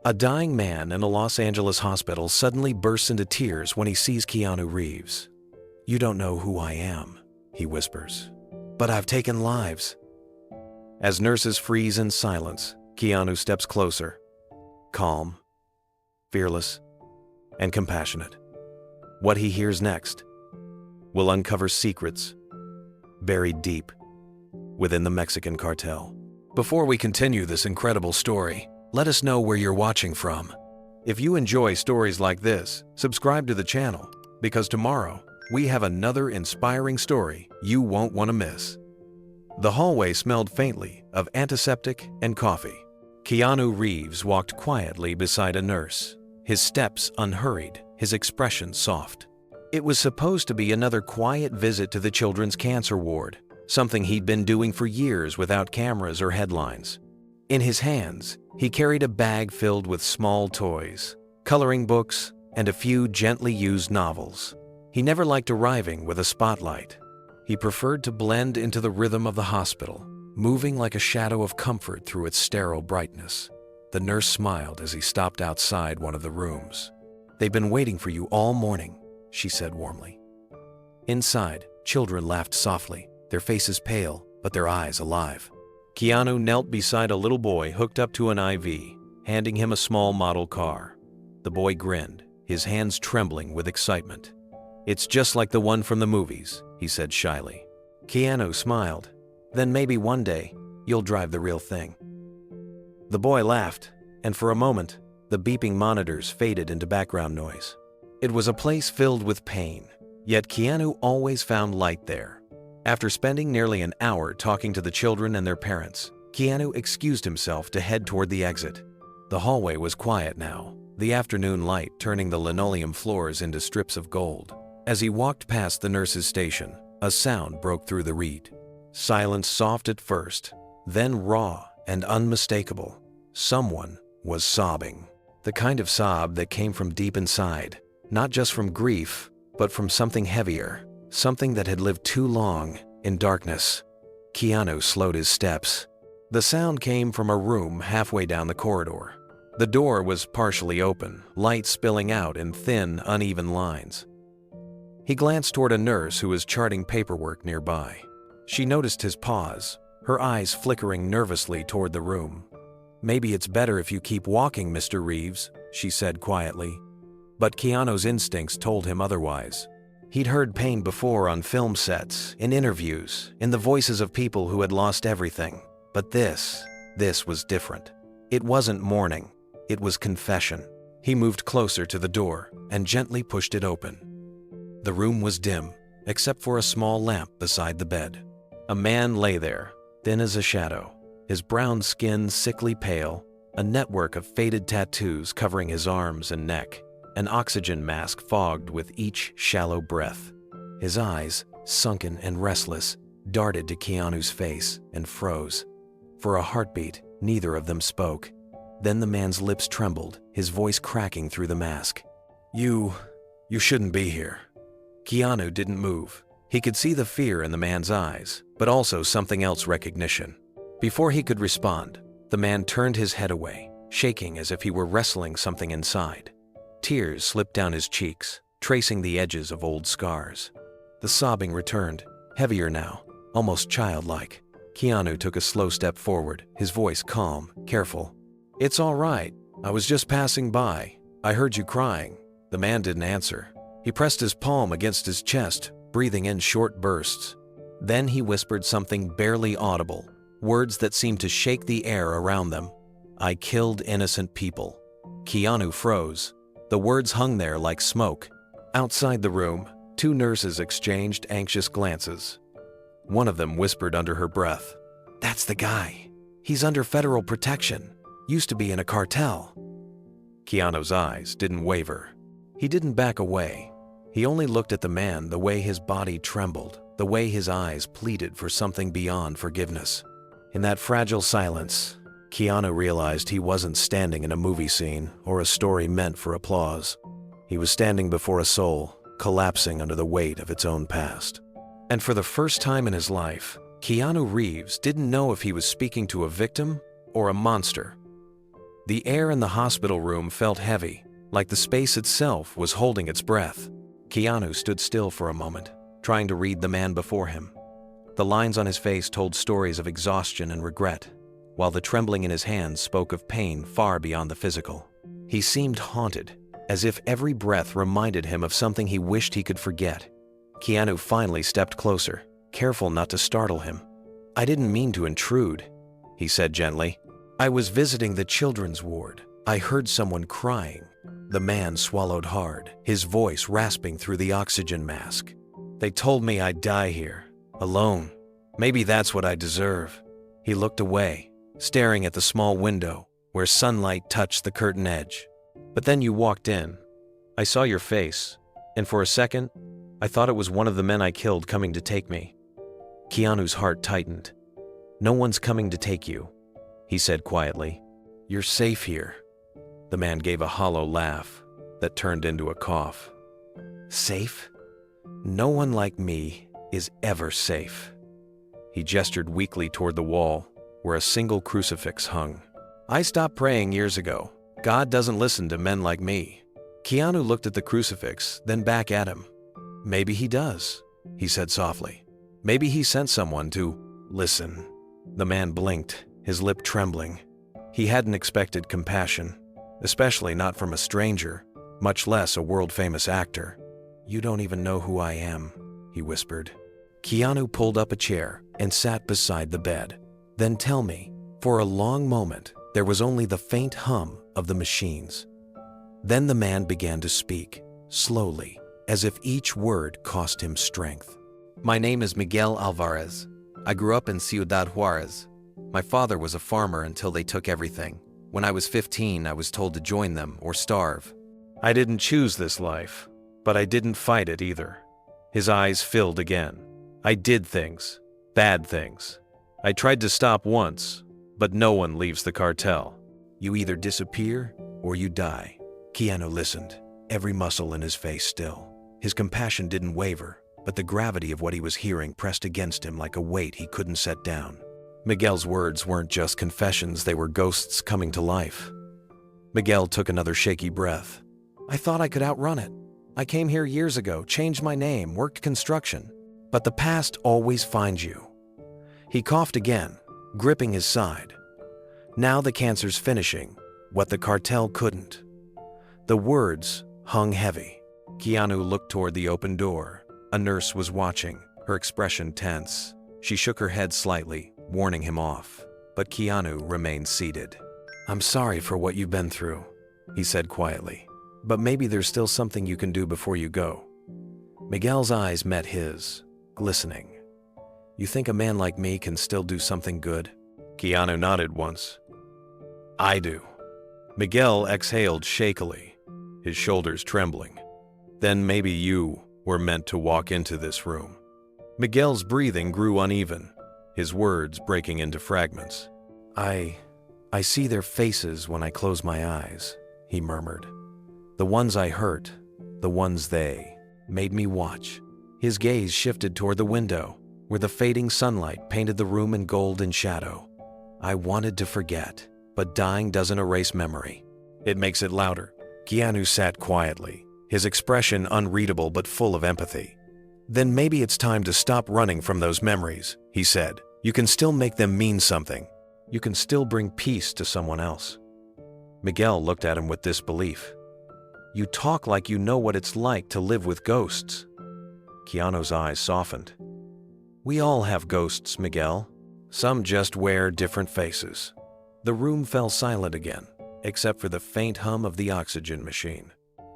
A dying man in a Los Angeles hospital suddenly bursts into tears when he sees Keanu Reeves. "You don't know who I am," he whispers. "But I've taken lives." As nurses freeze in silence, Keanu steps closer, calm, fearless, and compassionate. What he hears next will uncover secrets buried deep within the Mexican cartel. Before we continue this incredible story, let us know where you're watching from. If you enjoy stories like this, subscribe to the channel, because tomorrow we have another inspiring story you won't want to miss. The hallway smelled faintly of antiseptic and coffee. Keanu Reeves walked quietly beside a nurse, his steps unhurried, his expression soft. It was supposed to be another quiet visit to the children's cancer ward, something he'd been doing for years without cameras or headlines. In his hands, he carried a bag filled with small toys, coloring books, and a few gently used novels. He never liked arriving with a spotlight. He preferred to blend into the rhythm of the hospital, moving like a shadow of comfort through its sterile brightness. The nurse smiled as he stopped outside one of the rooms. "They've been waiting for you all morning," she said warmly. Inside, children laughed softly, their faces pale, but their eyes alive. Keanu knelt beside a little boy hooked up to an IV, handing him a small model car. The boy grinned, his hands trembling with excitement. "It's just like the one from the movies," he said shyly. Keanu smiled. "Then maybe one day, you'll drive the real thing." The boy laughed, and for a moment, the beeping monitors faded into background noise. It was a place filled with pain, yet Keanu always found light there. After spending nearly an hour talking to the children and their parents, Keanu excused himself to head toward the exit. The hallway was quiet now, the afternoon light turning the linoleum floors into strips of gold. As he walked past the nurse's station, a sound broke through the reed. Silence soft at first, then raw and unmistakable. Someone was sobbing. The kind of sob that came from deep inside, not just from grief, but from something heavier, something that had lived too long in darkness. Keanu slowed his steps. The sound came from a room halfway down the corridor. The door was partially open, light spilling out in thin, uneven lines. He glanced toward a nurse who was charting paperwork nearby. She noticed his pause, her eyes flickering nervously toward the room. "Maybe it's better if you keep walking, Mr. Reeves," she said quietly. But Keanu's instincts told him otherwise. He'd heard pain before on film sets, in interviews, in the voices of people who had lost everything. But this was different. It wasn't mourning, it was confession. He moved closer to the door and gently pushed it open. The room was dim, except for a small lamp beside the bed. A man lay there, thin as a shadow, his brown skin sickly pale, a network of faded tattoos covering his arms and neck, an oxygen mask fogged with each shallow breath. His eyes, sunken and restless, darted to Keanu's face and froze. For a heartbeat, neither of them spoke. Then the man's lips trembled, his voice cracking through the mask. You shouldn't be here." Keanu didn't move. He could see the fear in the man's eyes, but also something else: recognition. Before he could respond, the man turned his head away, shaking as if he were wrestling something inside. Tears slipped down his cheeks, tracing the edges of old scars. The sobbing returned, heavier now, almost childlike. Keanu took a slow step forward, his voice calm, careful. "It's all right. I was just passing by. I heard you crying." The man didn't answer. He pressed his palm against his chest, breathing in short bursts. Then he whispered something barely audible, words that seemed to shake the air around them. "I killed innocent people." Keanu froze. The words hung there like smoke. Outside the room, two nurses exchanged anxious glances. One of them whispered under her breath, "That's the guy. He's under federal protection. Used to be in a cartel." Keanu's eyes didn't waver. He didn't back away. He only looked at the man the way his body trembled, the way his eyes pleaded for something beyond forgiveness. In that fragile silence, Keanu realized he wasn't standing in a movie scene or a story meant for applause. He was standing before a soul, collapsing under the weight of its own past. And for the first time in his life, Keanu Reeves didn't know if he was speaking to a victim or a monster. The air in the hospital room felt heavy, like the space itself was holding its breath. Keanu stood still for a moment, trying to read the man before him. The lines on his face told stories of exhaustion and regret, while the trembling in his hands spoke of pain far beyond the physical. He seemed haunted, as if every breath reminded him of something he wished he could forget. Keanu finally stepped closer, careful not to startle him. "I didn't mean to intrude," he said gently. "I was visiting the children's ward. I heard someone crying." The man swallowed hard, his voice rasping through the oxygen mask. "They told me I'd die here, alone. Maybe that's what I deserve." He looked away, staring at the small window where sunlight touched the curtain edge. "But then you walked in. I saw your face, and for a second, I thought it was one of the men I killed coming to take me." Keanu's heart tightened. "No one's coming to take you," he said quietly. "You're safe here." The man gave a hollow laugh that turned into a cough. "Safe? No one like me is ever safe." He gestured weakly toward the wall, where a single crucifix hung. "I stopped praying years ago. God doesn't listen to men like me." Keanu looked at the crucifix, then back at him. "Maybe he does," he said softly. "Maybe he sent someone to listen." The man blinked, his lip trembling. He hadn't expected compassion, especially not from a stranger, much less a world-famous actor. "You don't even know who I am," he whispered. Keanu pulled up a chair and sat beside the bed. "Then tell me." For a long moment, there was only the faint hum of the machines. Then the man began to speak, slowly, as if each word cost him strength. "My name is Miguel Alvarez. I grew up in Ciudad Juarez. My father was a farmer until they took everything. When I was 15, I was told to join them or starve. I didn't choose this life, but I didn't fight it either." His eyes filled again. "I did things, bad things. I tried to stop once, but no one leaves the cartel. You either disappear or you die." Keanu listened, every muscle in his face still. His compassion didn't waver, but the gravity of what he was hearing pressed against him like a weight he couldn't set down. Miguel's words weren't just confessions, they were ghosts coming to life. Miguel took another shaky breath. "I thought I could outrun it. I came here years ago, changed my name, worked construction. But the past always finds you." He coughed again, gripping his side. "Now the cancer's finishing what the cartel couldn't." The words hung heavy. Keanu looked toward the open door. A nurse was watching, her expression tense. She shook her head slightly, warning him off. But Keanu remained seated. "I'm sorry for what you've been through," he said quietly. "But maybe there's still something you can do before you go." Miguel's eyes met his, glistening. "You think a man like me can still do something good?" Keanu nodded once. "I do." Miguel exhaled shakily, his shoulders trembling. "Then maybe you were meant to walk into this room." Miguel's breathing grew uneven, his words breaking into fragments. I see their faces when I close my eyes," he murmured. "The ones I hurt, the ones they made me watch." His gaze shifted toward the window, where the fading sunlight painted the room in gold and shadow. "I wanted to forget, but dying doesn't erase memory. It makes it louder." Keanu sat quietly, his expression unreadable but full of empathy. "Then maybe it's time to stop running from those memories," he said. "You can still make them mean something. You can still bring peace to someone else." Miguel looked at him with disbelief. "You talk like you know what it's like to live with ghosts." Keanu's eyes softened. "We all have ghosts, Miguel. Some just wear different faces." The room fell silent again, except for the faint hum of the oxygen machine.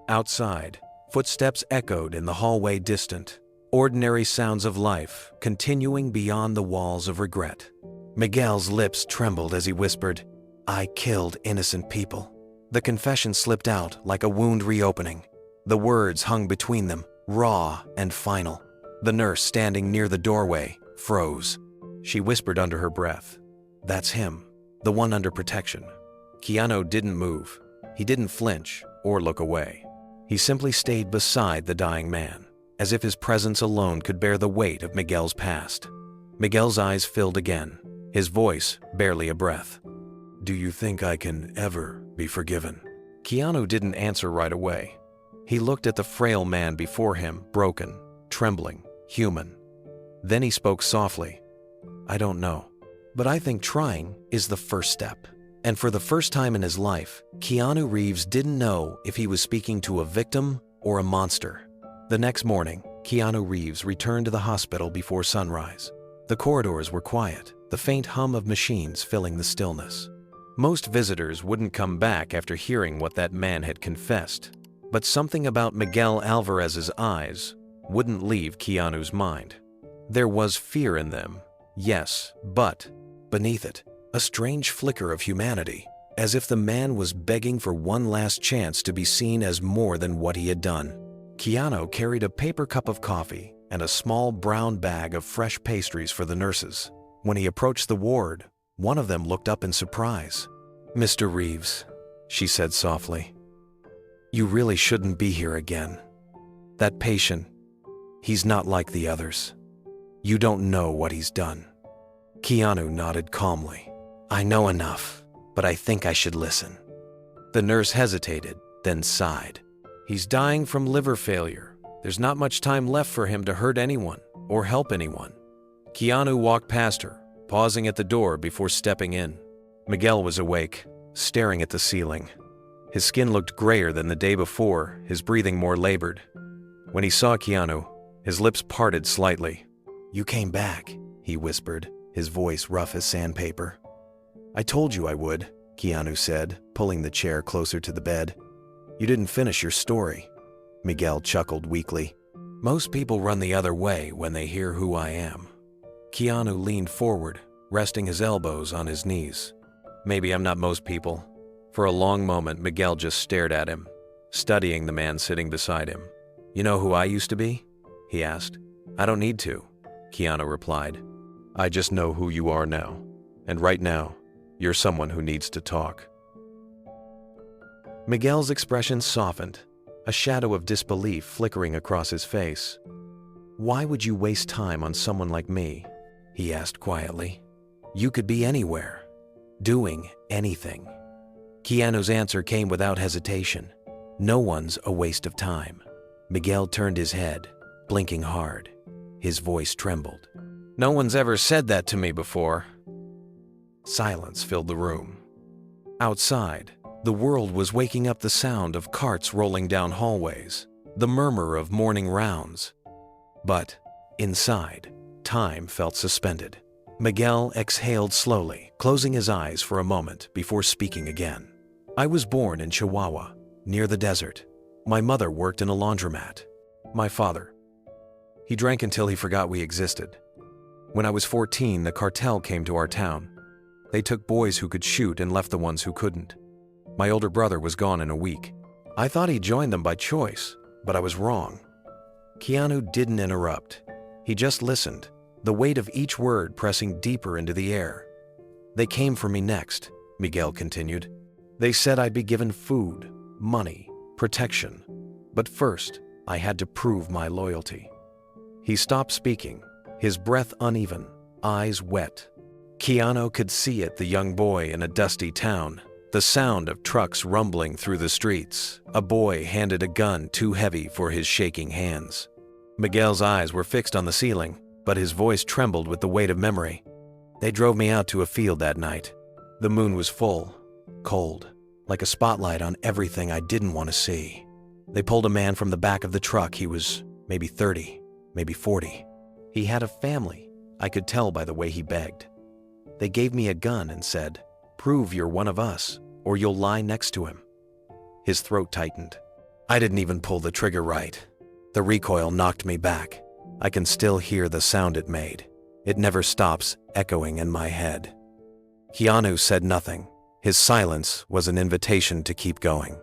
Outside, footsteps echoed in the hallway distant, ordinary sounds of life continuing beyond the walls of regret. Miguel's lips trembled as he whispered, "I killed innocent people." The confession slipped out like a wound reopening. The words hung between them, raw and final. The nurse standing near the doorway froze. She whispered under her breath, "That's him, the one under protection." Keanu didn't move. He didn't flinch or look away. He simply stayed beside the dying man, as if his presence alone could bear the weight of Miguel's past. Miguel's eyes filled again, his voice barely a breath. "Do you think I can ever Be forgiven." Keanu didn't answer right away. He looked at the frail man before him, broken, trembling, human. Then he spoke softly. "I don't know, but I think trying is the first step." And for the first time in his life, Keanu Reeves didn't know if he was speaking to a victim or a monster. The next morning, Keanu Reeves returned to the hospital before sunrise. The corridors were quiet, the faint hum of machines filling the stillness. Most visitors wouldn't come back after hearing what that man had confessed, but something about Miguel Alvarez's eyes wouldn't leave Keanu's mind. There was fear in them, yes, but beneath it, a strange flicker of humanity, as if the man was begging for one last chance to be seen as more than what he had done. Keanu carried a paper cup of coffee and a small brown bag of fresh pastries for the nurses. When he approached the ward, one of them looked up in surprise. "Mr. Reeves," she said softly, "you really shouldn't be here again. That patient, he's not like the others. You don't know what he's done." Keanu nodded calmly. "I know enough, but I think I should listen." The nurse hesitated, then sighed. "He's dying from liver failure. There's not much time left for him to hurt anyone or help anyone." Keanu walked past her, pausing at the door before stepping in. Miguel was awake, staring at the ceiling. His skin looked grayer than the day before, his breathing more labored. When he saw Keanu, his lips parted slightly. "You came back," he whispered, his voice rough as sandpaper. "I told you I would," Keanu said, pulling the chair closer to the bed. "You didn't finish your story." Miguel chuckled weakly. "Most people run the other way when they hear who I am." Keanu leaned forward, resting his elbows on his knees. "Maybe I'm not most people." For a long moment, Miguel just stared at him, studying the man sitting beside him. "You know who I used to be?" he asked. "I don't need to," Keanu replied. "I just know who you are now. And right now, you're someone who needs to talk." Miguel's expression softened, a shadow of disbelief flickering across his face. "Why would you waste time on someone like me?" he asked quietly. "You could be anywhere, doing anything." Keanu's answer came without hesitation. "No one's a waste of time." Miguel turned his head, blinking hard. His voice trembled. "No one's ever said that to me before." Silence filled the room. Outside, the world was waking up the sound of carts rolling down hallways, the murmur of morning rounds. But inside, time felt suspended. Miguel exhaled slowly, closing his eyes for a moment before speaking again. "I was born in Chihuahua, near the desert. My mother worked in a laundromat. My father, he drank until he forgot we existed. When I was 14, the cartel came to our town. They took boys who could shoot and left the ones who couldn't. My older brother was gone in a week. I thought he joined them by choice, but I was wrong." Keanu didn't interrupt. He just listened, the weight of each word pressing deeper into the air. "They came for me next," Miguel continued. "They said I'd be given food, money, protection. But first, I had to prove my loyalty." He stopped speaking, his breath uneven, eyes wet. Keanu could see it, the young boy in a dusty town, the sound of trucks rumbling through the streets. A boy handed a gun too heavy for his shaking hands. Miguel's eyes were fixed on the ceiling, but his voice trembled with the weight of memory. "They drove me out to a field that night. The moon was full, cold, like a spotlight on everything I didn't want to see. They pulled a man from the back of the truck. He was maybe 30, maybe 40. He had a family, I could tell by the way he begged. They gave me a gun and said, 'Prove you're one of us, or you'll lie next to him.'" His throat tightened. "I didn't even pull the trigger right. The recoil knocked me back. I can still hear the sound it made. It never stops echoing in my head." Keanu said nothing. His silence was an invitation to keep going.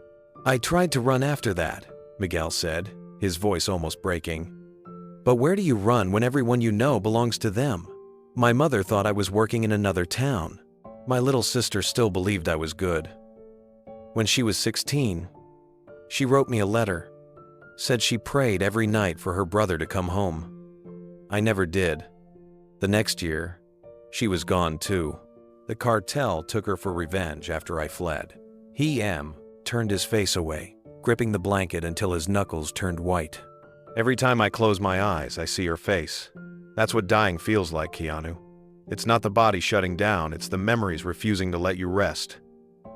"I tried to run after that," Miguel said, his voice almost breaking. "But where do you run when everyone you know belongs to them? My mother thought I was working in another town. My little sister still believed I was good. When she was 16, she wrote me a letter, said she prayed every night for her brother to come home. I never did. The next year, she was gone too. The cartel took her for revenge after I fled. Turned his face away, gripping the blanket until his knuckles turned white. Every time I close my eyes, I see your face. That's what dying feels like, Keanu. It's not the body shutting down, it's the memories refusing to let you rest.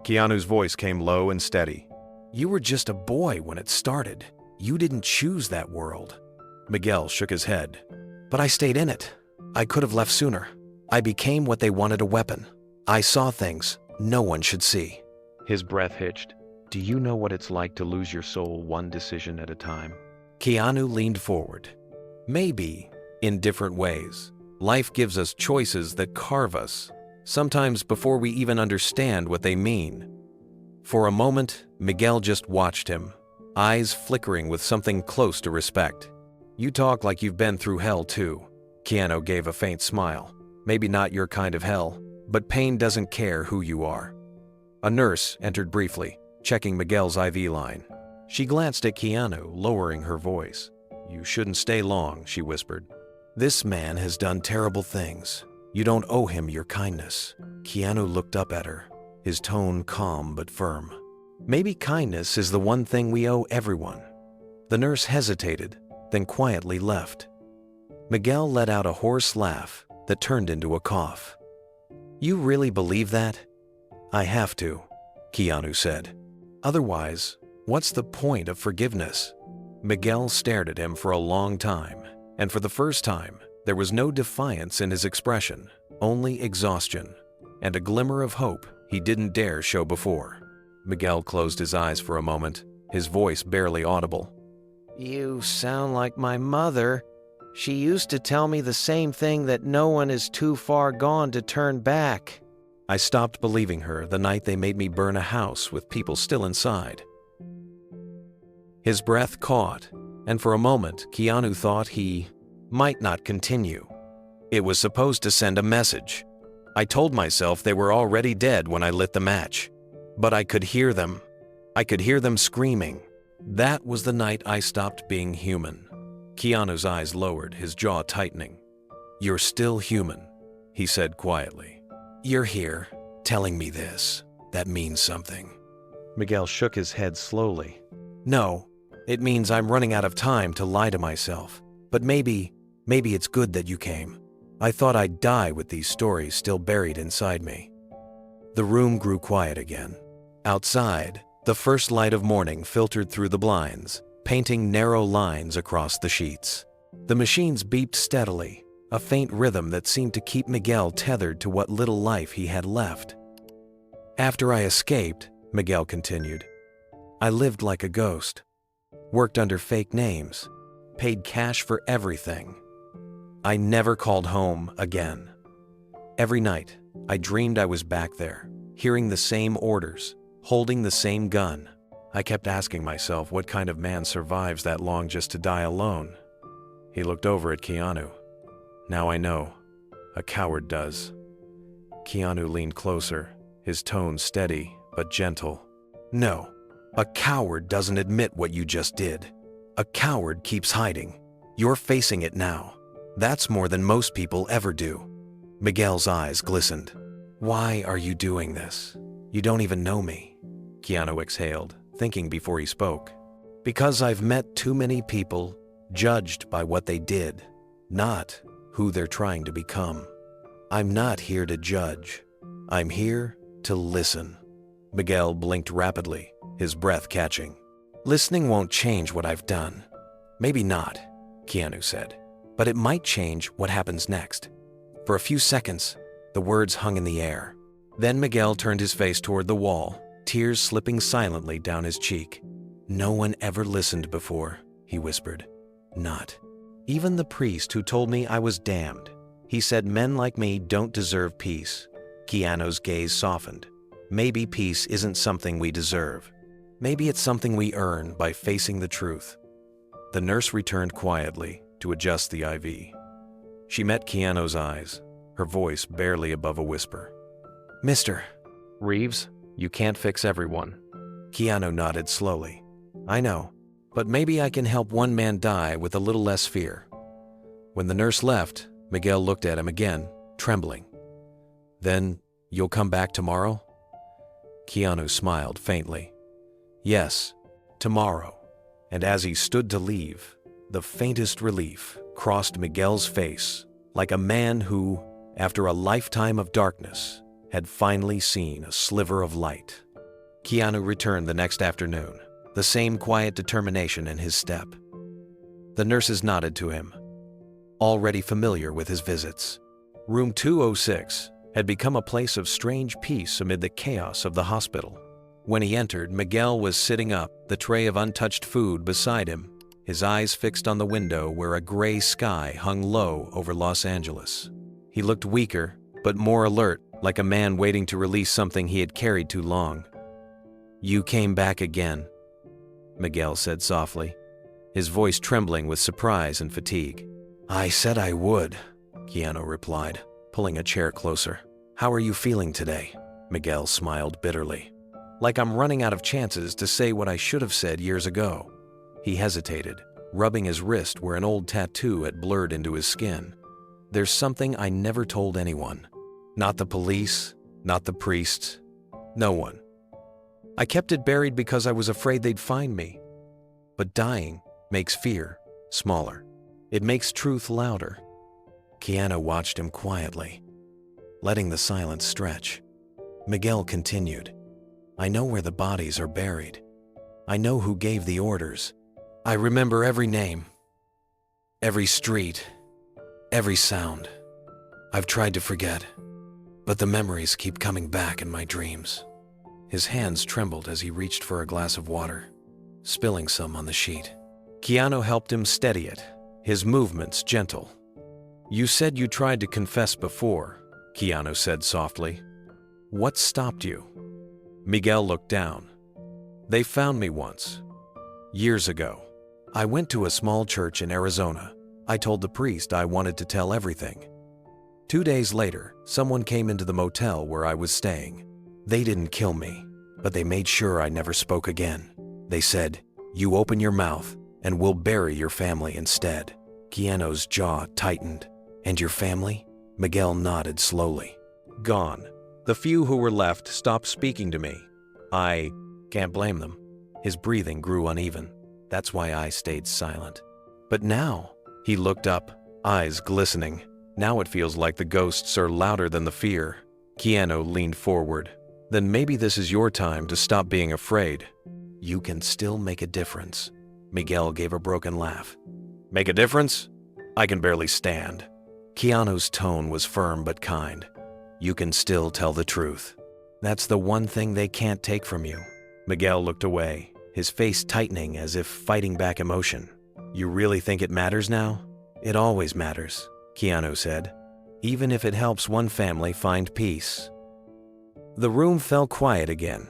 Keanu's voice came low and steady. You were just a boy when it started. You didn't choose that world. Miguel shook his head. But I stayed in it. I could have left sooner. I became what they wanted, a weapon. I saw things no one should see. His breath hitched. Do you know what it's like to lose your soul one decision at a time? Keanu leaned forward. Maybe, in different ways, life gives us choices that carve us, sometimes before we even understand what they mean. For a moment, Miguel just watched him, eyes flickering with something close to respect. You talk like you've been through hell too. Keanu gave a faint smile. Maybe not your kind of hell, but pain doesn't care who you are. A nurse entered briefly, checking Miguel's IV line. She glanced at Keanu, lowering her voice. You shouldn't stay long, she whispered. This man has done terrible things. You don't owe him your kindness. Keanu looked up at her, his tone calm but firm. Maybe kindness is the one thing we owe everyone. The nurse hesitated, then quietly left. Miguel let out a hoarse laugh that turned into a cough. You really believe that? I have to, Keanu said. Otherwise, what's the point of forgiveness? Miguel stared at him for a long time, and for the first time, there was no defiance in his expression, only exhaustion, and a glimmer of hope he didn't dare show before. Miguel closed his eyes for a moment, his voice barely audible. You sound like my mother. She used to tell me the same thing, that no one is too far gone to turn back. I stopped believing her the night they made me burn a house with people still inside. His breath caught, and for a moment, Keanu thought he might not continue. It was supposed to send a message. I told myself they were already dead when I lit the match. But I could hear them. I could hear them screaming. That was the night I stopped being human. Keanu's eyes lowered, his jaw tightening. You're still human, he said quietly. You're here, telling me this. That means something. Miguel shook his head slowly. No, it means I'm running out of time to lie to myself. But maybe it's good that you came. I thought I'd die with these stories still buried inside me. The room grew quiet again. Outside, the first light of morning filtered through the blinds, painting narrow lines across the sheets. The machines beeped steadily, a faint rhythm that seemed to keep Miguel tethered to what little life he had left. After I escaped, Miguel continued, I lived like a ghost, worked under fake names, paid cash for everything. I never called home again. Every night, I dreamed I was back there, hearing the same orders, holding the same gun. I kept asking myself what kind of man survives that long just to die alone. He looked over at Keanu. Now I know. A coward does. Keanu leaned closer, his tone steady but gentle. No, a coward doesn't admit what you just did. A coward keeps hiding. You're facing it now. That's more than most people ever do. Miguel's eyes glistened. Why are you doing this? You don't even know me. Keanu exhaled, thinking before he spoke. Because I've met too many people judged by what they did, not who they're trying to become. I'm not here to judge. I'm here to listen. Miguel blinked rapidly, his breath catching. Listening won't change what I've done. Maybe not, Keanu said, but it might change what happens next. For a few seconds, the words hung in the air. Then Miguel turned his face toward the wall, tears slipping silently down his cheek. No one ever listened before, he whispered. Not. Even the priest who told me I was damned. He said men like me don't deserve peace. Keanu's gaze softened. Maybe peace isn't something we deserve. Maybe it's something we earn by facing the truth. The nurse returned quietly to adjust the IV. She met Keanu's eyes, her voice barely above a whisper. Mr. Reeves, you can't fix everyone. Keanu nodded slowly. I know, but maybe I can help one man die with a little less fear. When the nurse left, Miguel looked at him again, trembling. Then, you'll come back tomorrow? Keanu smiled faintly. Yes, tomorrow. And as he stood to leave, the faintest relief crossed Miguel's face, like a man who, after a lifetime of darkness, had finally seen a sliver of light. Keanu returned the next afternoon, the same quiet determination in his step. The nurses nodded to him, already familiar with his visits. Room 206 had become a place of strange peace amid the chaos of the hospital. When he entered, Miguel was sitting up, the tray of untouched food beside him, his eyes fixed on the window where a gray sky hung low over Los Angeles. He looked weaker, but more alert, like a man waiting to release something he had carried too long. "You came back again," Miguel said softly, his voice trembling with surprise and fatigue. "I said I would," Keanu replied, pulling a chair closer. "How are you feeling today?" Miguel smiled bitterly. "Like I'm running out of chances to say what I should have said years ago." He hesitated, rubbing his wrist where an old tattoo had blurred into his skin. "There's something I never told anyone. Not the police, not the priests, no one. I kept it buried because I was afraid they'd find me. But dying makes fear smaller. It makes truth louder." Keanu watched him quietly, letting the silence stretch. Miguel continued, "I know where the bodies are buried. I know who gave the orders. I remember every name, every street, every sound. I've tried to forget, but the memories keep coming back in my dreams." His hands trembled as he reached for a glass of water, spilling some on the sheet. Keanu helped him steady it, his movements gentle. "You said you tried to confess before," Keanu said softly. "What stopped you?" Miguel looked down. "They found me once, years ago. I went to a small church in Arizona. I told the priest I wanted to tell everything. 2 days later, someone came into the motel where I was staying. They didn't kill me, but they made sure I never spoke again. They said, 'You open your mouth, and we'll bury your family instead.'" Keanu's jaw tightened. "And your family?" Miguel nodded slowly. "Gone. The few who were left stopped speaking to me. I can't blame them." His breathing grew uneven. "That's why I stayed silent. But now," he looked up, eyes glistening. "Now it feels like the ghosts are louder than the fear." Keanu leaned forward. "Then maybe this is your time to stop being afraid. You can still make a difference." Miguel gave a broken laugh. "Make a difference? I can barely stand." Keanu's tone was firm but kind. "You can still tell the truth. That's the one thing they can't take from you." Miguel looked away, his face tightening as if fighting back emotion. "You really think it matters now?" "It always matters," Keanu said, "even if it helps one family find peace." The room fell quiet again,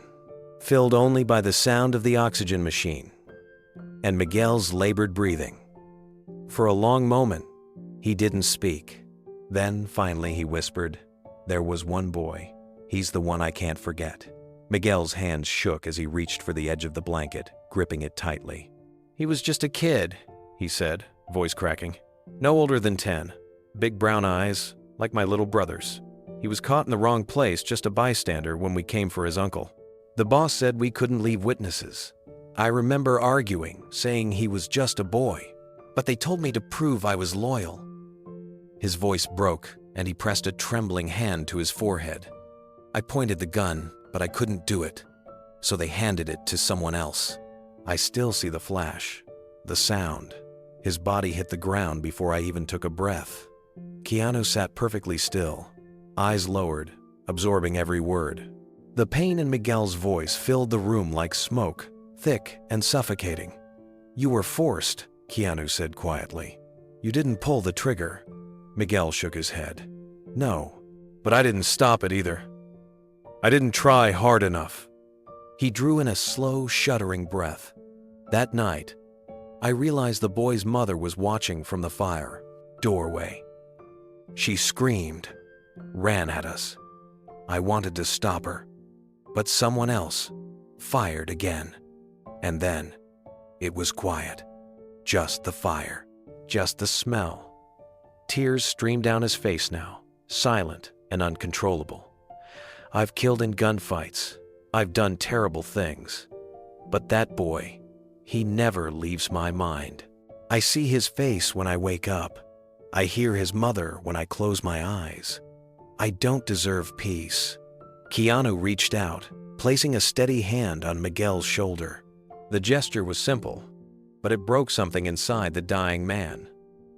filled only by the sound of the oxygen machine and Miguel's labored breathing. For a long moment, he didn't speak. Then, finally, he whispered, "There was one boy. He's the one I can't forget." Miguel's hands shook as he reached for the edge of the blanket, gripping it tightly. "He was just a kid," he said, voice cracking. "No older than 10. Big brown eyes, like my little brother's. He was caught in the wrong place, just a bystander, when we came for his uncle. The boss said we couldn't leave witnesses. I remember arguing, saying he was just a boy, but they told me to prove I was loyal." His voice broke, and he pressed a trembling hand to his forehead. "I pointed the gun, but I couldn't do it, so they handed it to someone else. I still see the flash, the sound. His body hit the ground before I even took a breath." Keanu sat perfectly still, eyes lowered, absorbing every word. The pain in Miguel's voice filled the room like smoke, thick and suffocating. "You were forced," Keanu said quietly. "You didn't pull the trigger." Miguel shook his head. "No, but I didn't stop it either. I didn't try hard enough." He drew in a slow, shuddering breath. "That night, I realized the boy's mother was watching from the fire doorway. She screamed, ran at us. I wanted to stop her, but someone else fired again. And then it was quiet. Just the fire, just the smell." Tears streamed down his face now, silent and uncontrollable. "I've killed in gunfights. I've done terrible things. But that boy, he never leaves my mind. I see his face when I wake up. I hear his mother when I close my eyes. I don't deserve peace." Keanu reached out, placing a steady hand on Miguel's shoulder. The gesture was simple, but it broke something inside the dying man.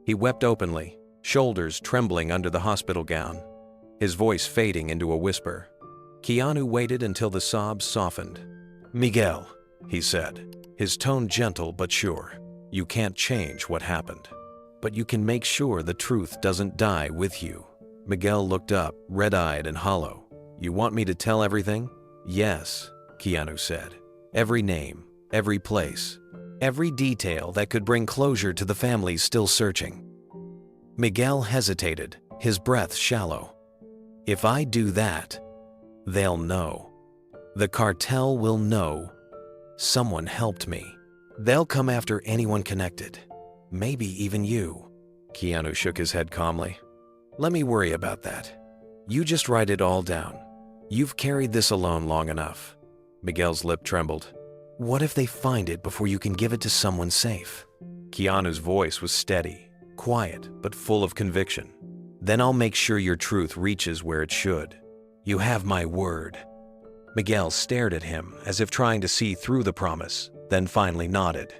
He wept openly, shoulders trembling under the hospital gown, his voice fading into a whisper. Keanu waited until the sobs softened. "Miguel," he said, his tone gentle but sure, "you can't change what happened, but you can make sure the truth doesn't die with you." Miguel looked up, red-eyed and hollow. "You want me to tell everything?" "Yes," Keanu said. "Every name, every place, every detail that could bring closure to the families still searching." Miguel hesitated, his breath shallow. "If I do that, they'll know. The cartel will know someone helped me. They'll come after anyone connected, maybe even you." Keanu shook his head calmly. "Let me worry about that. You just write it all down. You've carried this alone long enough." Miguel's lip trembled. "What if they find it before you can give it to someone safe?" Keanu's voice was steady, quiet, but full of conviction. "Then I'll make sure your truth reaches where it should. You have my word." Miguel stared at him as if trying to see through the promise, then finally nodded.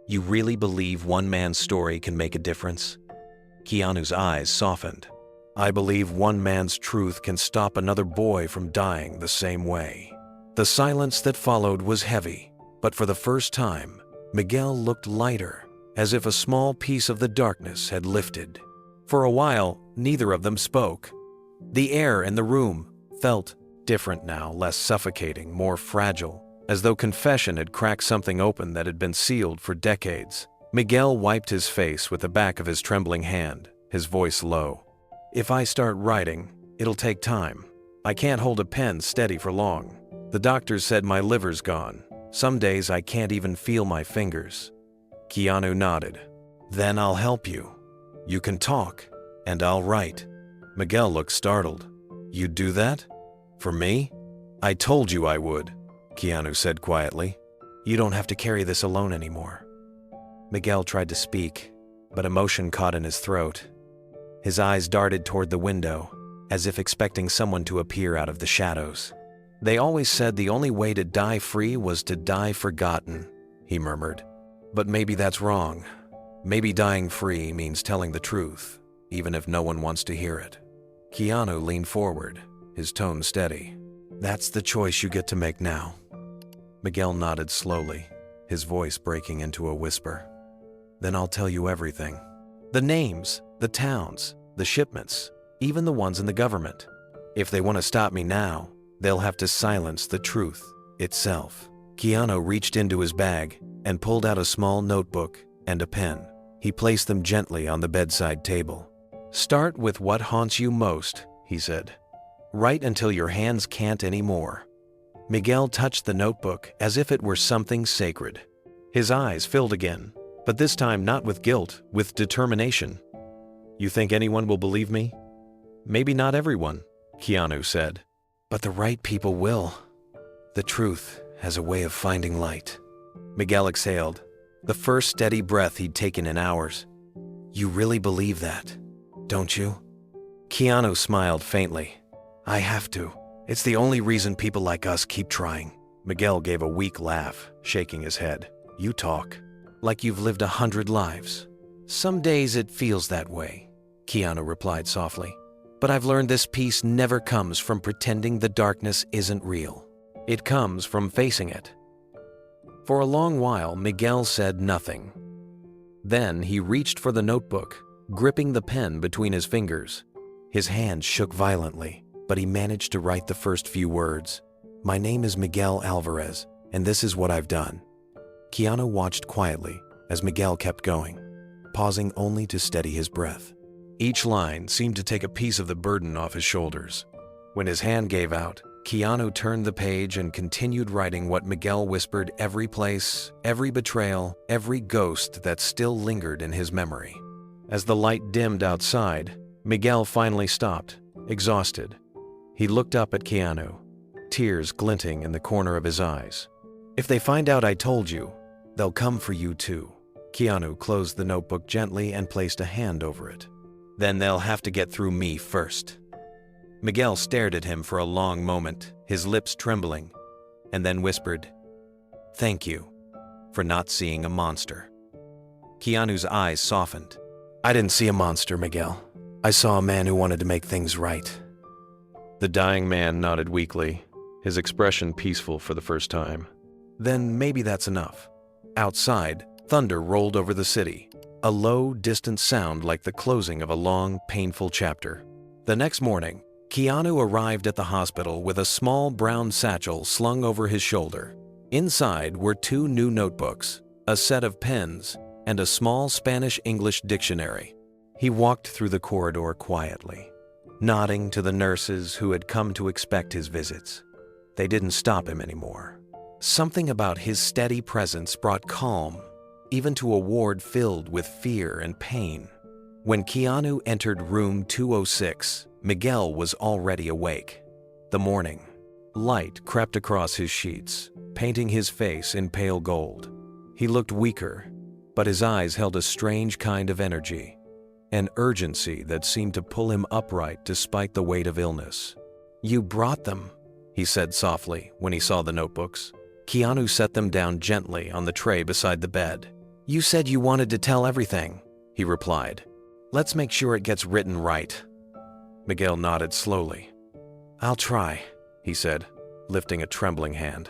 "You really believe one man's story can make a difference?" Keanu's eyes softened. "I believe one man's truth can stop another boy from dying the same way." The silence that followed was heavy, but for the first time, Miguel looked lighter, as if a small piece of the darkness had lifted. For a while, neither of them spoke. The air in the room felt different now, less suffocating, more fragile, as though confession had cracked something open that had been sealed for decades. Miguel wiped his face with the back of his trembling hand, his voice low. "If I start writing, it'll take time. I can't hold a pen steady for long. The doctors said my liver's gone. Some days I can't even feel my fingers." Keanu nodded. "Then I'll help you. You can talk, and I'll write." Miguel looked startled. "You'd do that? For me?" "I told you I would," Keanu said quietly. "You don't have to carry this alone anymore." Miguel tried to speak, but emotion caught in his throat. His eyes darted toward the window, as if expecting someone to appear out of the shadows. "They always said the only way to die free was to die forgotten," he murmured. "But maybe that's wrong. Maybe dying free means telling the truth, even if no one wants to hear it." Keanu leaned forward, his tone steady. "That's the choice you get to make now." Miguel nodded slowly, his voice breaking into a whisper. "Then I'll tell you everything. The names, the towns, the shipments, even the ones in the government. If they want to stop me now, they'll have to silence the truth itself." Keanu reached into his bag and pulled out a small notebook and a pen. He placed them gently on the bedside table. "Start with what haunts you most," he said. "Write until your hands can't anymore." Miguel touched the notebook as if it were something sacred. His eyes filled again, but this time not with guilt, with determination. "You think anyone will believe me?" "Maybe not everyone," Keanu said. "But the right people will. The truth has a way of finding light." Miguel exhaled, the first steady breath he'd taken in hours. "You really believe that, don't you?" Keanu smiled faintly. "I have to. It's the only reason people like us keep trying." Miguel gave a weak laugh, shaking his head. "You talk like you've lived 100 lives." "Some days it feels that way," Keanu replied softly. "But I've learned this peace never comes from pretending the darkness isn't real. It comes from facing it." For a long while, Miguel said nothing. Then he reached for the notebook, gripping the pen between his fingers. His hand shook violently, but he managed to write the first few words. "My name is Miguel Alvarez, and this is what I've done." Keanu watched quietly as Miguel kept going, pausing only to steady his breath. Each line seemed to take a piece of the burden off his shoulders. When his hand gave out, Keanu turned the page and continued writing what Miguel whispered, every place, every betrayal, every ghost that still lingered in his memory. As the light dimmed outside, Miguel finally stopped, exhausted. He looked up at Keanu. tears glinting in the corner of his eyes. "If they find out I told you, they'll come for you too." Keanu closed the notebook gently and placed a hand over it. "Then they'll have to get through me first." Miguel stared at him for a long moment, his lips trembling, and then whispered, "Thank you for not seeing a monster." Keanu's eyes softened. "I didn't see a monster, Miguel. I saw a man who wanted to make things right." The dying man nodded weakly, his expression peaceful for the first time. "Then maybe that's enough." Outside, thunder rolled over the city, a low, distant sound like the closing of a long, painful chapter. The next morning, Keanu arrived at the hospital with a small brown satchel slung over his shoulder. Inside were 2 new notebooks, a set of pens, and a small Spanish-English dictionary. He walked through the corridor quietly, nodding to the nurses who had come to expect his visits. They didn't stop him anymore. Something about his steady presence brought calm, even to a ward filled with fear and pain. When Keanu entered room 206, Miguel was already awake. The morning light crept across his sheets, painting his face in pale gold. He looked weaker, but his eyes held a strange kind of energy, an urgency that seemed to pull him upright despite the weight of illness. "You brought them," he said softly when he saw the notebooks. Keanu set them down gently on the tray beside the bed. "You said you wanted to tell everything," he replied. "Let's make sure it gets written right." Miguel nodded slowly. "I'll try," he said, lifting a trembling hand.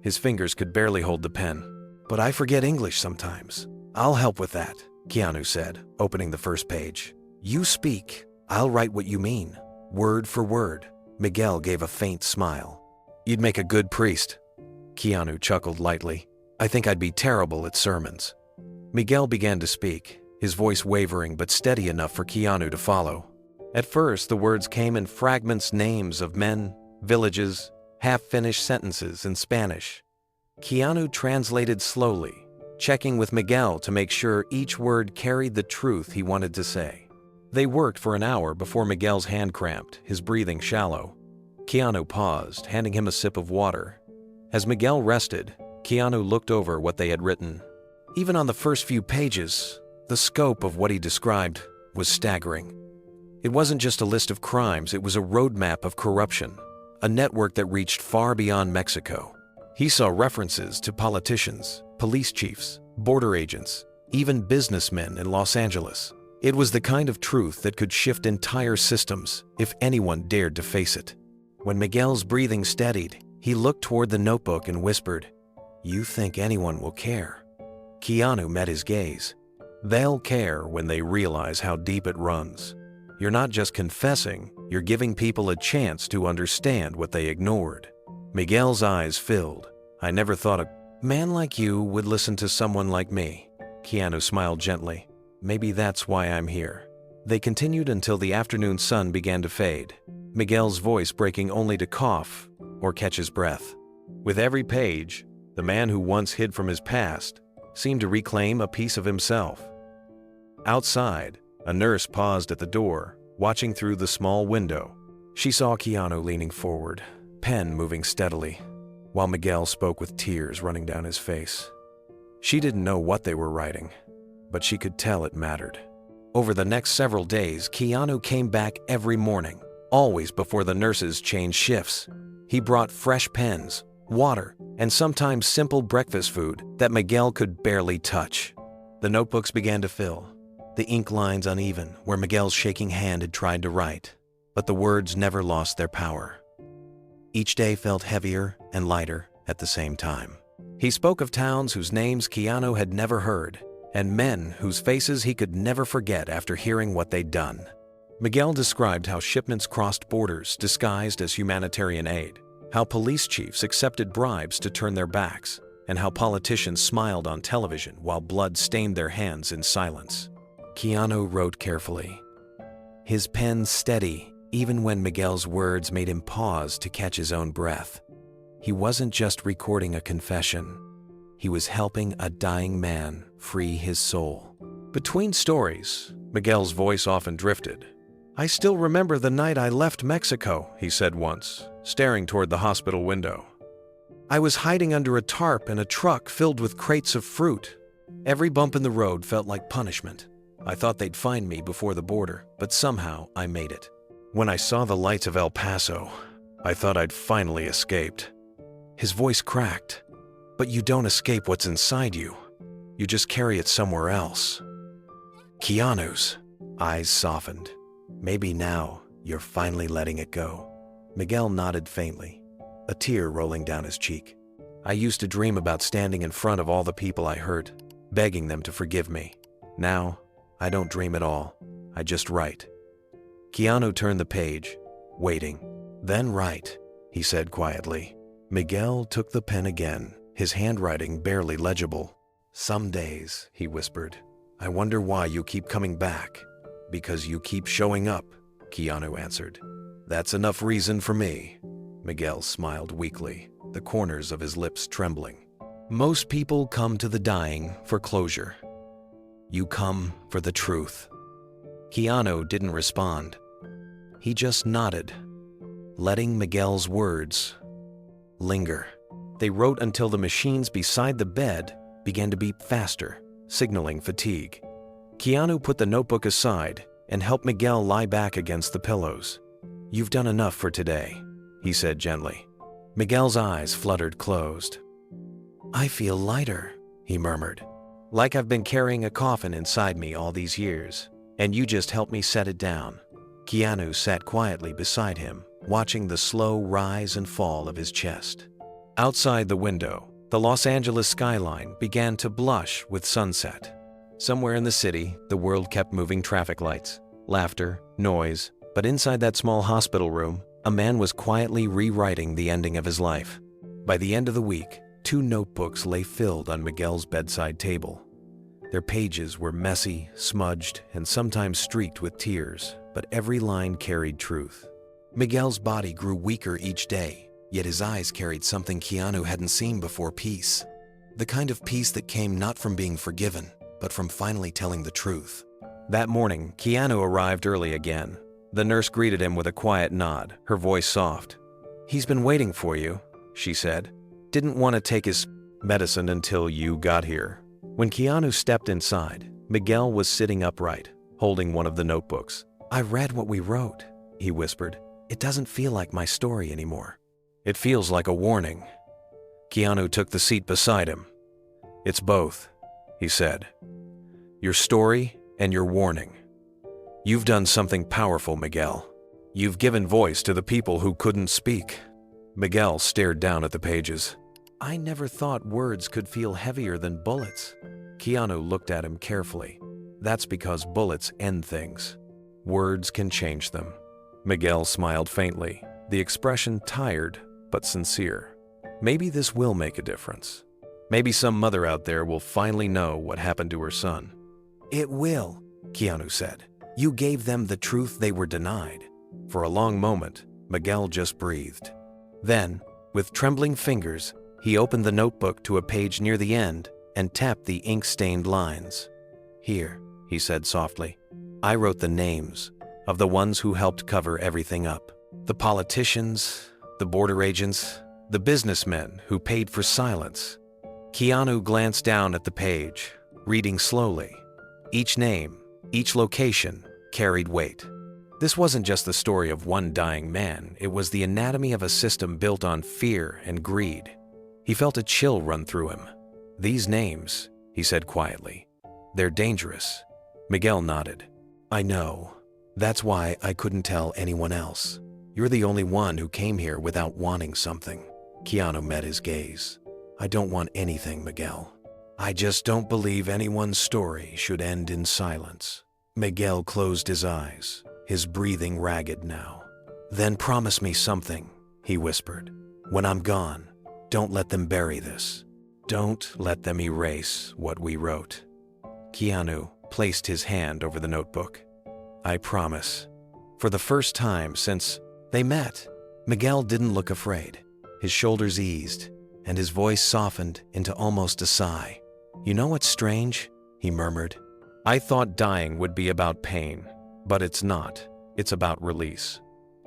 His fingers could barely hold the pen. "But I forget English sometimes." "I'll help with that," Keanu said, opening the first page. "You speak. I'll write what you mean, word for word." Miguel gave a faint smile. "You'd make a good priest." Keanu chuckled lightly. "I think I'd be terrible at sermons." Miguel began to speak, his voice wavering but steady enough for Keanu to follow. At first, the words came in fragments, names of men, villages, half-finished sentences in Spanish. Keanu translated slowly, checking with Miguel to make sure each word carried the truth he wanted to say. They worked for an hour before Miguel's hand cramped, his breathing shallow. Keanu paused, handing him a sip of water. As Miguel rested, Keanu looked over what they had written. Even on the first few pages, the scope of what he described was staggering. It wasn't just a list of crimes, it was a roadmap of corruption, a network that reached far beyond Mexico. He saw references to politicians, police chiefs, border agents, even businessmen in Los Angeles. It was the kind of truth that could shift entire systems if anyone dared to face it. When Miguel's breathing steadied, he looked toward the notebook and whispered, "You think anyone will care?" Keanu met his gaze. "They'll care when they realize how deep it runs. You're not just confessing, you're giving people a chance to understand what they ignored." Miguel's eyes filled. "I never thought a man like you would listen to someone like me." Keanu smiled gently. "Maybe that's why I'm here." They continued until the afternoon sun began to fade, Miguel's voice breaking only to cough or catch his breath. With every page, the man who once hid from his past seemed to reclaim a piece of himself. Outside, a nurse paused at the door, watching through the small window. She saw Keanu leaning forward, pen moving steadily, while Miguel spoke with tears running down his face. She didn't know what they were writing, but she could tell it mattered. Over the next several days, Keanu came back every morning, always before the nurses changed shifts. He brought fresh pens, water, and sometimes simple breakfast food that Miguel could barely touch. The notebooks began to fill, the ink lines uneven where Miguel's shaking hand had tried to write, but the words never lost their power. Each day felt heavier and lighter at the same time. He spoke of towns whose names Keanu had never heard, and men whose faces he could never forget after hearing what they'd done. Miguel described how shipments crossed borders disguised as humanitarian aid, how police chiefs accepted bribes to turn their backs, and how politicians smiled on television while blood stained their hands in silence. Keanu wrote carefully, his pen steady even when Miguel's words made him pause to catch his own breath. He wasn't just recording a confession. He was helping a dying man free his soul. Between stories, Miguel's voice often drifted. I still remember the night I left Mexico, he said once, staring toward the hospital window. I was hiding under a tarp in a truck filled with crates of fruit. Every bump in the road felt like punishment. I thought they'd find me before the border, but somehow I made it. When I saw the lights of El Paso, I thought I'd finally escaped. His voice cracked. But you don't escape what's inside you. You just carry it somewhere else. Keanu's eyes softened. Maybe now you're finally letting it go. Miguel nodded faintly, a tear rolling down his cheek. I used to dream about standing in front of all the people I hurt, begging them to forgive me. Now, I don't dream at all. I just write. Keanu turned the page, waiting. Then write, he said quietly. Miguel took the pen again, his handwriting barely legible. Some days, he whispered, I wonder why you keep coming back. Because you keep showing up, Keanu answered. That's enough reason for me. Miguel smiled weakly, the corners of his lips trembling. Most people come to the dying for closure. You come for the truth. Keanu didn't respond. He just nodded, letting Miguel's words linger. They wrote until the machines beside the bed began to beep faster, signaling fatigue. Keanu put the notebook aside and helped Miguel lie back against the pillows. You've done enough for today, he said gently. Miguel's eyes fluttered closed. I feel lighter, he murmured. Like I've been carrying a coffin inside me all these years, and you just helped me set it down. Keanu sat quietly beside him, watching the slow rise and fall of his chest. Outside the window, the Los Angeles skyline began to blush with sunset. Somewhere in the city, the world kept moving traffic lights, laughter, noise, but inside that small hospital room, a man was quietly rewriting the ending of his life. By the end of the week, 2 notebooks lay filled on Miguel's bedside table. Their pages were messy, smudged, and sometimes streaked with tears, but every line carried truth. Miguel's body grew weaker each day, yet his eyes carried something Keanu hadn't seen before: peace. The kind of peace that came not from being forgiven, but from finally telling the truth. That morning, Keanu arrived early again. The nurse greeted him with a quiet nod, her voice soft. He's been waiting for you, she said. Didn't want to take his medicine until you got here. When Keanu stepped inside, Miguel was sitting upright, holding one of the notebooks. I read what we wrote, he whispered. It doesn't feel like my story anymore. It feels like a warning. Keanu took the seat beside him. It's both, he said. Your story and your warning. You've done something powerful, Miguel. You've given voice to the people who couldn't speak. Miguel stared down at the pages. I never thought words could feel heavier than bullets. Keanu looked at him carefully. That's because bullets end things. Words can change them. Miguel smiled faintly, the expression tired but sincere. Maybe this will make a difference. Maybe some mother out there will finally know what happened to her son. It will, Keanu said. You gave them the truth they were denied. For a long moment, Miguel just breathed. Then, with trembling fingers, he opened the notebook to a page near the end and tapped the ink-stained lines. Here, he said softly, I wrote the names of the ones who helped cover everything up. The politicians, the border agents, the businessmen who paid for silence. Keanu glanced down at the page, reading slowly. Each name, each location, carried weight. This wasn't just the story of one dying man, it was the anatomy of a system built on fear and greed. He felt a chill run through him. These names, he said quietly, they're dangerous. Miguel nodded. I know. That's why I couldn't tell anyone else. You're the only one who came here without wanting something. Keanu met his gaze. I don't want anything, Miguel. I just don't believe anyone's story should end in silence. Miguel closed his eyes, his breathing ragged now. Then promise me something, he whispered. When I'm gone, don't let them bury this. Don't let them erase what we wrote. Keanu placed his hand over the notebook. I promise. For the first time since they met, Miguel didn't look afraid. His shoulders eased, and his voice softened into almost a sigh. You know what's strange? He murmured. I thought dying would be about pain, but it's not. It's about release.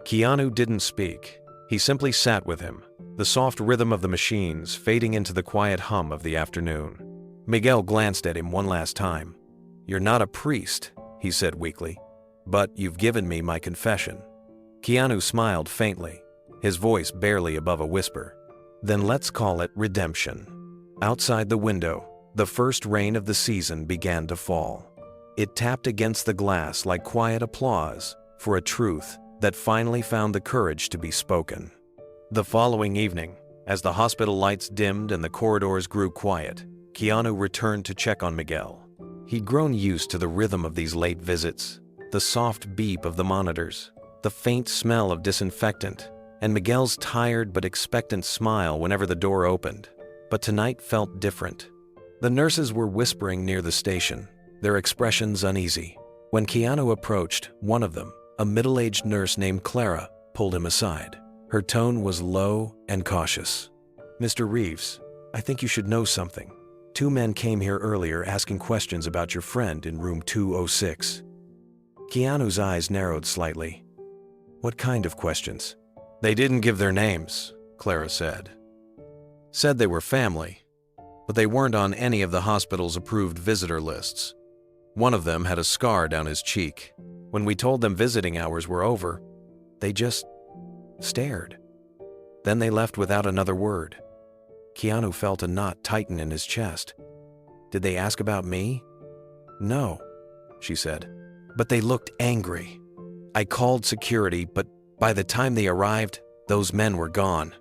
Keanu didn't speak. He simply sat with him, the soft rhythm of the machines fading into the quiet hum of the afternoon. Miguel glanced at him one last time. "You're not a priest," he said weakly, "but you've given me my confession." Keanu smiled faintly, his voice barely above a whisper. "Then let's call it redemption." Outside the window, the first rain of the season began to fall. It tapped against the glass like quiet applause for a truth that finally found the courage to be spoken. The following evening, as the hospital lights dimmed and the corridors grew quiet, Keanu returned to check on Miguel. He'd grown used to the rhythm of these late visits, the soft beep of the monitors, the faint smell of disinfectant, and Miguel's tired but expectant smile whenever the door opened. But tonight felt different. The nurses were whispering near the station, their expressions uneasy. When Keanu approached, one of them, a middle-aged nurse named Clara, pulled him aside. Her tone was low and cautious. "Mr. Reeves, I think you should know something. 2 men came here earlier asking questions about your friend in room 206. Keanu's eyes narrowed slightly. "What kind of questions?" "They didn't give their names," Clara said. "Said they were family, but they weren't on any of the hospital's approved visitor lists. One of them had a scar down his cheek. When we told them visiting hours were over, they just stared. Then they left without another word." Keanu felt a knot tighten in his chest. "Did they ask about me?" "No," she said, "but they looked angry. I called security, but by the time they arrived, those men were gone."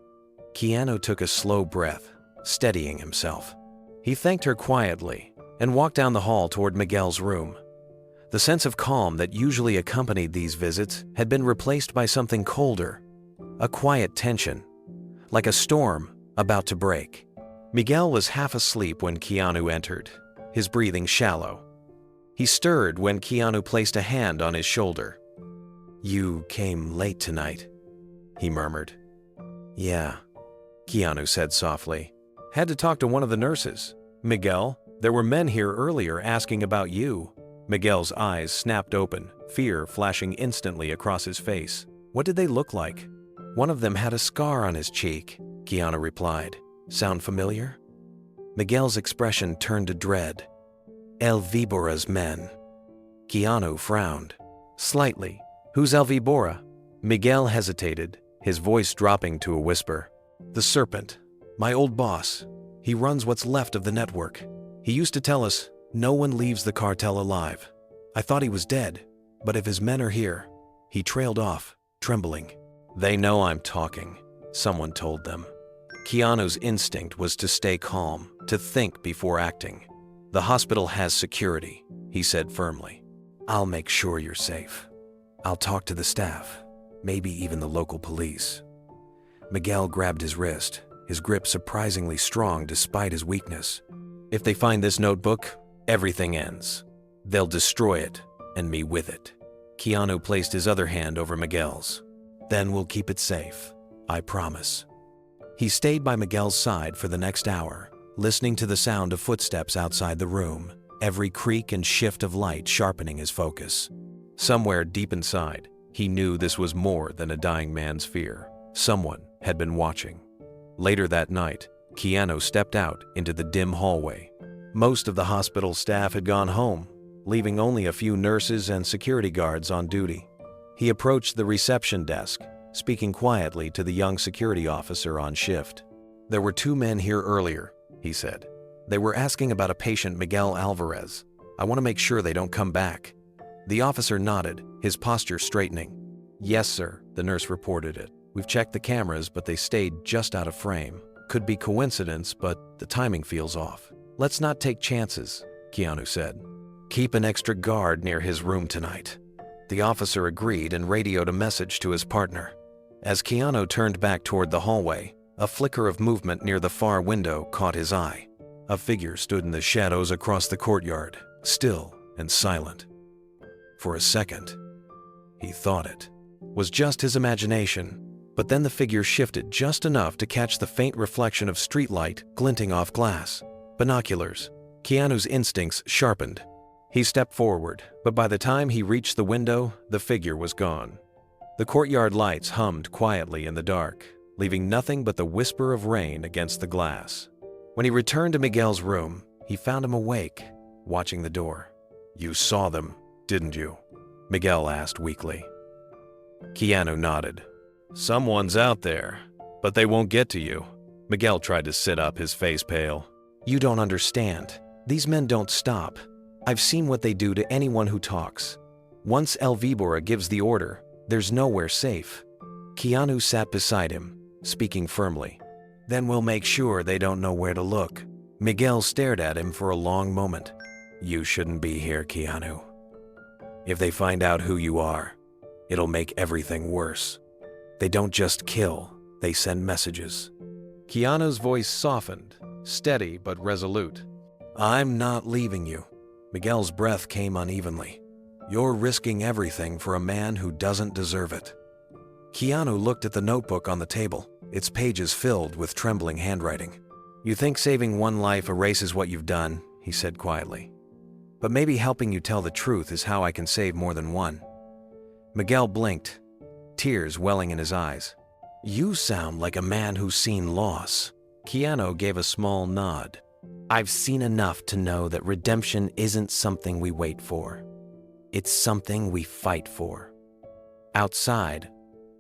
Keanu took a slow breath, steadying himself. He thanked her quietly and walked down the hall toward Miguel's room. The sense of calm that usually accompanied these visits had been replaced by something colder, a quiet tension, like a storm about to break. Miguel was half asleep when Keanu entered, his breathing shallow. He stirred when Keanu placed a hand on his shoulder. "You came late tonight," he murmured. "Yeah," Keanu said softly. "Had to talk to one of the nurses. Miguel, there were men here earlier asking about you." Miguel's eyes snapped open, fear flashing instantly across his face. "What did they look like?" "One of them had a scar on his cheek," Keanu replied. "Sound familiar?" Miguel's expression turned to dread. "El Víbora's men." Keanu frowned. Slightly. "Who's El Víbora?" Miguel hesitated, his voice dropping to a whisper. "The Serpent. My old boss. He runs what's left of the network. He used to tell us, no one leaves the cartel alive. I thought he was dead, but if his men are here..." He trailed off, trembling. "They know I'm talking," someone told them. Keanu's instinct was to stay calm, to think before acting. "The hospital has security," he said firmly. "I'll make sure you're safe. I'll talk to the staff, maybe even the local police." Miguel grabbed his wrist, his grip surprisingly strong despite his weakness. "If they find this notebook, everything ends. They'll destroy it, and me with it." Keanu placed his other hand over Miguel's. "Then we'll keep it safe, I promise." He stayed by Miguel's side for the next hour, listening to the sound of footsteps outside the room, every creak and shift of light sharpening his focus. Somewhere deep inside, he knew this was more than a dying man's fear. Someone had been watching. Later that night, Keanu stepped out into the dim hallway. Most of the hospital staff had gone home, leaving only a few nurses and security guards on duty. He approached the reception desk, speaking quietly to the young security officer on shift. "There were 2 men here earlier," he said. "They were asking about a patient, Miguel Alvarez. I want to make sure they don't come back." The officer nodded, his posture straightening. "Yes, sir," the nurse reported it. "We've checked the cameras, but they stayed just out of frame. Could be coincidence, but the timing feels off." "Let's not take chances," Keanu said. "Keep an extra guard near his room tonight." The officer agreed and radioed a message to his partner. As Keanu turned back toward the hallway, a flicker of movement near the far window caught his eye. A figure stood in the shadows across the courtyard, still and silent. For a second, he thought it was just his imagination, but then the figure shifted just enough to catch the faint reflection of streetlight glinting off glass. Binoculars. Keanu's instincts sharpened. He stepped forward, but by the time he reached the window, the figure was gone. The courtyard lights hummed quietly in the dark, leaving nothing but the whisper of rain against the glass. When he returned to Miguel's room, he found him awake, watching the door. "You saw them, didn't you?" Miguel asked weakly. Keanu nodded. "Someone's out there, but they won't get to you." Miguel tried to sit up, his face pale. "You don't understand. These men don't stop. I've seen what they do to anyone who talks. Once El Víbora gives the order, there's nowhere safe." Keanu sat beside him, speaking firmly. "Then we'll make sure they don't know where to look." Miguel stared at him for a long moment. "You shouldn't be here, Keanu. If they find out who you are, it'll make everything worse. They don't just kill, they send messages." Keanu's voice softened, steady but resolute. "I'm not leaving you." Miguel's breath came unevenly. "You're risking everything for a man who doesn't deserve it." Keanu looked at the notebook on the table, its pages filled with trembling handwriting. "You think saving one life erases what you've done," he said quietly. "But maybe helping you tell the truth is how I can save more than one." Miguel blinked, tears welling in his eyes. "You sound like a man who's seen loss." Keanu gave a small nod. "I've seen enough to know that redemption isn't something we wait for. It's something we fight for." Outside,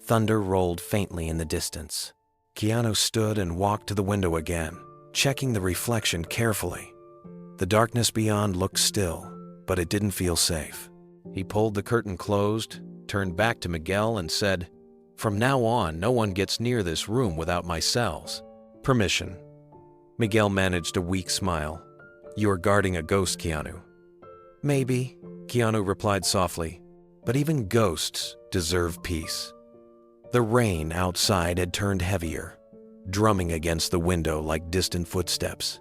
thunder rolled faintly in the distance. Keanu stood and walked to the window again, checking the reflection carefully. The darkness beyond looked still, but it didn't feel safe. He pulled the curtain closed, turned back to Miguel and said, "From now on, no one gets near this room without my cell's permission." Miguel managed a weak smile. "You are guarding a ghost, Keanu." "Maybe," Keanu replied softly, "but even ghosts deserve peace." The rain outside had turned heavier, drumming against the window like distant footsteps.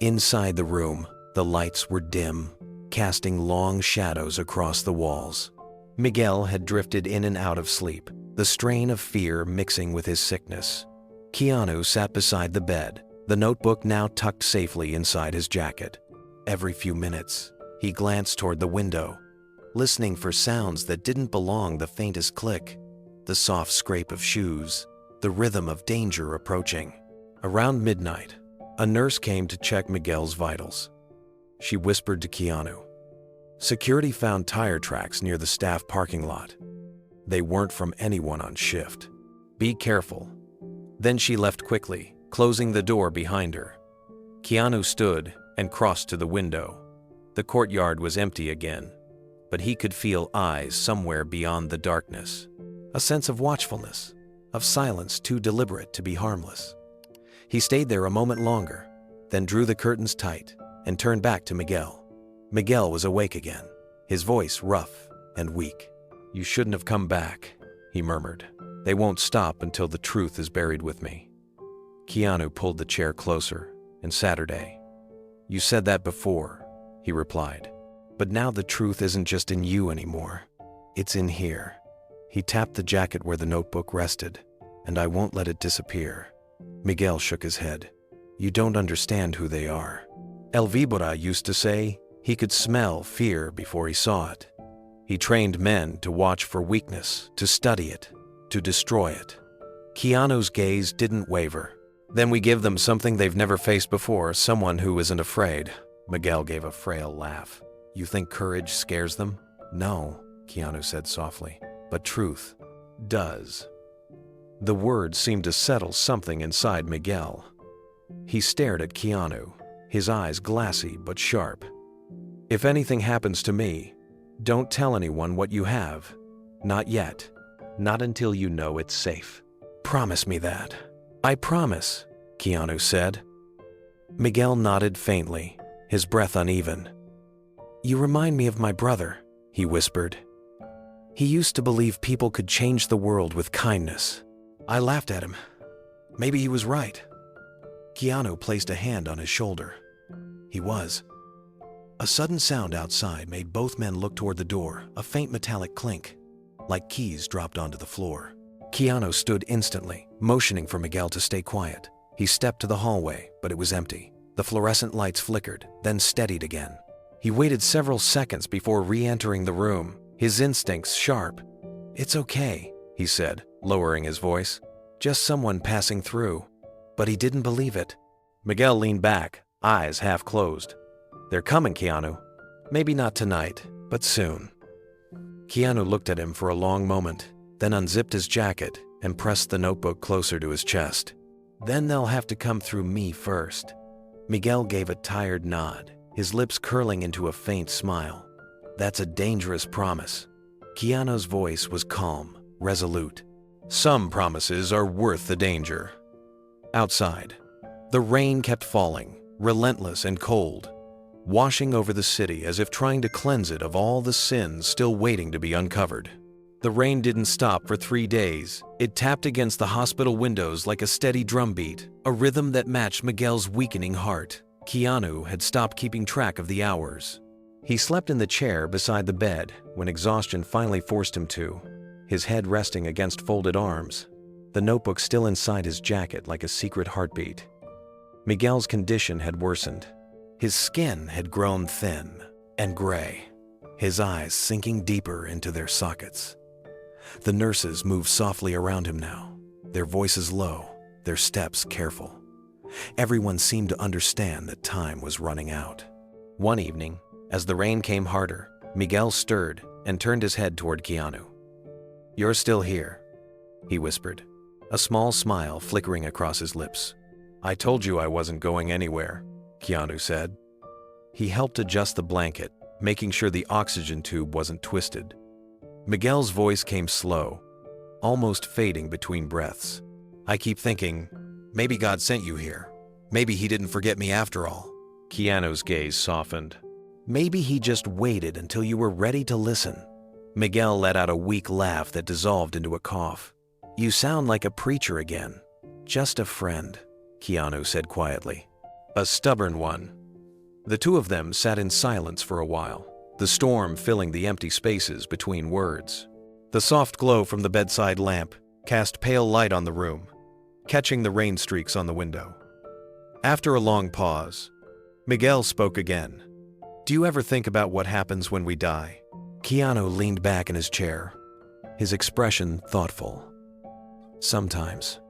Inside the room, the lights were dim, casting long shadows across the walls. Miguel had drifted in and out of sleep, the strain of fear mixing with his sickness. Keanu sat beside the bed, the notebook now tucked safely inside his jacket. Every few minutes, he glanced toward the window, listening for sounds that didn't belong, the faintest click, the soft scrape of shoes, the rhythm of danger approaching. Around midnight, a nurse came to check Miguel's vitals. She whispered to Keanu. Security found tire tracks near the staff parking lot. They weren't from anyone on shift. "Be careful." Then she left quickly, closing the door behind her. Keanu stood and crossed to the window. The courtyard was empty again, but he could feel eyes somewhere beyond the darkness. A sense of watchfulness, of silence too deliberate to be harmless. He stayed there a moment longer, then drew the curtains tight and turned back to Miguel. Miguel was awake again, his voice rough and weak. "You shouldn't have come back," he murmured. "They won't stop until the truth is buried with me." Keanu pulled the chair closer and Saturday. "You said that before," he replied. "But now the truth isn't just in you anymore. It's in here." He tapped the jacket where the notebook rested. "And I won't let it disappear." Miguel shook his head. "You don't understand who they are. El Víbora used to say he could smell fear before he saw it. He trained men to watch for weakness, to study it, to destroy it." Keanu's gaze didn't waver. "Then we give them something they've never faced before, someone who isn't afraid." Miguel gave a frail laugh. "You think courage scares them?" "No," Keanu said softly, "but truth does." The words seemed to settle something inside Miguel. He stared at Keanu, his eyes glassy but sharp. "If anything happens to me, don't tell anyone what you have. Not yet. Not until you know it's safe. Promise me that." "I promise," Keanu said. Miguel nodded faintly, his breath uneven. "You remind me of my brother," he whispered. "He used to believe people could change the world with kindness." I laughed at him. Maybe he was right. Keanu placed a hand on his shoulder. He was. A sudden sound outside made both men look toward the door, a faint metallic clink, like keys dropped onto the floor. Keanu stood instantly, motioning for Miguel to stay quiet. He stepped to the hallway, but it was empty. The fluorescent lights flickered, then steadied again. He waited several seconds before re-entering the room, his instincts sharp. "It's okay," he said, lowering his voice. "Just someone passing through." But he didn't believe it. Miguel leaned back, eyes half closed. "They're coming, Keanu. Maybe not tonight, but soon." Keanu looked at him for a long moment, then unzipped his jacket and pressed the notebook closer to his chest. "Then they'll have to come through me first." Miguel gave a tired nod, his lips curling into a faint smile. "That's a dangerous promise." Keanu's voice was calm, resolute. "Some promises are worth the danger." Outside, the rain kept falling, relentless and cold, washing over the city as if trying to cleanse it of all the sins still waiting to be uncovered. The rain didn't stop for 3 days. It tapped against the hospital windows like a steady drumbeat, a rhythm that matched Miguel's weakening heart. Keanu had stopped keeping track of the hours. He slept in the chair beside the bed when exhaustion finally forced him to, his head resting against folded arms, the notebook still inside his jacket like a secret heartbeat. Miguel's condition had worsened. His skin had grown thin and gray, his eyes sinking deeper into their sockets. The nurses moved softly around him now, their voices low, their steps careful. Everyone seemed to understand that time was running out. One evening, as the rain came harder, Miguel stirred and turned his head toward Keanu. "You're still here," he whispered, a small smile flickering across his lips. "I told you I wasn't going anywhere," Keanu said. He helped adjust the blanket, making sure the oxygen tube wasn't twisted. Miguel's voice came slow, almost fading between breaths. "I keep thinking, maybe God sent you here. Maybe he didn't forget me after all." Keanu's gaze softened. "Maybe he just waited until you were ready to listen." Miguel let out a weak laugh that dissolved into a cough. "You sound like a preacher again." "Just a friend," Keanu said quietly. "A stubborn one." The two of them sat in silence for a while, the storm filling the empty spaces between words. The soft glow from the bedside lamp cast pale light on the room, catching the rain streaks on the window. After a long pause, Miguel spoke again. "Do you ever think about what happens when we die?" Keanu leaned back in his chair, his expression thoughtful. "Sometimes.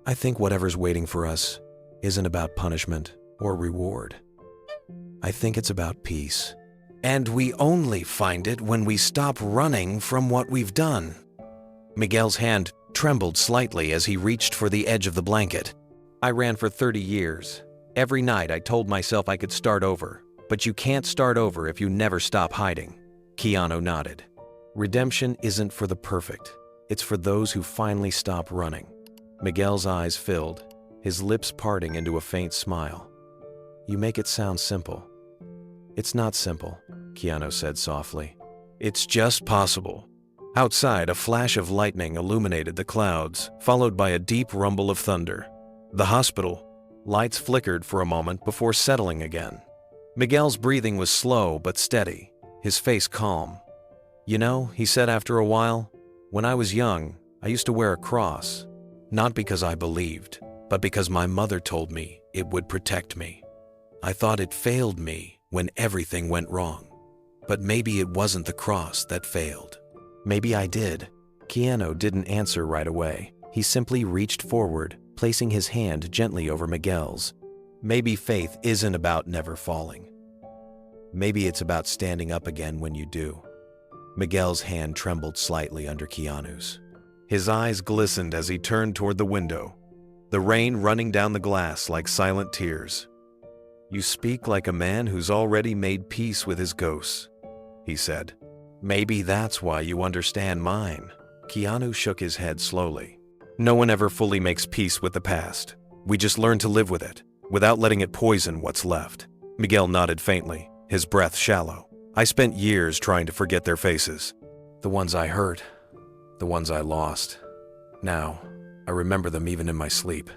I think whatever's waiting for us isn't about punishment or reward. I think it's about peace. And we only find it when we stop running from what we've done." Miguel's hand trembled slightly as he reached for the edge of the blanket. "I ran for 30 years. Every night I told myself I could start over, but you can't start over if you never stop hiding." Keanu nodded. "Redemption isn't for the perfect. It's for those who finally stop running." Miguel's eyes filled, his lips parting into a faint smile. "You make it sound simple." "It's not simple," Keanu said softly. "It's just possible." Outside, a flash of lightning illuminated the clouds, followed by a deep rumble of thunder. The hospital lights flickered for a moment before settling again. Miguel's breathing was slow but steady, his face calm. "You know," he said after a while, "when I was young, I used to wear a cross. Not because I believed, but because my mother told me it would protect me. I thought it failed me when everything went wrong. But maybe it wasn't the cross that failed. Maybe I did." Keanu didn't answer right away. He simply reached forward, placing his hand gently over Miguel's. "Maybe faith isn't about never falling. Maybe it's about standing up again when you do." Miguel's hand trembled slightly under Keanu's. His eyes glistened as he turned toward the window, the rain running down the glass like silent tears. "You speak like a man who's already made peace with his ghosts," he said. "Maybe that's why you understand mine." Keanu shook his head slowly. "No one ever fully makes peace with the past. We just learn to live with it, without letting it poison what's left." Miguel nodded faintly, his breath shallow. "I spent years trying to forget their faces. The ones I hurt, the ones I lost. Now, I remember them even in my sleep.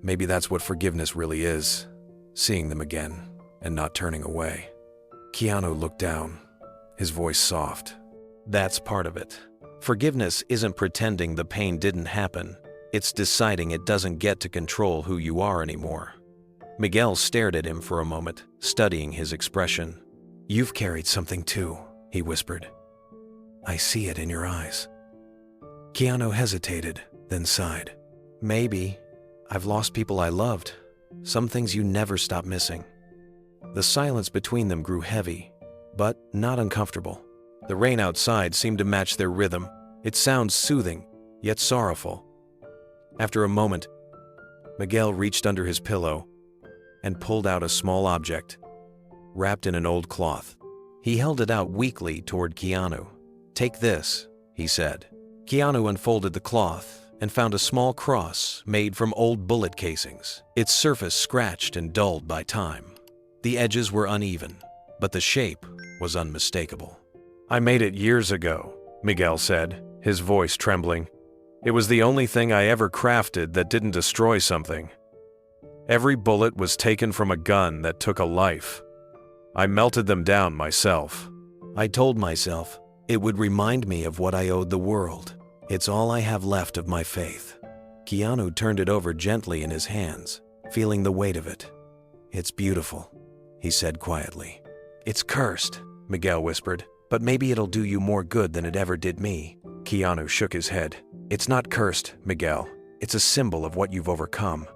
Maybe that's what forgiveness really is, seeing them again and not turning away." Keanu looked down, his voice soft. "That's part of it. Forgiveness isn't pretending the pain didn't happen. It's deciding it doesn't get to control who you are anymore." Miguel stared at him for a moment, studying his expression. You've carried something too, he whispered. I see it in your eyes. Keanu hesitated, then sighed. Maybe. I've lost people I loved. Some things you never stop missing. The silence between them grew heavy, but not uncomfortable. The rain outside seemed to match their rhythm. It sounds soothing, yet sorrowful. After a moment, Miguel reached under his pillow and pulled out a small object, wrapped in an old cloth. He held it out weakly toward Keanu. Take this, he said. Keanu unfolded the cloth and found a small cross made from old bullet casings, its surface scratched and dulled by time. The edges were uneven, but the shape was unmistakable. I made it years ago, Miguel said, his voice trembling. It was the only thing I ever crafted that didn't destroy something. Every bullet was taken from a gun that took a life. I melted them down myself. I told myself it would remind me of what I owed the world. It's all I have left of my faith. Keanu turned it over gently in his hands, feeling the weight of it. It's beautiful, he said quietly. It's cursed, Miguel whispered, but maybe it'll do you more good than it ever did me. Keanu shook his head. It's not cursed, Miguel. It's a symbol of what you've overcome.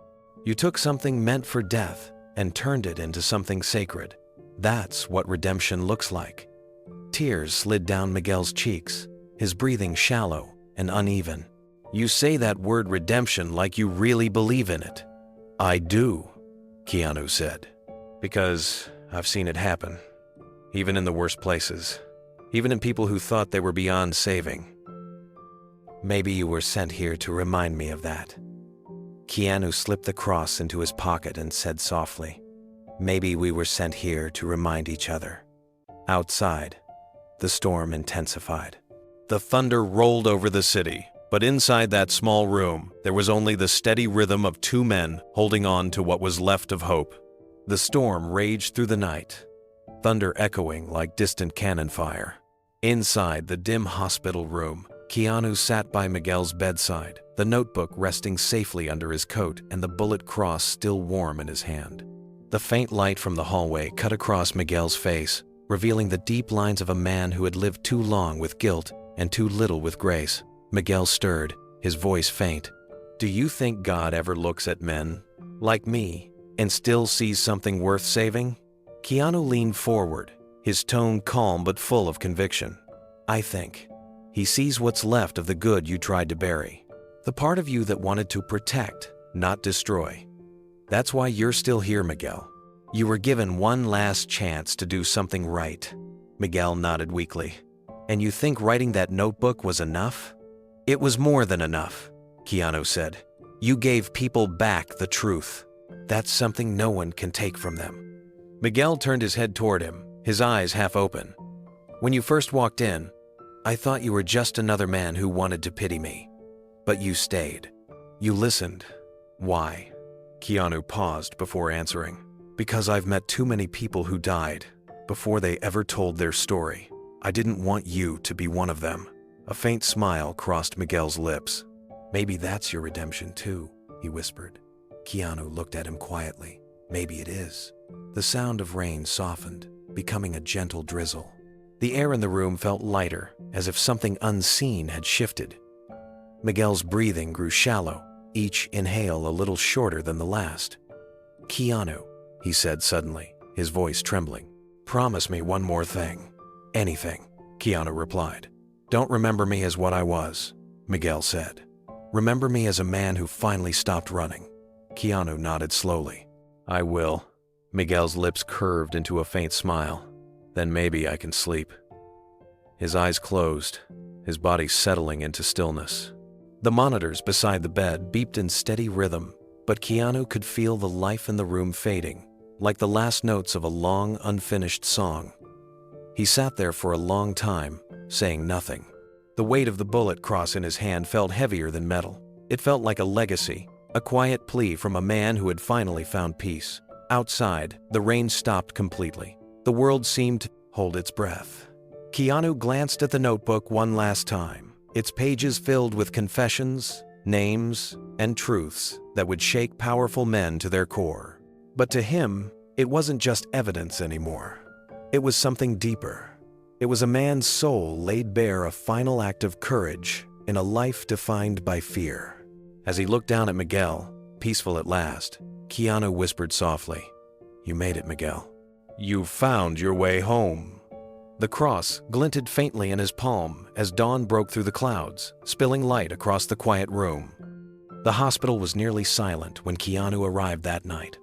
You took something meant for death and turned it into something sacred. That's what redemption looks like. Tears slid down Miguel's cheeks, his breathing shallow and uneven. You say that word redemption like you really believe in it. I do, Keanu said, because I've seen it happen, even in the worst places, even in people who thought they were beyond saving. Maybe you were sent here to remind me of that. Keanu slipped the cross into his pocket and said softly, maybe we were sent here to remind each other. Outside, the storm intensified. The thunder rolled over the city, but inside that small room, there was only the steady rhythm of two men holding on to what was left of hope. The storm raged through the night, thunder echoing like distant cannon fire. Inside the dim hospital room, Keanu sat by Miguel's bedside, the notebook resting safely under his coat and the bullet cross still warm in his hand. The faint light from the hallway cut across Miguel's face, revealing the deep lines of a man who had lived too long with guilt and too little with grace. Miguel stirred, his voice faint. Do you think God ever looks at men, like me, and still sees something worth saving? Keanu leaned forward, his tone calm but full of conviction. I think he sees what's left of the good you tried to bury. The part of you that wanted to protect, not destroy. That's why you're still here, Miguel. You were given one last chance to do something right. Miguel nodded weakly. And you think writing that notebook was enough? It was more than enough, Keanu said. You gave people back the truth. That's something no one can take from them. Miguel turned his head toward him, his eyes half open. When you first walked in, I thought you were just another man who wanted to pity me. But you stayed. You listened. Why? Keanu paused before answering. Because I've met too many people who died before they ever told their story. I didn't want you to be one of them. A faint smile crossed Miguel's lips. Maybe that's your redemption too, he whispered. Keanu looked at him quietly. Maybe it is. The sound of rain softened, becoming a gentle drizzle. The air in the room felt lighter, as if something unseen had shifted. Miguel's breathing grew shallow, each inhale a little shorter than the last. Keanu, he said suddenly, his voice trembling. Promise me one more thing. Anything, Keanu replied. Don't remember me as what I was, Miguel said. Remember me as a man who finally stopped running. Keanu nodded slowly. I will. Miguel's lips curved into a faint smile. Then maybe I can sleep. His eyes closed, his body settling into stillness. The monitors beside the bed beeped in steady rhythm, but Keanu could feel the life in the room fading, like the last notes of a long, unfinished song. He sat there for a long time, saying nothing. The weight of the bullet cross in his hand felt heavier than metal. It felt like a legacy, a quiet plea from a man who had finally found peace. Outside, the rain stopped completely. The world seemed to hold its breath. Keanu glanced at the notebook one last time, its pages filled with confessions, names, and truths that would shake powerful men to their core. But to him, it wasn't just evidence anymore. It was something deeper. It was a man's soul laid bare, a final act of courage in a life defined by fear. As he looked down at Miguel, peaceful at last, Keanu whispered softly, "You made it, Miguel. You found your way home." The cross glinted faintly in his palm as dawn broke through the clouds, spilling light across the quiet room. The hospital was nearly silent when Keanu arrived that night.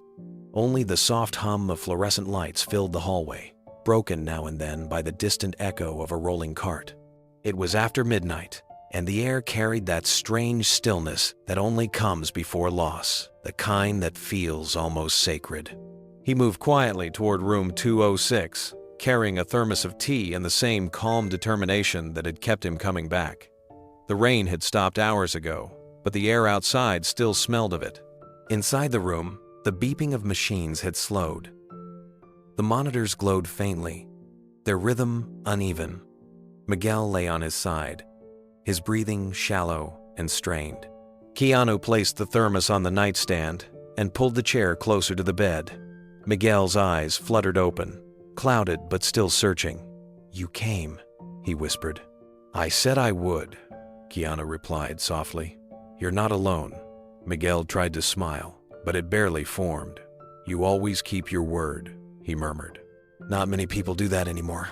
Only the soft hum of fluorescent lights filled the hallway, broken now and then by the distant echo of a rolling cart. It was after midnight, and the air carried that strange stillness that only comes before loss, the kind that feels almost sacred. He moved quietly toward room 206, carrying a thermos of tea and the same calm determination that had kept him coming back. The rain had stopped hours ago, but the air outside still smelled of it. Inside the room, the beeping of machines had slowed. The monitors glowed faintly, their rhythm uneven. Miguel lay on his side, his breathing shallow and strained. Keanu placed the thermos on the nightstand and pulled the chair closer to the bed. Miguel's eyes fluttered open, clouded but still searching. "You came," he whispered. "I said I would," Keanu replied softly. "You're not alone." Miguel tried to smile, but it barely formed. "You always keep your word," he murmured. "Not many people do that anymore."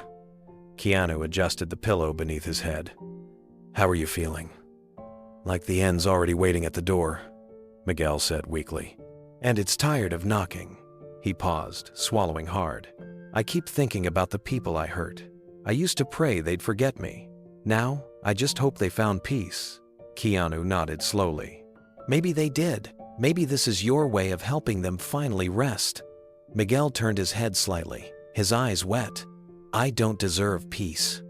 Keanu adjusted the pillow beneath his head. "How are you feeling?" "Like the end's already waiting at the door," Miguel said weakly. "And it's tired of knocking." He paused, swallowing hard. "I keep thinking about the people I hurt. I used to pray they'd forget me. Now, I just hope they found peace." Keanu nodded slowly. "Maybe they did. Maybe this is your way of helping them finally rest." Miguel turned his head slightly, his eyes wet. "I don't deserve peace."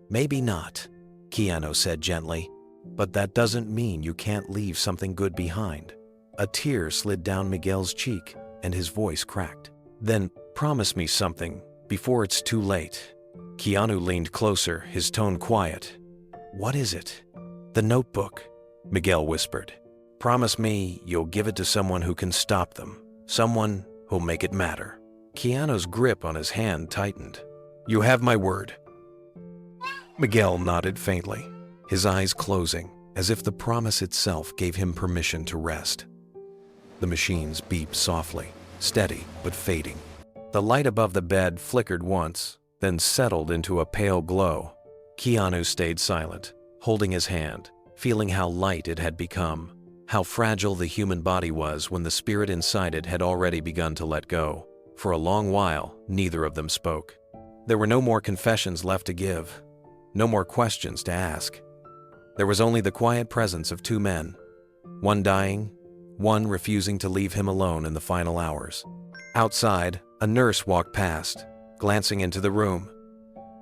"Maybe not," Keanu said gently, "but that doesn't mean you can't leave something good behind." A tear slid down Miguel's cheek, and his voice cracked. "Then promise me something before it's too late." Keanu leaned closer, his tone quiet. "What is it?" "The notebook," Miguel whispered. "Promise me you'll give it to someone who can stop them, someone who'll make it matter." Keanu's grip on his hand tightened. "You have my word." Miguel nodded faintly, his eyes closing, as if the promise itself gave him permission to rest. The machines beeped softly, steady but fading. The light above the bed flickered once, then settled into a pale glow. Keanu stayed silent, holding his hand, feeling how light it had become, how fragile the human body was when the spirit inside it had already begun to let go. For a long while, neither of them spoke. There were no more confessions left to give, no more questions to ask. There was only the quiet presence of two men, one dying, one refusing to leave him alone in the final hours. Outside, a nurse walked past, glancing into the room.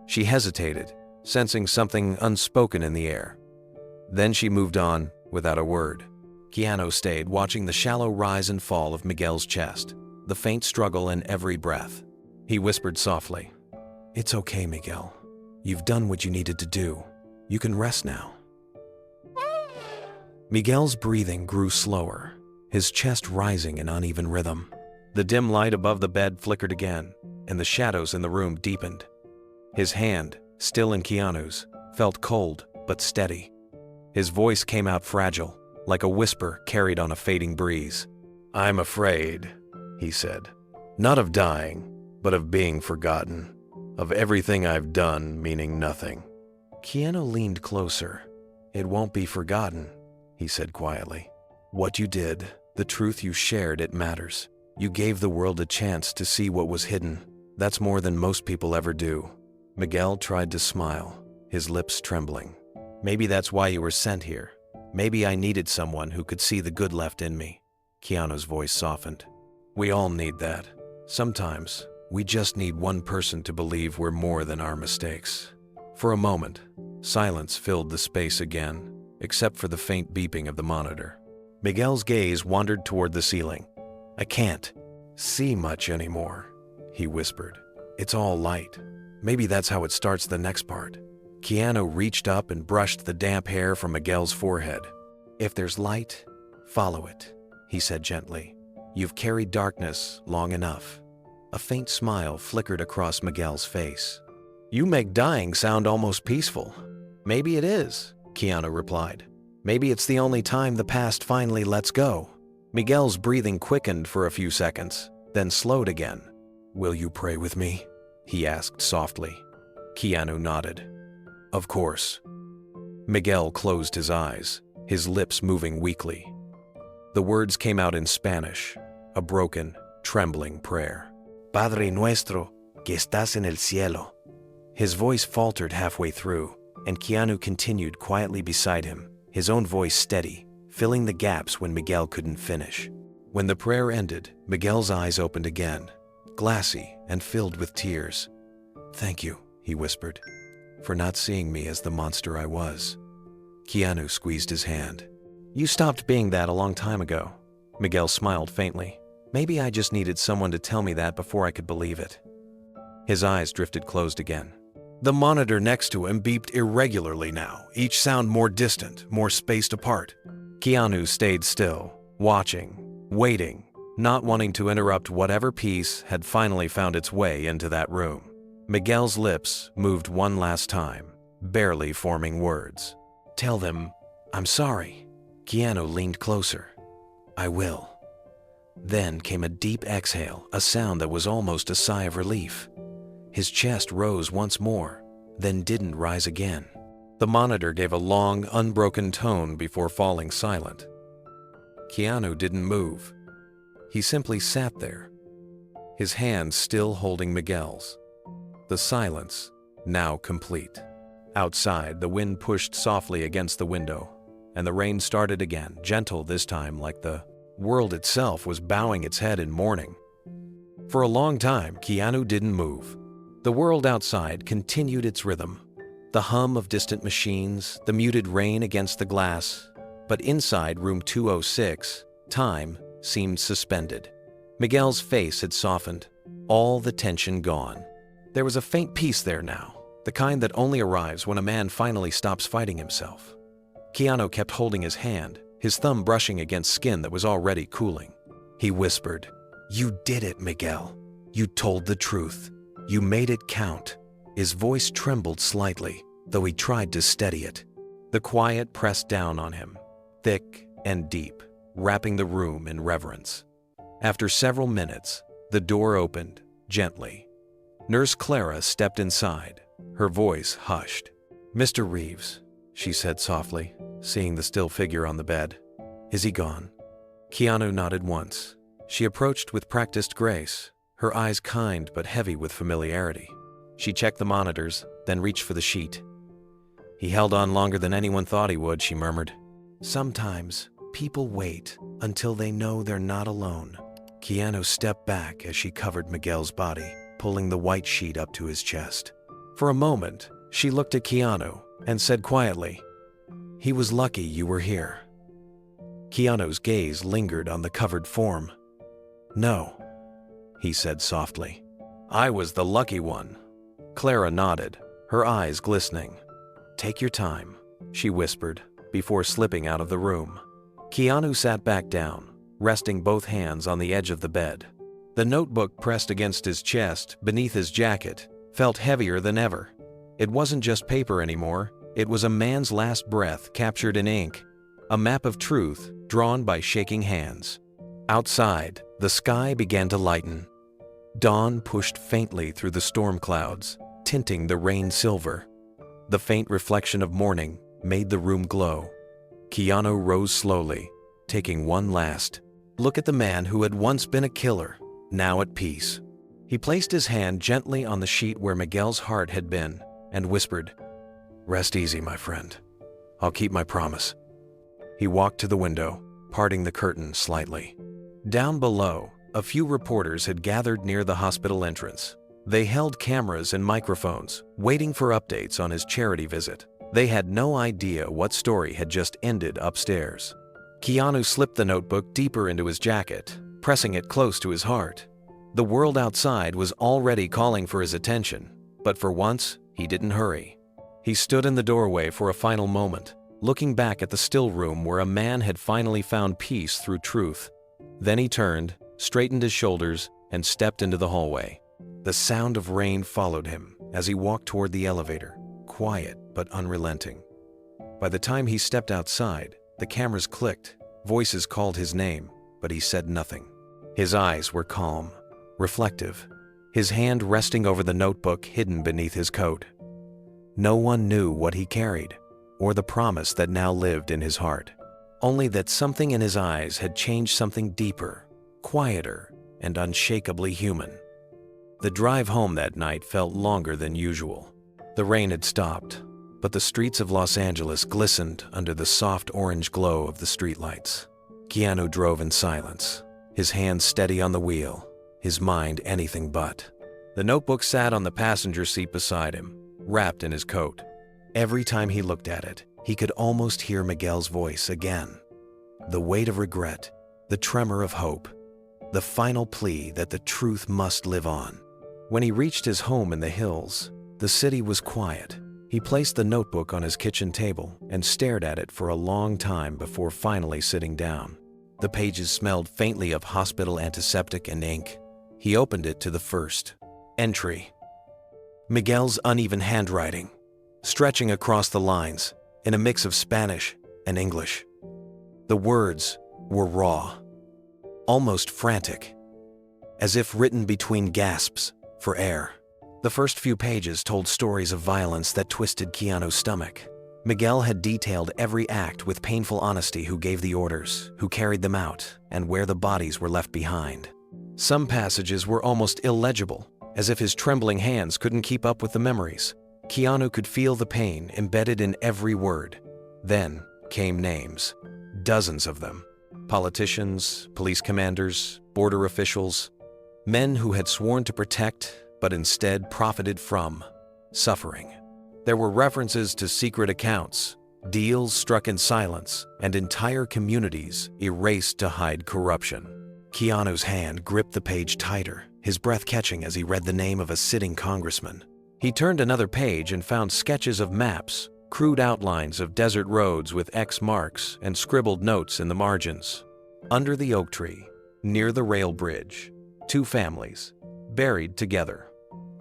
She hesitated, sensing something unspoken in the air. Then she moved on without a word. Keanu stayed, watching the shallow rise and fall of Miguel's chest, the faint struggle in every breath. He whispered softly, "It's okay, Miguel. You've done what you needed to do. You can rest now." Miguel's breathing grew slower, his chest rising in uneven rhythm. The dim light above the bed flickered again, and the shadows in the room deepened. His hand, still in Keanu's, felt cold but steady. His voice came out fragile, like a whisper carried on a fading breeze. "I'm afraid," he said. "Not of dying, but of being forgotten. Of everything I've done meaning nothing." Keanu leaned closer. "It won't be forgotten," he said quietly. "What you did, the truth you shared, it matters. You gave the world a chance to see what was hidden. That's more than most people ever do." Miguel tried to smile, his lips trembling. "Maybe that's why you were sent here. Maybe I needed someone who could see the good left in me." Keanu's voice softened. "We all need that. Sometimes, we just need one person to believe we're more than our mistakes." For a moment, silence filled the space again, except for the faint beeping of the monitor. Miguel's gaze wandered toward the ceiling. "I can't see much anymore," he whispered. "It's all light. Maybe that's how it starts the next part." Keanu reached up and brushed the damp hair from Miguel's forehead. "If there's light, follow it," he said gently. "You've carried darkness long enough." A faint smile flickered across Miguel's face. "You make dying sound almost peaceful." "Maybe it is," Keanu replied. "Maybe it's the only time the past finally lets go." Miguel's breathing quickened for a few seconds, then slowed again. "Will you pray with me?" he asked softly. Keanu nodded. "Of course." Miguel closed his eyes, his lips moving weakly. The words came out in Spanish, a broken, trembling prayer. "Padre nuestro, que estás en el cielo." His voice faltered halfway through, and Keanu continued quietly beside him, his own voice steady, filling the gaps when Miguel couldn't finish. When the prayer ended, Miguel's eyes opened again, glassy and filled with tears. "Thank you," he whispered, "for not seeing me as the monster I was." Keanu squeezed his hand. "You stopped being that a long time ago." Miguel smiled faintly. "Maybe I just needed someone to tell me that before I could believe it." His eyes drifted closed again. The monitor next to him beeped irregularly now, each sound more distant, more spaced apart. Keanu stayed still, watching, waiting, not wanting to interrupt whatever peace had finally found its way into that room. Miguel's lips moved one last time, barely forming words. "Tell them, I'm sorry." Keanu leaned closer. "I will." Then came a deep exhale, a sound that was almost a sigh of relief. His chest rose once more, then didn't rise again. The monitor gave a long, unbroken tone before falling silent. Keanu didn't move. He simply sat there, his hands still holding Miguel's. The silence, now complete. Outside, the wind pushed softly against the window, and the rain started again, gentle this time, like the world itself was bowing its head in mourning. For a long time, Keanu didn't move. The world outside continued its rhythm, the hum of distant machines, the muted rain against the glass. But inside room 206, time seemed suspended. Miguel's face had softened, all the tension gone. There was a faint peace there now, the kind that only arrives when a man finally stops fighting himself. Keanu kept holding his hand, his thumb brushing against skin that was already cooling. He whispered, "You did it, Miguel. You told the truth. You made it count." His voice trembled slightly, though he tried to steady it. The quiet pressed down on him, thick and deep, wrapping the room in reverence. After several minutes, the door opened, gently. Nurse Clara stepped inside, her voice hushed. "Mr. Reeves," she said softly, seeing the still figure on the bed. "Is he gone?" Keanu nodded once. She approached with practiced grace, her eyes kind but heavy with familiarity. She checked the monitors, then reached for the sheet. "He held on longer than anyone thought he would," she murmured. "Sometimes people wait until they know they're not alone." Keanu stepped back as she covered Miguel's body, pulling the white sheet up to his chest. For a moment, she looked at Keanu and said quietly, "He was lucky you were here." Keanu's gaze lingered on the covered form. "No," he said softly. "I was the lucky one." Clara nodded, her eyes glistening. "Take your time," she whispered, before slipping out of the room. Keanu sat back down, resting both hands on the edge of the bed. The notebook pressed against his chest, beneath his jacket, felt heavier than ever. It wasn't just paper anymore, it was a man's last breath captured in ink, a map of truth drawn by shaking hands. Outside, the sky began to lighten. Dawn pushed faintly through the storm clouds, tinting the rain silver. The faint reflection of morning made the room glow. Keanu rose slowly, taking one last look at the man who had once been a killer, now at peace. He placed his hand gently on the sheet where Miguel's heart had been and whispered, "Rest easy, my friend. I'll keep my promise." He walked to the window, parting the curtain slightly. Down below, a few reporters had gathered near the hospital entrance. They held cameras and microphones, waiting for updates on his charity visit. They had no idea what story had just ended upstairs. Keanu slipped the notebook deeper into his jacket, pressing it close to his heart. The world outside was already calling for his attention, but for once, he didn't hurry. He stood in the doorway for a final moment, looking back at the still room where a man had finally found peace through truth. Then he turned, straightened his shoulders, and stepped into the hallway. The sound of rain followed him as he walked toward the elevator, quiet but unrelenting. By the time he stepped outside, the cameras clicked, voices called his name, but he said nothing. His eyes were calm, reflective, his hand resting over the notebook hidden beneath his coat. No one knew what he carried, or the promise that now lived in his heart. Only that something in his eyes had changed something deeper, quieter, and unshakably human. The drive home that night felt longer than usual. The rain had stopped, but the streets of Los Angeles glistened under the soft orange glow of the streetlights. Keanu drove in silence, his hands steady on the wheel, his mind anything but. The notebook sat on the passenger seat beside him, wrapped in his coat. Every time he looked at it, he could almost hear Miguel's voice again. The weight of regret, the tremor of hope, the final plea that the truth must live on. When he reached his home in the hills, the city was quiet. He placed the notebook on his kitchen table and stared at it for a long time before finally sitting down. The pages smelled faintly of hospital antiseptic and ink. He opened it to the first entry. Miguel's uneven handwriting, stretching across the lines in a mix of Spanish and English. The words were raw, almost frantic, as if written between gasps for air. The first few pages told stories of violence that twisted Keanu's stomach. Miguel had detailed every act with painful honesty: who gave the orders, who carried them out, and where the bodies were left behind. Some passages were almost illegible, as if his trembling hands couldn't keep up with the memories. Keanu could feel the pain embedded in every word. Then came names, dozens of them. Politicians, police commanders, border officials, men who had sworn to protect but instead profited from suffering. There were references to secret accounts, deals struck in silence, and entire communities erased to hide corruption. Keanu's hand gripped the page tighter, his breath catching as he read the name of a sitting congressman. He turned another page and found sketches of maps, crude outlines of desert roads with X marks and scribbled notes in the margins. Under the oak tree, near the rail bridge, two families, buried together.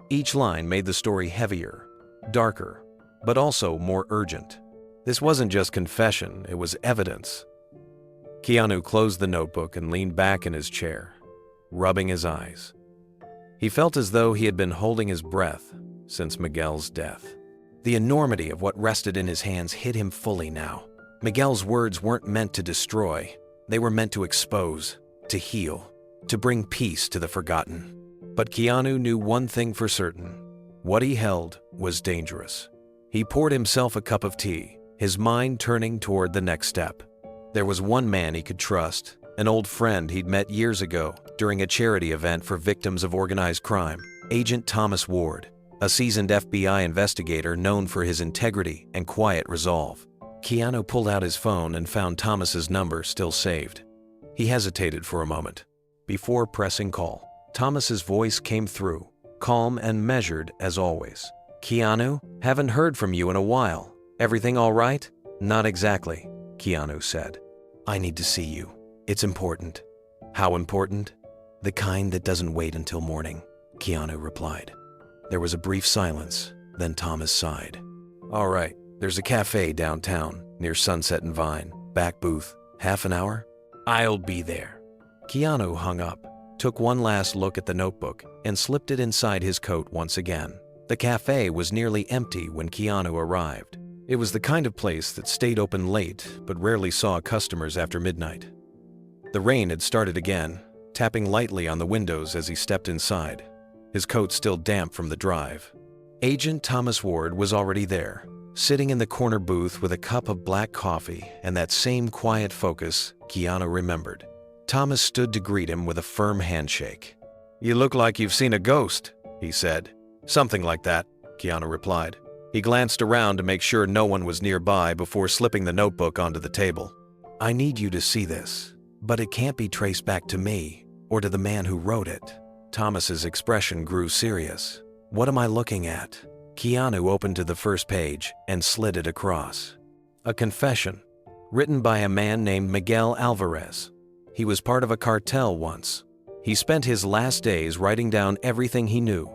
Each line made the story heavier, darker, but also more urgent. This wasn't just confession, it was evidence. Keanu closed the notebook and leaned back in his chair, rubbing his eyes. He felt as though he had been holding his breath since Miguel's death. The enormity of what rested in his hands hit him fully now. Miguel's words weren't meant to destroy, they were meant to expose, to heal, to bring peace to the forgotten. But Keanu knew one thing for certain: what he held was dangerous. He poured himself a cup of tea, his mind turning toward the next step. There was one man he could trust, an old friend he'd met years ago during a charity event for victims of organized crime, Agent Thomas Ward, a seasoned FBI investigator known for his integrity and quiet resolve. Keanu pulled out his phone and found Thomas's number still saved. He hesitated for a moment before pressing call. Thomas's voice came through, calm and measured as always. "Keanu, haven't heard from you in a while. Everything all right?" "Not exactly," Keanu said. "I need to see you. It's important." "How important?" "The kind that doesn't wait until morning," Keanu replied. There was a brief silence, then Thomas sighed. "All right, there's a cafe downtown, near Sunset and Vine. Back booth. Half an hour?" "I'll be there." Keanu hung up, took one last look at the notebook, and slipped it inside his coat once again. The cafe was nearly empty when Keanu arrived. It was the kind of place that stayed open late but rarely saw customers after midnight. The rain had started again, tapping lightly on the windows as he stepped inside, his coat still damp from the drive. Agent Thomas Ward was already there, sitting in the corner booth with a cup of black coffee and that same quiet focus Keanu remembered. Thomas stood to greet him with a firm handshake. "You look like you've seen a ghost," he said. "Something like that," Keanu replied. He glanced around to make sure no one was nearby before slipping the notebook onto the table. "I need you to see this, but it can't be traced back to me or to the man who wrote it." Thomas's expression grew serious. "What am I looking at?" Keanu opened to the first page and slid it across. A confession, written by a man named Miguel Alvarez. He was part of a cartel once. He spent his last days writing down everything he knew,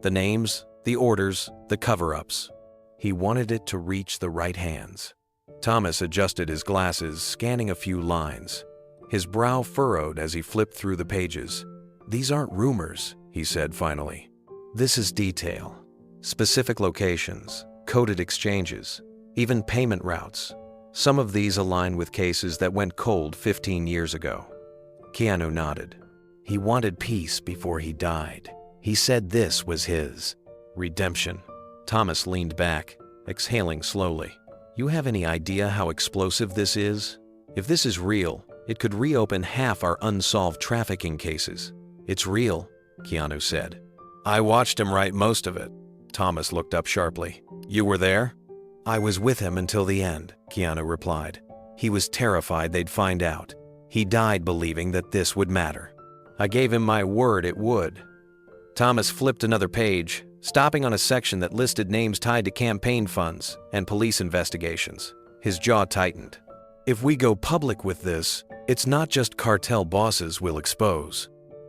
the names, the orders, the cover-ups. He wanted it to reach the right hands. Thomas adjusted his glasses, scanning a few lines. His brow furrowed as he flipped through the pages. "These aren't rumors," he said finally. "This is detail. Specific locations, coded exchanges, even payment routes. Some of these align with cases that went cold 15 years ago." Keanu nodded. He wanted peace before he died. He said this was his redemption. Thomas leaned back, exhaling slowly. "You have any idea how explosive this is? If this is real, it could reopen half our unsolved trafficking cases." "It's real," Keanu said. "I watched him write most of it." Thomas looked up sharply. "You were there?" "I was with him until the end," Keanu replied. "He was terrified they'd find out. He died believing that this would matter. I gave him my word it would." Thomas flipped another page, stopping on a section that listed names tied to campaign funds and police investigations. His jaw tightened. "If we go public with this, it's not just cartel bosses we'll expose.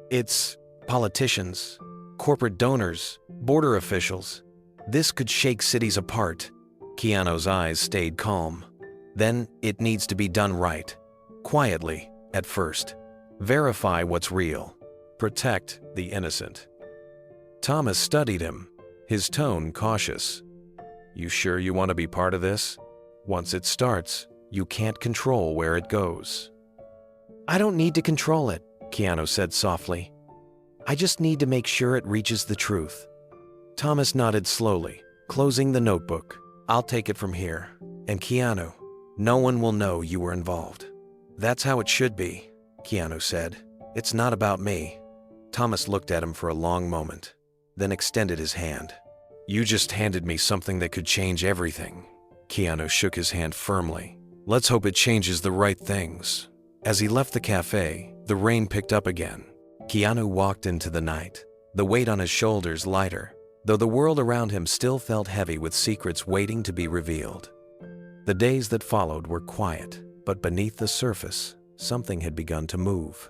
It's politicians, corporate donors, border officials. This could shake cities apart." Keanu's eyes stayed calm. "Then it needs to be done right. Quietly, at first. Verify what's real. Protect the innocent." Thomas studied him, his tone cautious. "You sure you want to be part of this? Once it starts, you can't control where it goes." "I don't need to control it," Keanu said softly. "I just need to make sure it reaches the truth." Thomas nodded slowly, closing the notebook. "I'll take it from here. And Keanu, no one will know you were involved." "That's how it should be," Keanu said. "It's not about me." Thomas looked at him for a long moment, then extended his hand. "You just handed me something that could change everything." Keanu shook his hand firmly. "Let's hope it changes the right things." As he left the cafe, the rain picked up again. Keanu walked into the night, the weight on his shoulders lighter, though the world around him still felt heavy with secrets waiting to be revealed. The days that followed were quiet, but beneath the surface, something had begun to move.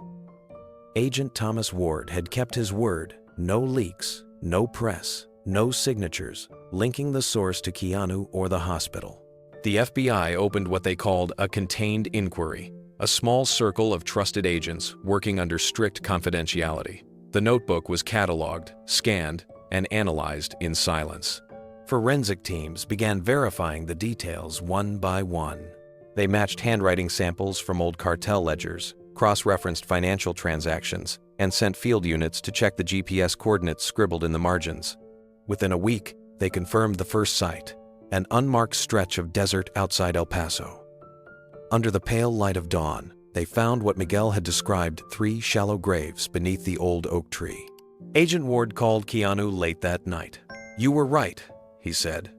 Agent Thomas Ward had kept his word. No leaks, no press, no signatures linking the source to Keanu or the hospital. The FBI opened what they called a contained inquiry, a small circle of trusted agents working under strict confidentiality. The notebook was cataloged, scanned, and analyzed in silence. Forensic teams began verifying the details one by one. They matched handwriting samples from old cartel ledgers, cross-referenced financial transactions, and sent field units to check the GPS coordinates scribbled in the margins. Within a week, they confirmed the first site, an unmarked stretch of desert outside El Paso. Under the pale light of dawn, they found what Miguel had described: 3 shallow graves beneath the old oak tree. Agent Ward called Keanu late that night. "You were right," he said.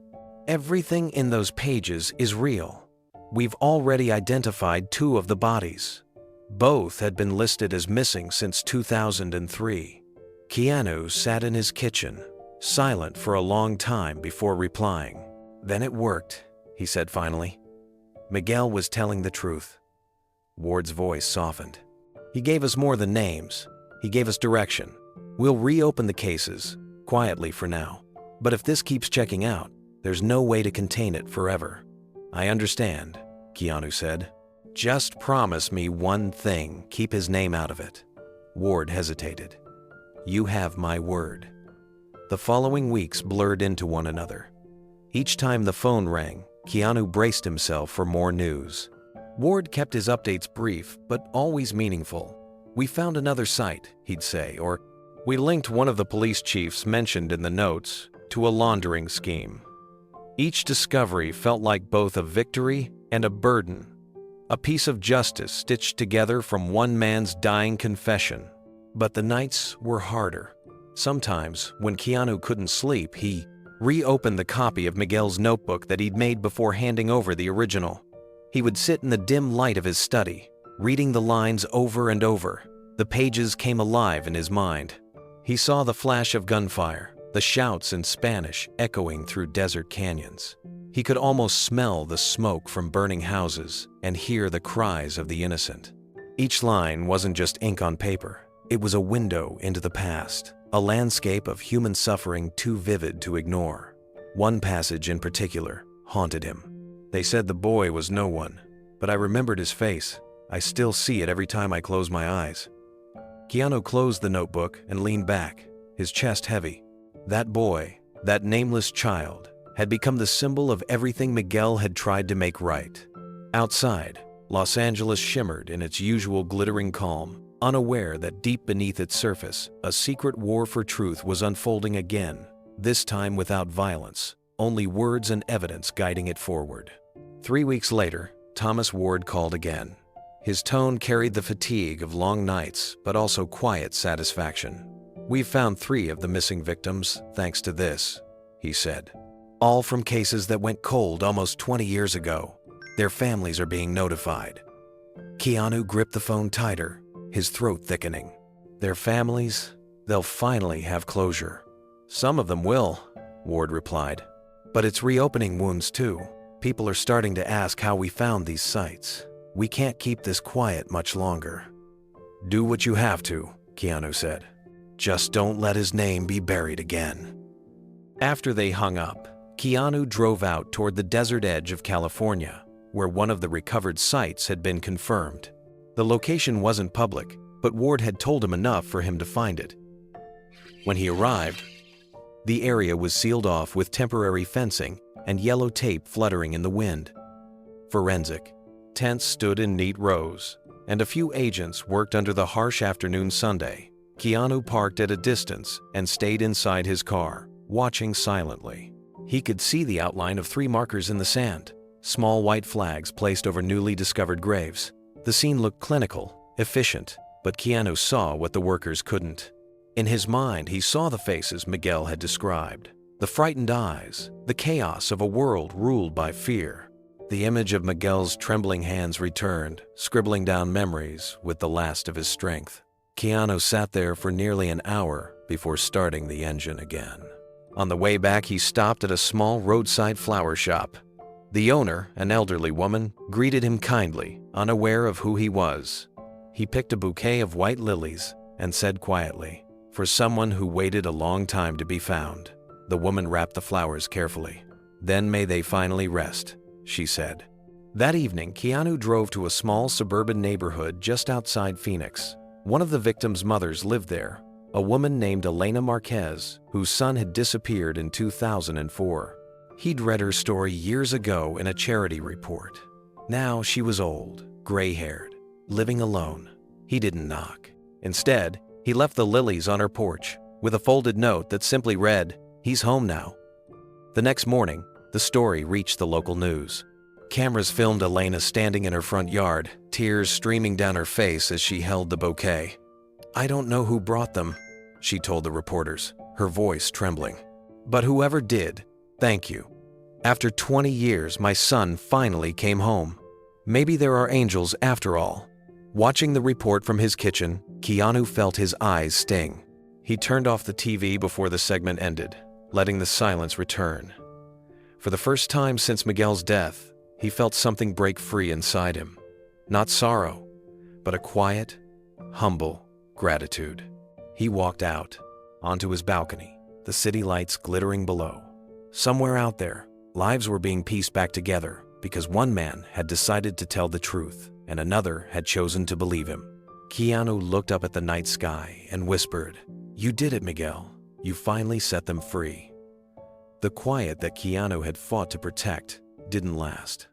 "Everything in those pages is real. We've already identified 2 of the bodies. Both had been listed as missing since 2003. Keanu sat in his kitchen, silent for a long time before replying. "Then it worked," he said finally. "Miguel was telling the truth." Ward's voice softened. "He gave us more than names. He gave us direction. We'll reopen the cases, quietly for now. But if this keeps checking out, there's no way to contain it forever." "I understand," Keanu said. "Just promise me one thing: keep his name out of it." Ward hesitated. "You have my word." The following weeks blurred into one another. Each time the phone rang, Keanu braced himself for more news. Ward kept his updates brief, but always meaningful. "We found another site," he'd say, or "We linked one of the police chiefs mentioned in the notes to a laundering scheme." Each discovery felt like both a victory and a burden, a piece of justice stitched together from one man's dying confession. But the nights were harder. Sometimes, when Keanu couldn't sleep, he reopened the copy of Miguel's notebook that he'd made before handing over the original. He would sit in the dim light of his study, reading the lines over and over. The pages came alive in his mind. He saw the flash of gunfire, the shouts in Spanish echoing through desert canyons. He could almost smell the smoke from burning houses and hear the cries of the innocent. Each line wasn't just ink on paper. It was a window into the past, a landscape of human suffering too vivid to ignore. One passage in particular haunted him. They said the boy was no one, but I remembered his face. I still see it every time I close my eyes. Keanu closed the notebook and leaned back, his chest heavy. That boy, that nameless child, had become the symbol of everything Miguel had tried to make right. Outside, Los Angeles shimmered in its usual glittering calm, unaware that deep beneath its surface, a secret war for truth was unfolding again, this time without violence, only words and evidence guiding it forward. 3 weeks later, Thomas Ward called again. His tone carried the fatigue of long nights, but also quiet satisfaction. "We've found 3 of the missing victims, thanks to this," he said. "All from cases that went cold almost 20 years ago. Their families are being notified." Keanu gripped the phone tighter, his throat thickening. "Their families? They'll finally have closure." "Some of them will," Ward replied. "But it's reopening wounds too. People are starting to ask how we found these sites. We can't keep this quiet much longer." "Do what you have to," Keanu said. "Just don't let his name be buried again." After they hung up, Keanu drove out toward the desert edge of California, where one of the recovered sites had been confirmed. The location wasn't public, but Ward had told him enough for him to find it. When he arrived, the area was sealed off with temporary fencing and yellow tape fluttering in the wind. Forensic. Tents stood in neat rows, and a few agents worked under the harsh afternoon Sunday. Keanu parked at a distance and stayed inside his car, watching silently. He could see the outline of 3 markers in the sand, small white flags placed over newly discovered graves. The scene looked clinical, efficient, but Keanu saw what the workers couldn't. In his mind, he saw the faces Miguel had described, the frightened eyes, the chaos of a world ruled by fear. The image of Miguel's trembling hands returned, scribbling down memories with the last of his strength. Keanu sat there for nearly an hour before starting the engine again. On the way back, he stopped at a small roadside flower shop. The owner, an elderly woman, greeted him kindly, unaware of who he was. He picked a bouquet of white lilies and said quietly, "For someone who waited a long time to be found." The woman wrapped the flowers carefully. "Then may they finally rest," she said. That evening, Keanu drove to a small suburban neighborhood just outside Phoenix. One of the victims' mothers lived there, a woman named Elena Marquez, whose son had disappeared in 2004. He'd read her story years ago in a charity report. Now she was old, gray-haired, living alone. He didn't knock. Instead, he left the lilies on her porch with a folded note that simply read, "He's home now." The next morning, the story reached the local news. Cameras filmed Elena standing in her front yard, tears streaming down her face as she held the bouquet. "I don't know who brought them," she told the reporters, her voice trembling. "But whoever did, thank you. After 20 years, my son finally came home. Maybe there are angels after all." Watching the report from his kitchen, Keanu felt his eyes sting. He turned off the TV before the segment ended, letting the silence return. For the first time since Miguel's death, he felt something break free inside him. Not sorrow, but a quiet, humble gratitude. He walked out, onto his balcony, the city lights glittering below. Somewhere out there, lives were being pieced back together because one man had decided to tell the truth and another had chosen to believe him. Keanu looked up at the night sky and whispered, "You did it, Miguel. You finally set them free." The quiet that Keanu had fought to protect didn't last.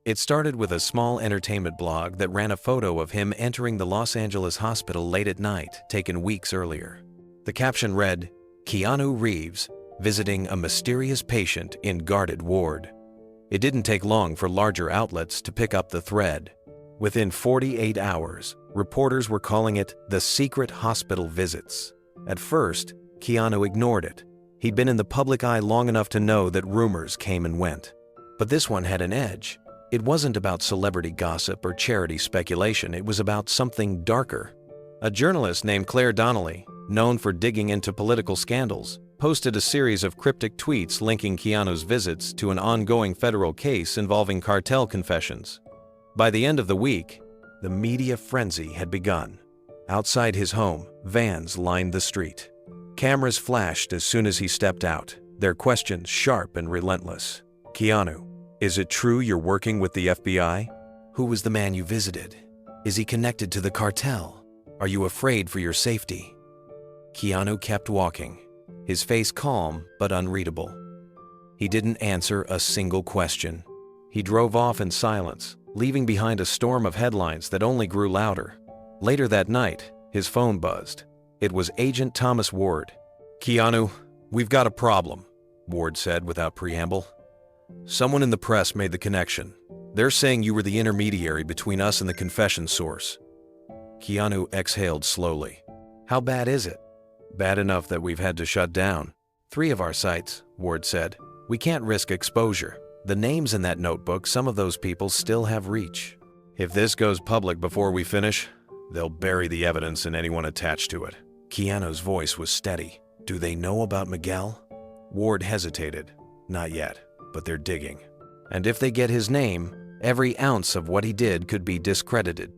It started with a small entertainment blog that ran a photo of him entering the Los Angeles hospital late at night, taken weeks earlier. The caption read, "Keanu Reeves visiting a mysterious patient in guarded ward." It didn't take long for larger outlets to pick up the thread. Within 48 hours, reporters were calling it the secret hospital visits. At first, Keanu ignored it. He'd been in the public eye long enough to know that rumors came and went. But this one had an edge. It wasn't about celebrity gossip or charity speculation, it was about something darker. A journalist named Claire Donnelly, known for digging into political scandals, posted a series of cryptic tweets linking Keanu's visits to an ongoing federal case involving cartel confessions. By the end of the week, the media frenzy had begun. Outside his home, vans lined the street. Cameras flashed as soon as he stepped out, their questions sharp and relentless. Keanu, is it true you're working with the FBI? Who was the man you visited? Is he connected to the cartel? Are you afraid for your safety? Keanu kept walking, his face calm but unreadable. He didn't answer a single question. He drove off in silence, leaving behind a storm of headlines that only grew louder. Later that night, his phone buzzed. It was Agent Thomas Ward. "Keanu, we've got a problem," Ward said without preamble. "Someone in the press made the connection. They're saying you were the intermediary between us and the confession source." Keanu exhaled slowly. "How bad is it?" "Bad enough that we've had to shut down 3 of our sites," Ward said. "We can't risk exposure. The names in that notebook, some of those people still have reach. If this goes public before we finish, they'll bury the evidence and anyone attached to it." Keanu's voice was steady. "Do they know about Miguel?" Ward hesitated. "Not yet, but they're digging. And if they get his name, every ounce of what he did could be discredited.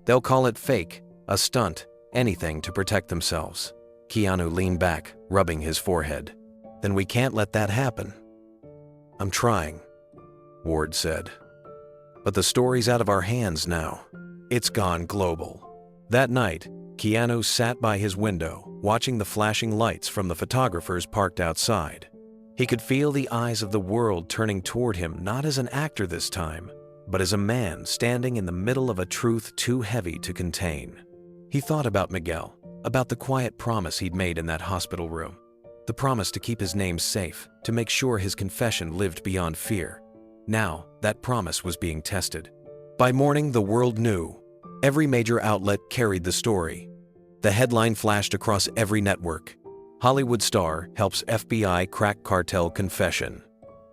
They'll call it fake, a stunt, anything to protect themselves." Keanu leaned back, rubbing his forehead. "Then we can't let that happen." "I'm trying," Ward said. "But the story's out of our hands now. It's gone global." That night, Keanu sat by his window, watching the flashing lights from the photographers parked outside. He could feel the eyes of the world turning toward him, not as an actor this time, but as a man standing in the middle of a truth too heavy to contain. He thought about Miguel, about the quiet promise he'd made in that hospital room. The promise to keep his name safe, to make sure his confession lived beyond fear. Now, that promise was being tested. By morning, the world knew. Every major outlet carried the story. The headline flashed across every network. "Hollywood star helps FBI crack cartel confession."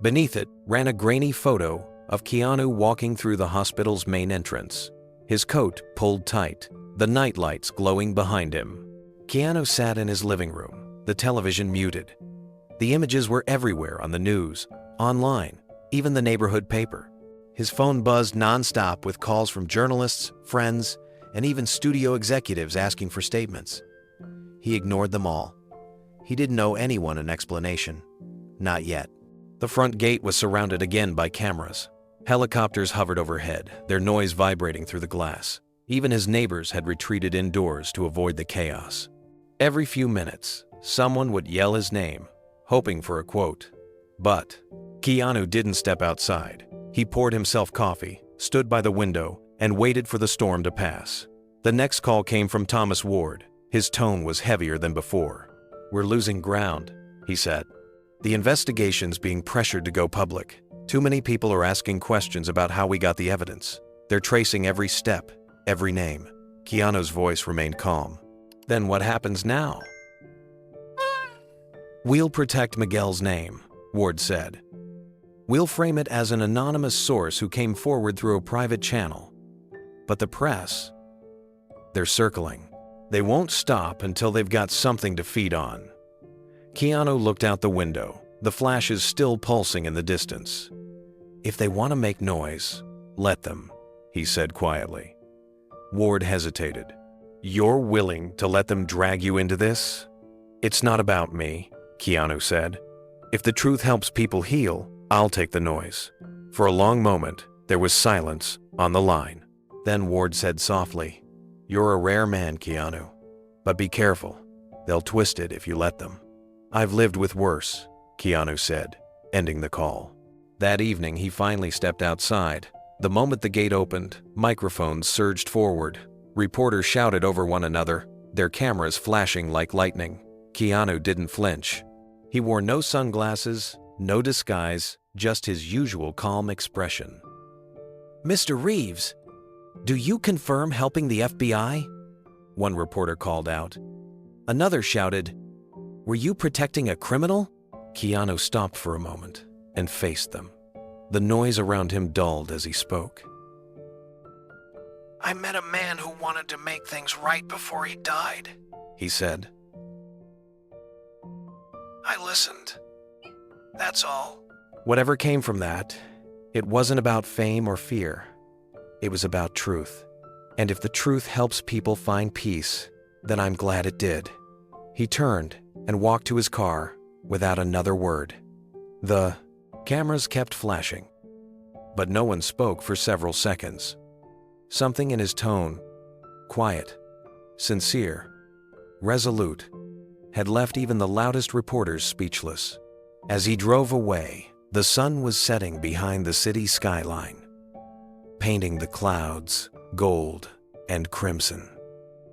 Beneath it ran a grainy photo of Keanu walking through the hospital's main entrance. His coat pulled tight, the nightlights glowing behind him. Keanu sat in his living room, the television muted. The images were everywhere on the news, online, even the neighborhood paper. His phone buzzed nonstop with calls from journalists, friends, and even studio executives asking for statements. He ignored them all. He didn't owe anyone an explanation. Not yet. The front gate was surrounded again by cameras. Helicopters hovered overhead, their noise vibrating through the glass. Even his neighbors had retreated indoors to avoid the chaos. Every few minutes, someone would yell his name, hoping for a quote. But Keanu didn't step outside. He poured himself coffee, stood by the window, and waited for the storm to pass. The next call came from Thomas Ward. His tone was heavier than before. "We're losing ground," he said. "The investigation's being pressured to go public. Too many people are asking questions about how we got the evidence. They're tracing every step, every name." Keanu's voice remained calm. "Then what happens now?" "We'll protect Miguel's name," Ward said. "We'll frame it as an anonymous source who came forward through a private channel. But the press, they're circling. They won't stop until they've got something to feed on." Keanu looked out the window, the flashes still pulsing in the distance. "If they want to make noise, let them," he said quietly. Ward hesitated. "You're willing to let them drag you into this?" "It's not about me," Keanu said. "If the truth helps people heal, I'll take the noise." For a long moment, there was silence on the line. Then Ward said softly, "You're a rare man, Keanu. But be careful. They'll twist it if you let them." "I've lived with worse," Keanu said, ending the call. That evening, he finally stepped outside. The moment the gate opened, microphones surged forward. Reporters shouted over one another, their cameras flashing like lightning. Keanu didn't flinch. He wore no sunglasses, no disguise, just his usual calm expression. "Mr. Reeves, do you confirm helping the FBI?" one reporter called out. Another shouted, "Were you protecting a criminal?" Keanu stopped for a moment and faced them. The noise around him dulled as he spoke. "I met a man who wanted to make things right before he died," he said. "I listened. That's all." Whatever came from that, it wasn't about fame or fear. It was about truth. And if the truth helps people find peace, then I'm glad it did. He turned and walked to his car without another word. The cameras kept flashing, but no one spoke for several seconds. Something in his tone, quiet, sincere, resolute, had left even the loudest reporters speechless. As he drove away, the sun was setting behind the city skyline, painting the clouds gold and crimson.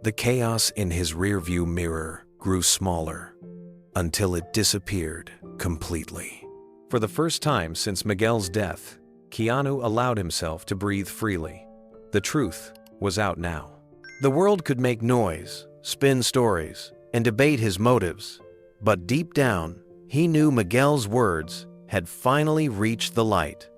The chaos in his rearview mirror grew smaller until it disappeared completely. For the first time since Miguel's death, Keanu allowed himself to breathe freely. The truth was out now. The world could make noise, spin stories, and debate his motives, but deep down, he knew Miguel's words had finally reached the light.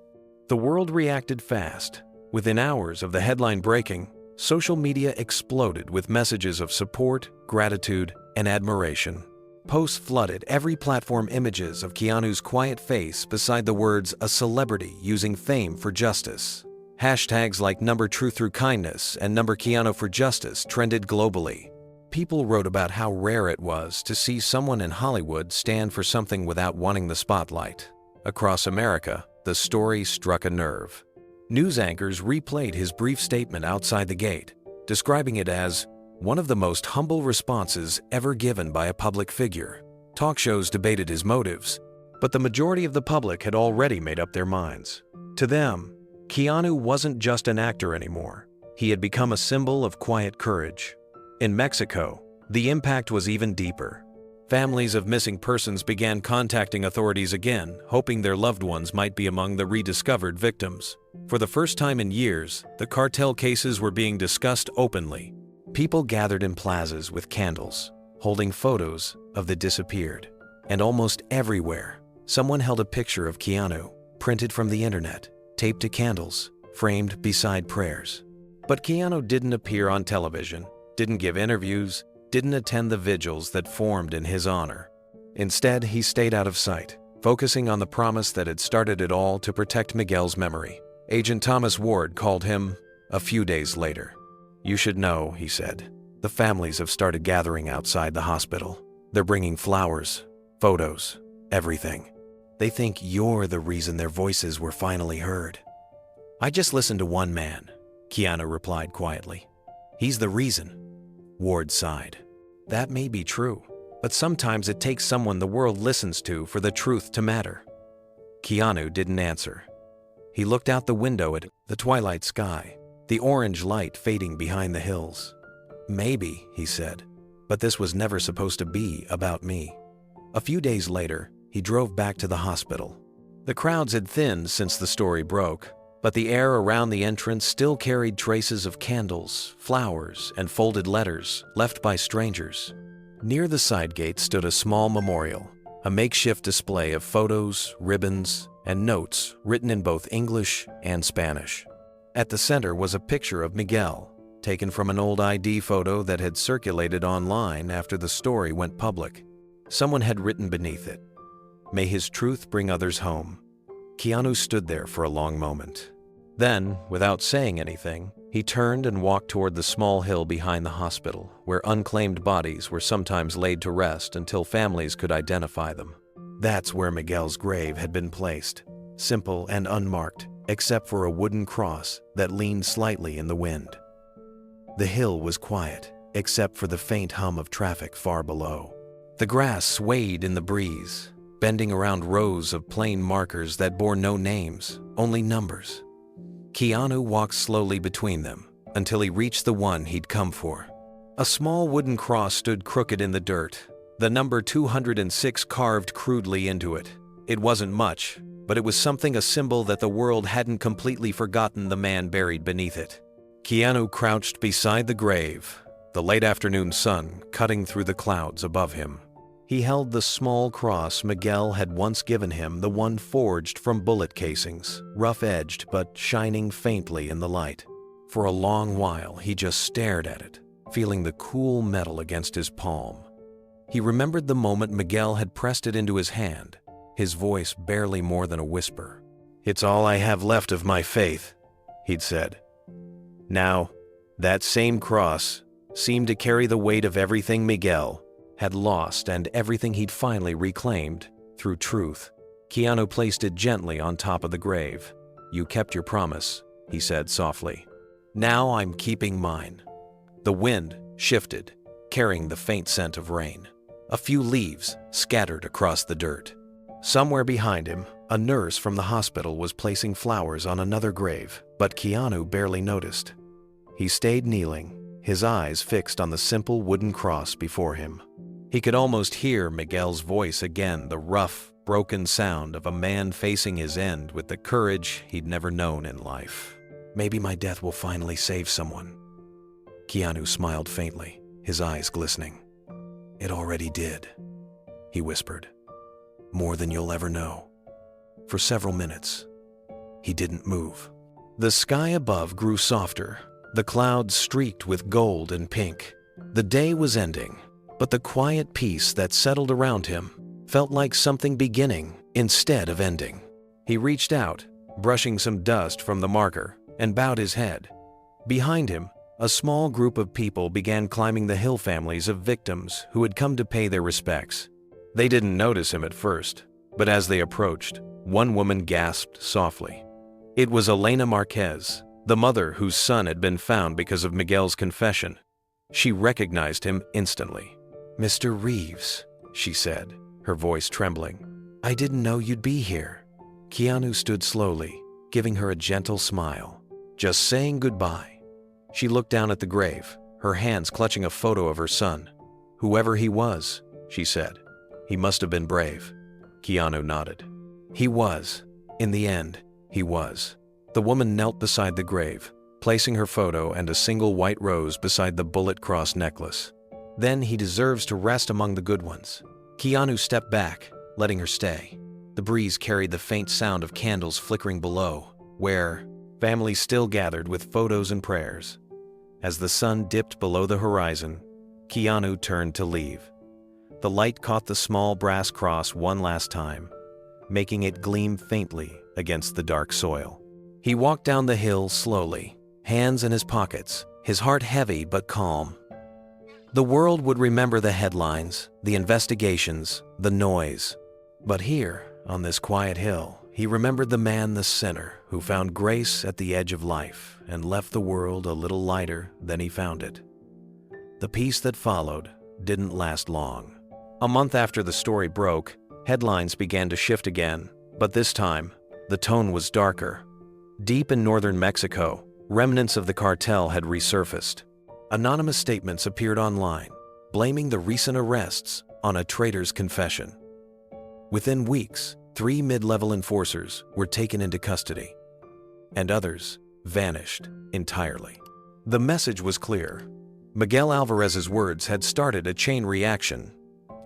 The world reacted fast. Within hours of the headline breaking, social media exploded with messages of support, gratitude, and admiration. Posts flooded every platform, images of Keanu's quiet face beside the words "a celebrity using fame for justice." Hashtags like #Truth Through Kindness and #Keanu for Justice trended globally. People wrote about how rare it was to see someone in Hollywood stand for something without wanting the spotlight. Across America, the story struck a nerve. News anchors replayed his brief statement outside the gate, describing it as one of the most humble responses ever given by a public figure. Talk shows debated his motives, but the majority of the public had already made up their minds. To them, Keanu wasn't just an actor anymore. He had become a symbol of quiet courage. In Mexico, the impact was even deeper. Families of missing persons began contacting authorities again, hoping their loved ones might be among the rediscovered victims. For the first time in years, the cartel cases were being discussed openly. People gathered in plazas with candles, holding photos of the disappeared. And almost everywhere, someone held a picture of Keanu, printed from the internet, taped to candles, framed beside prayers. But Keanu didn't appear on television, didn't give interviews, didn't attend the vigils that formed in his honor. Instead, he stayed out of sight, focusing on the promise that had started it all to protect Miguel's memory. Agent Thomas Ward called him a few days later. "You should know," he said. "The families have started gathering outside the hospital. They're bringing flowers, photos, everything. They think you're the reason their voices were finally heard." "I just listened to one man," Keanu replied quietly. "He's the reason." Ward sighed. "That may be true, but sometimes it takes someone the world listens to for the truth to matter." Keanu didn't answer. He looked out the window at the twilight sky, the orange light fading behind the hills. "Maybe," he said, "but this was never supposed to be about me." A few days later, he drove back to the hospital. The crowds had thinned since the story broke, but the air around the entrance still carried traces of candles, flowers, and folded letters left by strangers. Near the side gate stood a small memorial, a makeshift display of photos, ribbons, and notes written in both English and Spanish. At the center was a picture of Miguel, taken from an old ID photo that had circulated online after the story went public. Someone had written beneath it, "May his truth bring others home." Keanu stood there for a long moment. Then, without saying anything, he turned and walked toward the small hill behind the hospital, where unclaimed bodies were sometimes laid to rest until families could identify them. That's where Miguel's grave had been placed, simple and unmarked, except for a wooden cross that leaned slightly in the wind. The hill was quiet, except for the faint hum of traffic far below. The grass swayed in the breeze, bending around rows of plain markers that bore no names, only numbers. Keanu walked slowly between them until he reached the one he'd come for. A small wooden cross stood crooked in the dirt, the number 206 carved crudely into it. It wasn't much, but it was something, a symbol that the world hadn't completely forgotten the man buried beneath it. Keanu crouched beside the grave, the late afternoon sun cutting through the clouds above him. He held the small cross Miguel had once given him, the one forged from bullet casings, rough-edged but shining faintly in the light. For a long while, he just stared at it, feeling the cool metal against his palm. He remembered the moment Miguel had pressed it into his hand, his voice barely more than a whisper. "It's all I have left of my faith," he'd said. "Now, That same cross seemed to carry the weight of everything Miguel had lost and everything he'd finally reclaimed through truth. Keanu placed it gently on top of the grave. "You kept your promise," he said softly. "Now I'm keeping mine." The wind shifted, carrying the faint scent of rain. A few leaves scattered across the dirt. Somewhere behind him, a nurse from the hospital was placing flowers on another grave, but Keanu barely noticed. He stayed kneeling, his eyes fixed on the simple wooden cross before him. He could almost hear Miguel's voice again, the rough, broken sound of a man facing his end with the courage he'd never known in life. "Maybe my death will finally save someone." Keanu smiled faintly, his eyes glistening. "It already did," he whispered. "More than you'll ever know." For several minutes, he didn't move. The sky above grew softer, the clouds streaked with gold and pink. The day was ending, but the quiet peace that settled around him felt like something beginning instead of ending. He reached out, brushing some dust from the marker, and bowed his head. Behind him, a small group of people began climbing the hill families of victims who had come to pay their respects. They didn't notice him at first, but as they approached, one woman gasped softly. It was Elena Marquez, the mother whose son had been found because of Miguel's confession. She recognized him instantly. "Mr. Reeves," she said, her voice trembling. "I didn't know you'd be here." Keanu stood slowly, giving her a gentle smile. "Just saying goodbye." She looked down at the grave, her hands clutching a photo of her son. "Whoever he was," she said, "he must have been brave." Keanu nodded. "He was. In the end, he was." The woman knelt beside the grave, placing her photo and a single white rose beside the bullet cross necklace. "Then he deserves to rest among the good ones." Keanu stepped back, letting her stay. The breeze carried the faint sound of candles flickering below, where families still gathered with photos and prayers. As the sun dipped below the horizon, Keanu turned to leave. The light caught the small brass cross one last time, making it gleam faintly against the dark soil. He walked down the hill slowly, hands in his pockets, his heart heavy but calm. The world would remember the headlines, the investigations, the noise. But here, on this quiet hill, he remembered the man, the sinner, who found grace at the edge of life and left the world a little lighter than he found it. The peace that followed didn't last long. A month after the story broke, headlines began to shift again, but this time, the tone was darker. Deep in northern Mexico, remnants of the cartel had resurfaced. Anonymous statements appeared online, blaming the recent arrests on a traitor's confession. Within weeks, 3 mid-level enforcers were taken into custody, and others vanished entirely. The message was clear. Miguel Alvarez's words had started a chain reaction.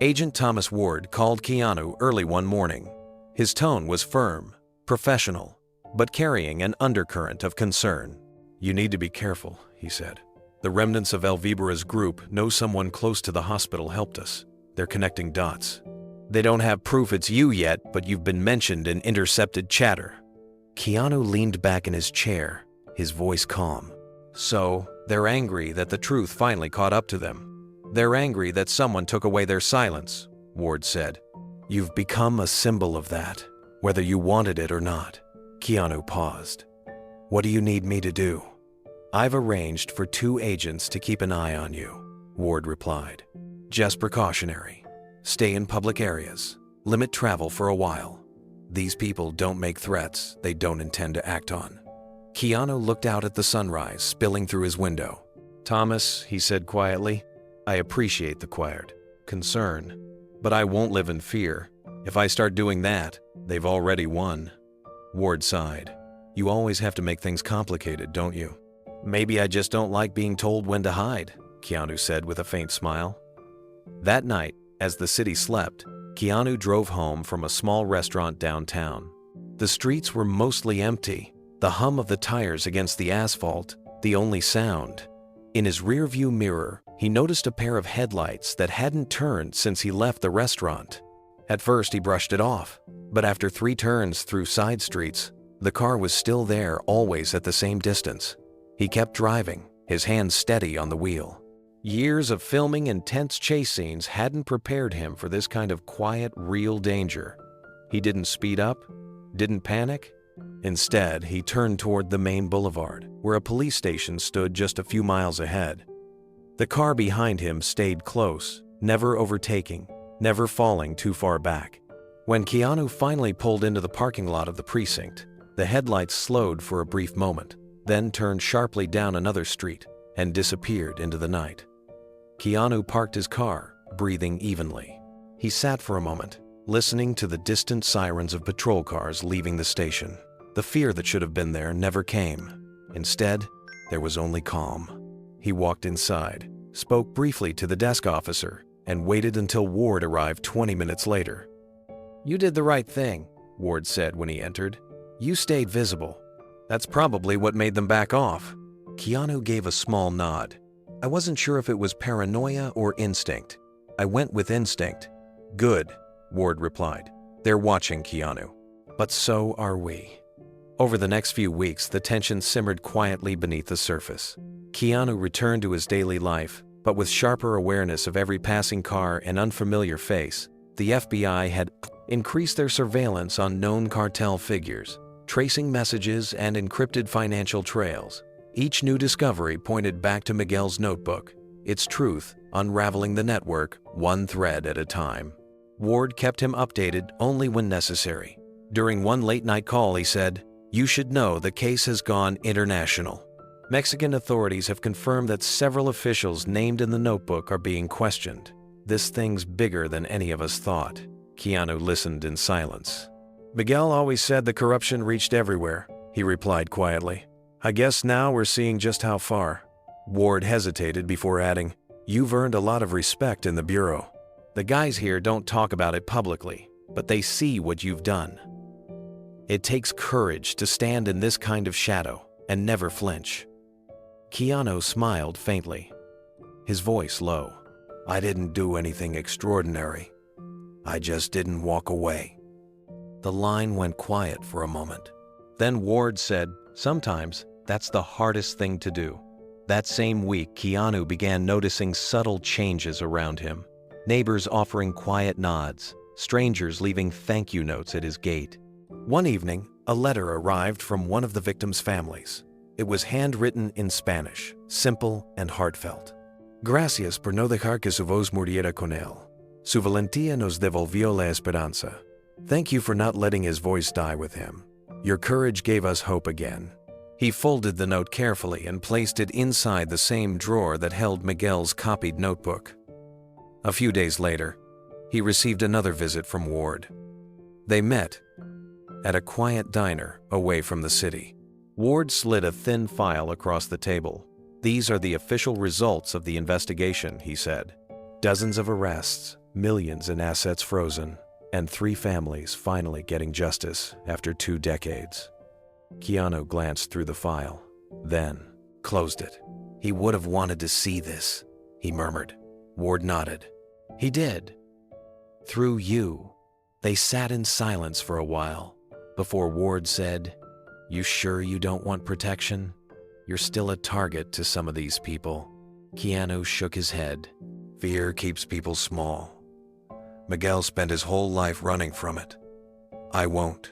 Agent Thomas Ward called Keanu early one morning. His tone was firm, professional, but carrying an undercurrent of concern. "You need to be careful," he said. "The remnants of Elvibara's group know someone close to the hospital helped us. They're connecting dots. They don't have proof it's you yet, but you've been mentioned in intercepted chatter." Keanu leaned back in his chair, his voice calm. "So, they're angry that the truth finally caught up to them. They're angry that someone took away their silence," Ward said. "You've become a symbol of that, whether you wanted it or not." Keanu paused. "What do you need me to do?" "I've arranged for 2 agents to keep an eye on you," Ward replied. "Just precautionary. Stay in public areas. Limit travel for a while. These people don't make threats they don't intend to act on." Keanu looked out at the sunrise spilling through his window. "Thomas," he said quietly, "I appreciate the quiet concern, but I won't live in fear. If I start doing that, they've already won." Ward sighed. "You always have to make things complicated, don't you?" "Maybe I just don't like being told when to hide," Keanu said with a faint smile. That night, as the city slept, Keanu drove home from a small restaurant downtown. The streets were mostly empty, the hum of the tires against the asphalt the only sound. In his rearview mirror, he noticed a pair of headlights that hadn't turned since he left the restaurant. At first, he brushed it off, but after 3 turns through side streets, the car was still there, always at the same distance. He kept driving, his hand steady on the wheel. Years of filming intense chase scenes hadn't prepared him for this kind of quiet, real danger. He didn't speed up, didn't panic. Instead, he turned toward the main boulevard, where a police station stood just a few miles ahead. The car behind him stayed close, never overtaking, never falling too far back. When Keanu finally pulled into the parking lot of the precinct, the headlights slowed for a brief moment, then turned sharply down another street and disappeared into the night. Keanu parked his car, breathing evenly. He sat for a moment, listening to the distant sirens of patrol cars leaving the station. The fear that should have been there never came. Instead, there was only calm. He walked inside, spoke briefly to the desk officer, and waited until Ward arrived 20 minutes later. "You did the right thing," Ward said when he entered. "You stayed visible. That's probably what made them back off." Keanu gave a small nod. "I wasn't sure if it was paranoia or instinct. I went with instinct." "Good," Ward replied. "They're watching Keanu. But so are we." Over the next few weeks, the tension simmered quietly beneath the surface. Keanu returned to his daily life, but with sharper awareness of every passing car and unfamiliar face. The FBI had increased their surveillance on known cartel figures, tracing messages and encrypted financial trails. Each new discovery pointed back to Miguel's notebook, its truth unraveling the network one thread at a time. Ward kept him updated only when necessary. During one late-night call, he said, "You should know the case has gone international. Mexican authorities have confirmed that several officials named in the notebook are being questioned. This thing's bigger than any of us thought." Keanu listened in silence. "Miguel always said the corruption reached everywhere," he replied quietly. "I guess now we're seeing just how far." Ward hesitated before adding, "You've earned a lot of respect in the Bureau. The guys here don't talk about it publicly, but they see what you've done. It takes courage to stand in this kind of shadow and never flinch." Keanu smiled faintly, his voice low. "I didn't do anything extraordinary. I just didn't walk away." The line went quiet for a moment. Then Ward said, "Sometimes that's the hardest thing to do." That same week, Keanu began noticing subtle changes around him. Neighbors offering quiet nods, strangers leaving thank you notes at his gate. One evening, a letter arrived from one of the victims' families. It was handwritten in Spanish, simple and heartfelt. "Gracias por no dejar que su voz muriera con él. Su valentía nos devolvió la esperanza." Thank you for not letting his voice die with him. Your courage gave us hope again. He folded the note carefully and placed it inside the same drawer that held Miguel's copied notebook. A few days later, he received another visit from Ward. They met at a quiet diner away from the city. Ward slid a thin file across the table. "These are the official results of the investigation," he said. "Dozens of arrests, millions in assets frozen, and 3 families finally getting justice after 2 decades. Keanu glanced through the file, then closed it. "He would have wanted to see this," he murmured. Ward nodded. "He did. Through you." They sat in silence for a while, before Ward said, "You sure you don't want protection? You're still a target to some of these people." Keanu shook his head. "Fear keeps people small. Miguel spent his whole life running from it. I won't."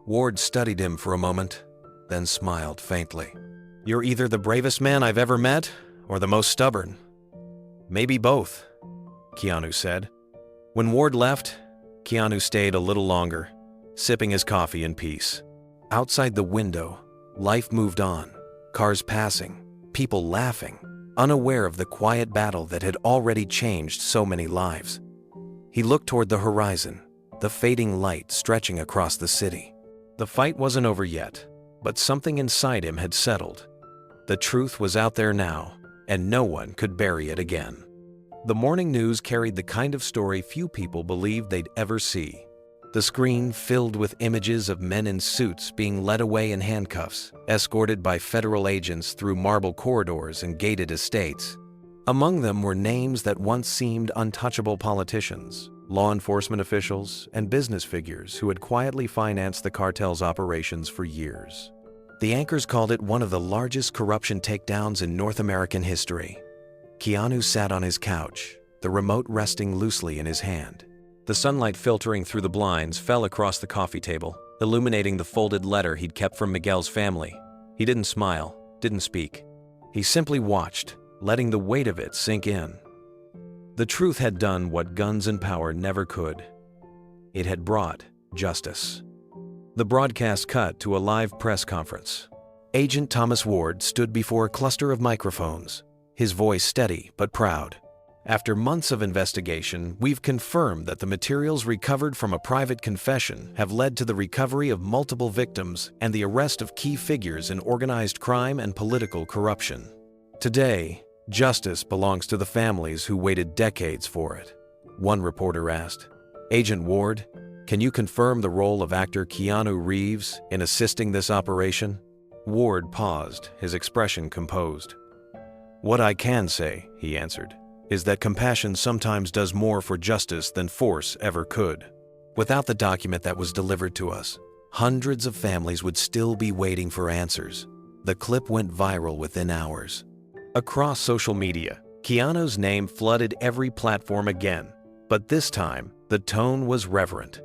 Ward studied him for a moment, then smiled faintly. "You're either the bravest man I've ever met, or the most stubborn. Maybe both," Keanu said. When Ward left, Keanu stayed a little longer, sipping his coffee in peace. Outside the window, life moved on, cars passing, people laughing, unaware of the quiet battle that had already changed so many lives. He looked toward the horizon, the fading light stretching across the city. The fight wasn't over yet, but something inside him had settled. The truth was out there now, and no one could bury it again. The morning news carried the kind of story few people believed they'd ever see. The screen filled with images of men in suits being led away in handcuffs, escorted by federal agents through marble corridors and gated estates. Among them were names that once seemed untouchable politicians, law enforcement officials, and business figures who had quietly financed the cartel's operations for years. The anchors called it one of the largest corruption takedowns in North American history. Keanu sat on his couch, the remote resting loosely in his hand. The sunlight filtering through the blinds fell across the coffee table, illuminating the folded letter he'd kept from Miguel's family. He didn't smile, didn't speak. He simply watched, letting the weight of it sink in. The truth had done what guns and power never could. It had brought justice. The broadcast cut to a live press conference. Agent Thomas Ward stood before a cluster of microphones, his voice steady but proud. After months of investigation, we've confirmed that the materials recovered from a private confession have led to the recovery of multiple victims and the arrest of key figures in organized crime and political corruption. Today, justice belongs to the families who waited decades for it. One reporter asked, "Agent Ward, can you confirm the role of actor Keanu Reeves in assisting this operation?" Ward paused, his expression composed. "What I can say," he answered, "is that compassion sometimes does more for justice than force ever could." Without the document that was delivered to us, hundreds of families would still be waiting for answers. The clip went viral within hours. Across social media, Keanu's name flooded every platform again, but this time, the tone was reverent.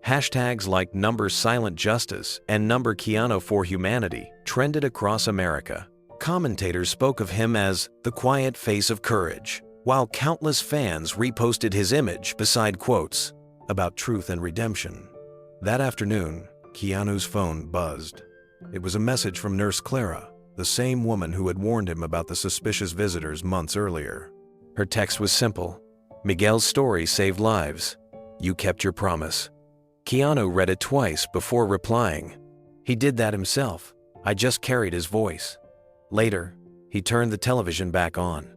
Hashtags like #SilentJustice and #Keanu for Humanity trended across America. Commentators spoke of him as the quiet face of courage, while countless fans reposted his image beside quotes about truth and redemption. That afternoon, Keanu's phone buzzed. It was a message from Nurse Clara, the same woman who had warned him about the suspicious visitors months earlier. Her text was simple. "Miguel's story saved lives. You kept your promise." Keanu read it twice before replying. He did that himself. I just carried his voice. Later, he turned the television back on.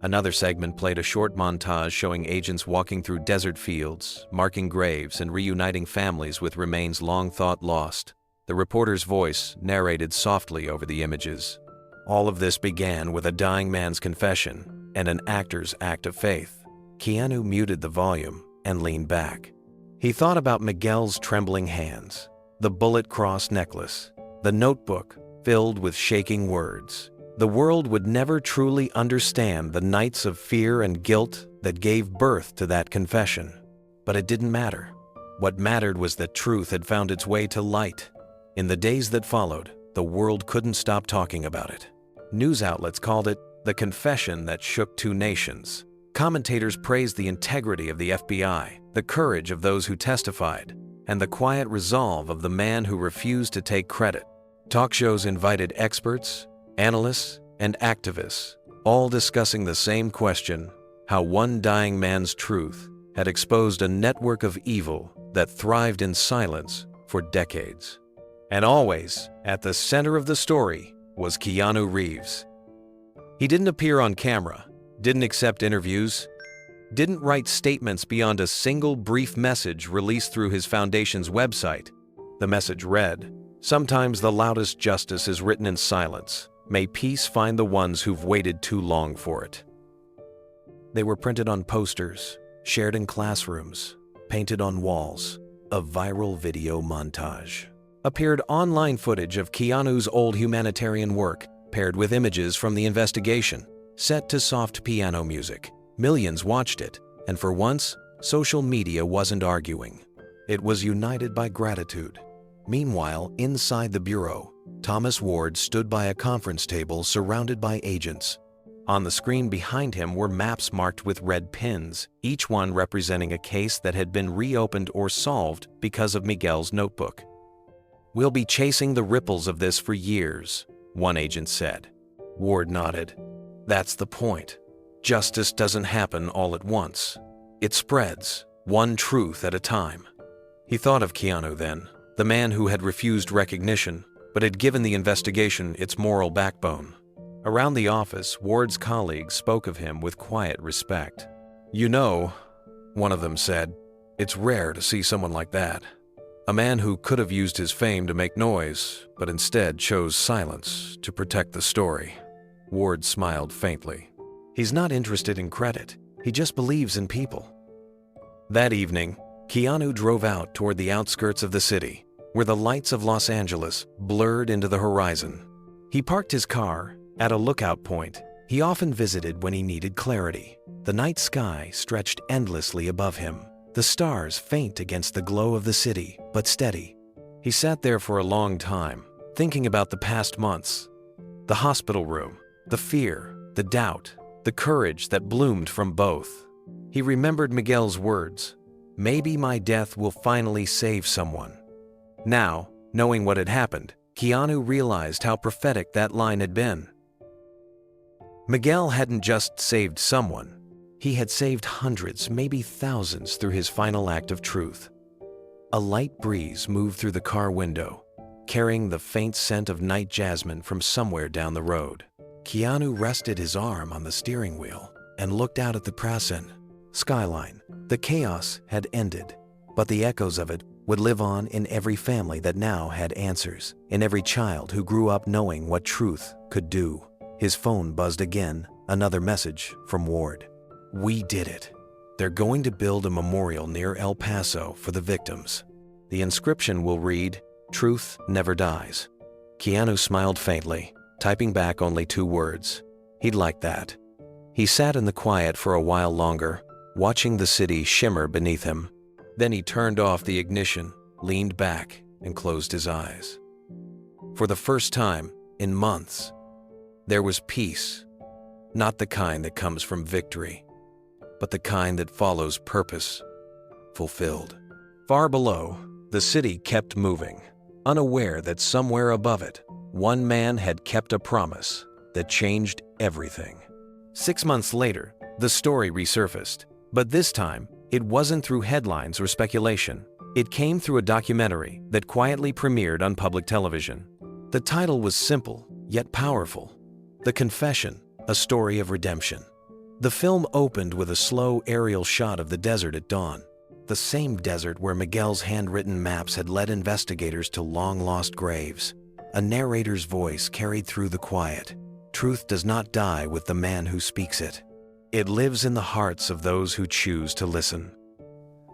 Another segment played a short montage showing agents walking through desert fields, marking graves and reuniting families with remains long thought lost. The reporter's voice narrated softly over the images. All of this began with a dying man's confession and an actor's act of faith. Keanu muted the volume and leaned back. He thought about Miguel's trembling hands, the bullet-crossed necklace, the notebook filled with shaking words. The world would never truly understand the nights of fear and guilt that gave birth to that confession. But it didn't matter. What mattered was that truth had found its way to light. In the days that followed, the world couldn't stop talking about it. News outlets called it the confession that shook two nations. Commentators praised the integrity of the FBI, the courage of those who testified, and the quiet resolve of the man who refused to take credit. Talk shows invited experts, analysts, and activists, all discussing the same question: how one dying man's truth had exposed a network of evil that thrived in silence for decades. And always, at the center of the story, was Keanu Reeves. He didn't appear on camera, didn't accept interviews, didn't write statements beyond a single brief message released through his foundation's website. The message read, "Sometimes the loudest justice is written in silence. May peace find the ones who've waited too long for it." They were printed on posters, shared in classrooms, painted on walls. A viral video montage. Appeared online footage of Keanu's old humanitarian work, paired with images from the investigation, set to soft piano music. Millions watched it, and for once, social media wasn't arguing. It was united by gratitude. Meanwhile, inside the bureau, Thomas Ward stood by a conference table surrounded by agents. On the screen behind him were maps marked with red pins, each one representing a case that had been reopened or solved because of Miguel's notebook. "We'll be chasing the ripples of this for years," one agent said. Ward nodded. "That's the point. Justice doesn't happen all at once. It spreads, one truth at a time." He thought of Keanu then, the man who had refused recognition, but had given the investigation its moral backbone. Around the office, Ward's colleagues spoke of him with quiet respect. "You know," one of them said, "it's rare to see someone like that. A man who could have used his fame to make noise, but instead chose silence to protect the story." Ward smiled faintly. "He's not interested in credit. He just believes in people." That evening, Keanu drove out toward the outskirts of the city, where the lights of Los Angeles blurred into the horizon. He parked his car at a lookout point he often visited when he needed clarity. The night sky stretched endlessly above him, the stars faint against the glow of the city, but steady. He sat there for a long time, thinking about the past months. The hospital room, the fear, the doubt, the courage that bloomed from both. He remembered Miguel's words, "Maybe my death will finally save someone." Now, knowing what had happened, Keanu realized how prophetic that line had been. Miguel hadn't just saved someone. He had saved hundreds, maybe thousands, through his final act of truth. A light breeze moved through the car window, carrying the faint scent of night jasmine from somewhere down the road. Keanu rested his arm on the steering wheel and looked out at the Prasen skyline. The chaos had ended, but the echoes of it would live on in every family that now had answers, in every child who grew up knowing what truth could do. His phone buzzed again, another message from Ward. "We did it. They're going to build a memorial near El Paso for the victims. The inscription will read, 'Truth never dies.'" Keanu smiled faintly, typing back only 2 words. He'd like that. He sat in the quiet for a while longer, watching the city shimmer beneath him. Then he turned off the ignition, leaned back, and closed his eyes. For the first time in months, there was peace, not the kind that comes from victory, but the kind that follows purpose, fulfilled. Far below, the city kept moving, unaware that somewhere above it, one man had kept a promise that changed everything. 6 months later, the story resurfaced, but this time, it wasn't through headlines or speculation. It came through a documentary that quietly premiered on public television. The title was simple, yet powerful. The Confession, a Story of Redemption. The film opened with a slow aerial shot of the desert at dawn, the same desert where Miguel's handwritten maps had led investigators to long-lost graves. A narrator's voice carried through the quiet. Truth does not die with the man who speaks it. It lives in the hearts of those who choose to listen.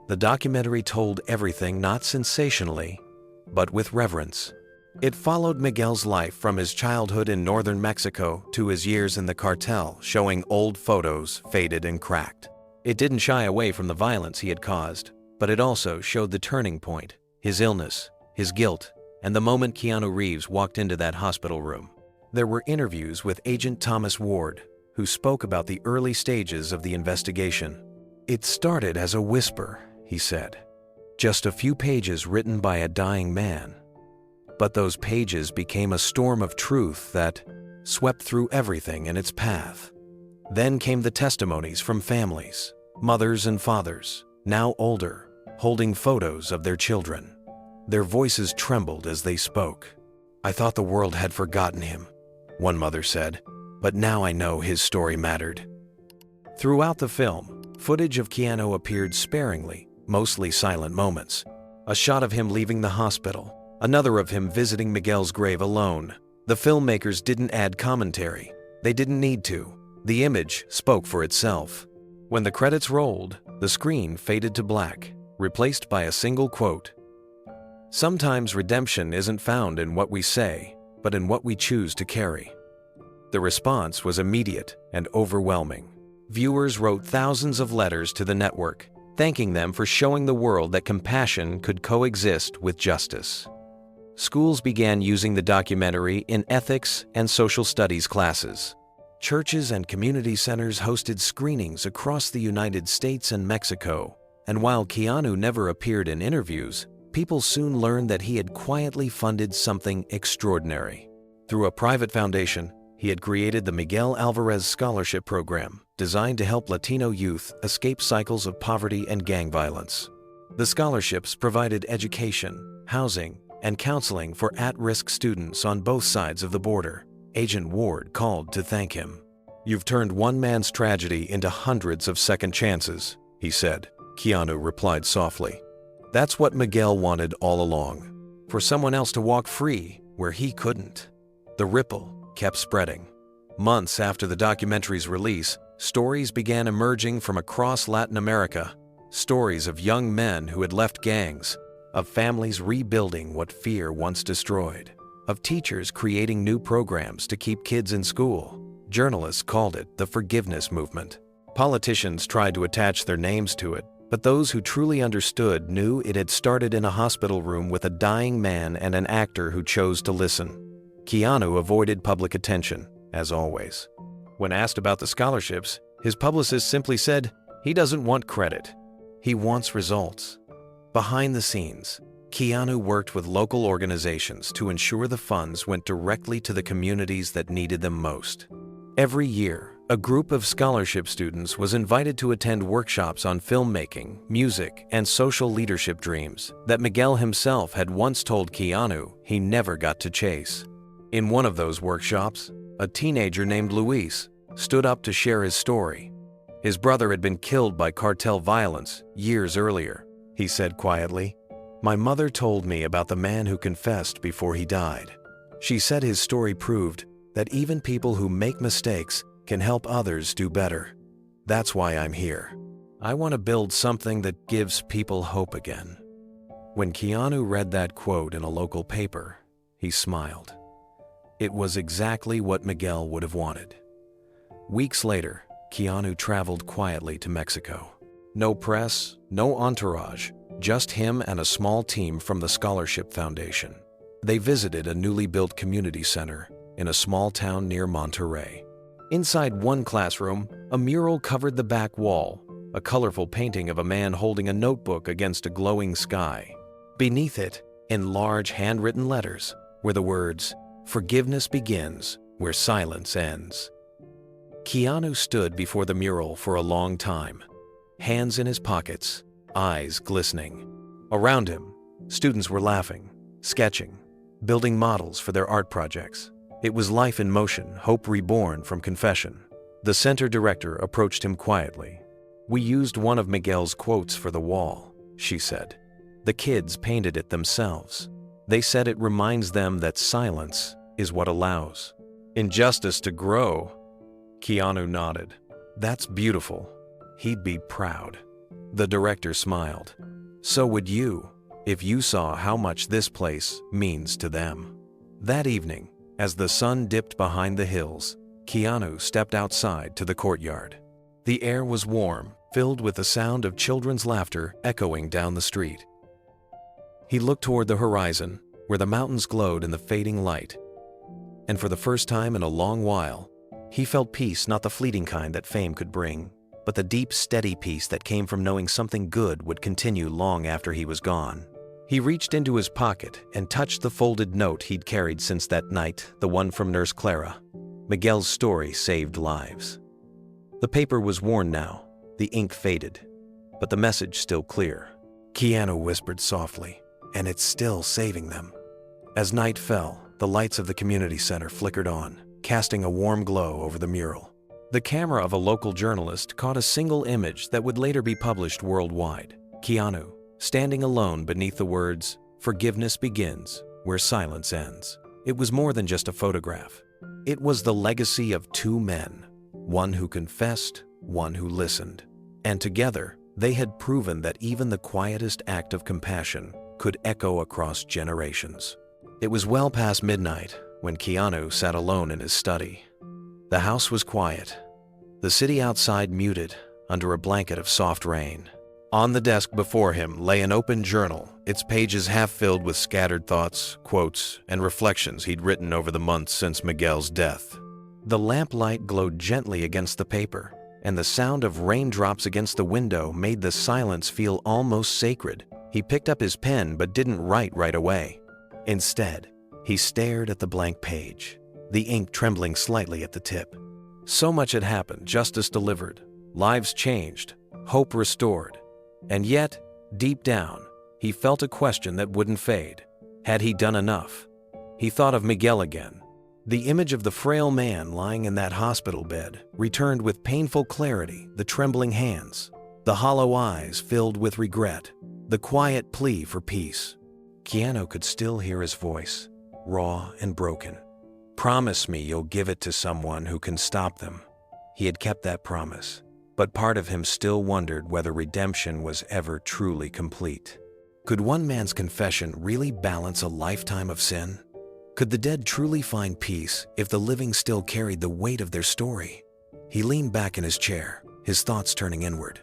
The documentary told everything not sensationally, but with reverence. It followed Miguel's life from his childhood in northern Mexico to his years in the cartel, showing old photos faded and cracked. It didn't shy away from the violence he had caused, but it also showed the turning point, his illness, his guilt, and the moment Keanu Reeves walked into that hospital room. There were interviews with Agent Thomas Ward, who spoke about the early stages of the investigation. "It started as a whisper," he said, "just a few pages written by a dying man. But those pages became a storm of truth that swept through everything in its path. Then came the testimonies from families, mothers and fathers, now older, holding photos of their children. Their voices trembled as they spoke. 'I thought the world had forgotten him,' one mother said, 'but now I know his story mattered.'" Throughout the film, footage of Keanu appeared sparingly, mostly silent moments. A shot of him leaving the hospital, another of him visiting Miguel's grave alone. The filmmakers didn't add commentary. They didn't need to. The image spoke for itself. When the credits rolled, the screen faded to black, replaced by a single quote. "Sometimes redemption isn't found in what we say, but in what we choose to carry." The response was immediate and overwhelming. Viewers wrote thousands of letters to the network, thanking them for showing the world that compassion could coexist with justice. Schools began using the documentary in ethics and social studies classes. Churches and community centers hosted screenings across the United States and Mexico, and while Keanu never appeared in interviews, people soon learned that he had quietly funded something extraordinary. Through a private foundation, he had created the Miguel Alvarez Scholarship Program, designed to help Latino youth escape cycles of poverty and gang violence. The scholarships provided education, housing, and counseling for at-risk students on both sides of the border. Agent Ward called to thank him. "You've turned one man's tragedy into hundreds of second chances," he said. Keanu replied softly. "That's what Miguel wanted all along, for someone else to walk free where he couldn't." The ripple kept spreading. Months after the documentary's release, stories began emerging from across Latin America. Stories of young men who had left gangs, of families rebuilding what fear once destroyed, of teachers creating new programs to keep kids in school. Journalists called it the forgiveness movement. Politicians tried to attach their names to it, but those who truly understood knew it had started in a hospital room with a dying man and an actor who chose to listen. Keanu avoided public attention, as always. When asked about the scholarships, his publicist simply said, he doesn't want credit. He wants results. Behind the scenes, Keanu worked with local organizations to ensure the funds went directly to the communities that needed them most. Every year, a group of scholarship students was invited to attend workshops on filmmaking, music, and social leadership dreams that Miguel himself had once told Keanu he never got to chase. In one of those workshops, a teenager named Luis stood up to share his story. His brother had been killed by cartel violence years earlier. He said quietly, "My mother told me about the man who confessed before he died. She said his story proved that even people who make mistakes can help others do better. That's why I'm here. I want to build something that gives people hope again." When Keanu read that quote in a local paper, he smiled. It was exactly what Miguel would have wanted. Weeks later, Keanu traveled quietly to Mexico. No press, no entourage, just him and a small team from the Scholarship Foundation. They visited a newly built community center in a small town near Monterrey. Inside one classroom, a mural covered the back wall, a colorful painting of a man holding a notebook against a glowing sky. Beneath it, in large handwritten letters, were the words, "Forgiveness begins where silence ends." Keanu stood before the mural for a long time, hands in his pockets, eyes glistening. Around him, students were laughing, sketching, building models for their art projects. It was life in motion, hope reborn from confession. The center director approached him quietly. "We used one of Miguel's quotes for the wall," she said. "The kids painted it themselves. They said it reminds them that silence is what allows injustice to grow." Keanu nodded. "That's beautiful. He'd be proud." The director smiled. "So would you, if you saw how much this place means to them." That evening, as the sun dipped behind the hills, Keanu stepped outside to the courtyard. The air was warm, filled with the sound of children's laughter echoing down the street. He looked toward the horizon, where the mountains glowed in the fading light. And for the first time in a long while, he felt peace, not the fleeting kind that fame could bring, but the deep, steady peace that came from knowing something good would continue long after he was gone. He reached into his pocket and touched the folded note he'd carried since that night, the one from Nurse Clara. Miguel's story saved lives. The paper was worn now, the ink faded, but the message still clear. Keanu whispered softly, "And it's still saving them." As night fell, the lights of the community center flickered on, casting a warm glow over the mural. The camera of a local journalist caught a single image that would later be published worldwide. Keanu, standing alone beneath the words, "Forgiveness begins where silence ends." It was more than just a photograph. It was the legacy of two men, one who confessed, one who listened. And together, they had proven that even the quietest act of compassion could echo across generations. It was well past midnight when Keanu sat alone in his study. The house was quiet, the city outside muted under a blanket of soft rain. On the desk before him lay an open journal, its pages half filled with scattered thoughts, quotes, and reflections he'd written over the months since Miguel's death. The lamplight glowed gently against the paper, and the sound of raindrops against the window made the silence feel almost sacred. He picked up his pen but didn't write right away. Instead, he stared at the blank page, the ink trembling slightly at the tip. So much had happened, justice delivered, lives changed, hope restored. And yet, deep down, he felt a question that wouldn't fade. Had he done enough? He thought of Miguel again. The image of the frail man lying in that hospital bed returned with painful clarity, the trembling hands, the hollow eyes filled with regret, the quiet plea for peace. Keanu could still hear his voice, raw and broken. "Promise me you'll give it to someone who can stop them." He had kept that promise, but part of him still wondered whether redemption was ever truly complete. Could one man's confession really balance a lifetime of sin? Could the dead truly find peace if the living still carried the weight of their story? He leaned back in his chair, his thoughts turning inward.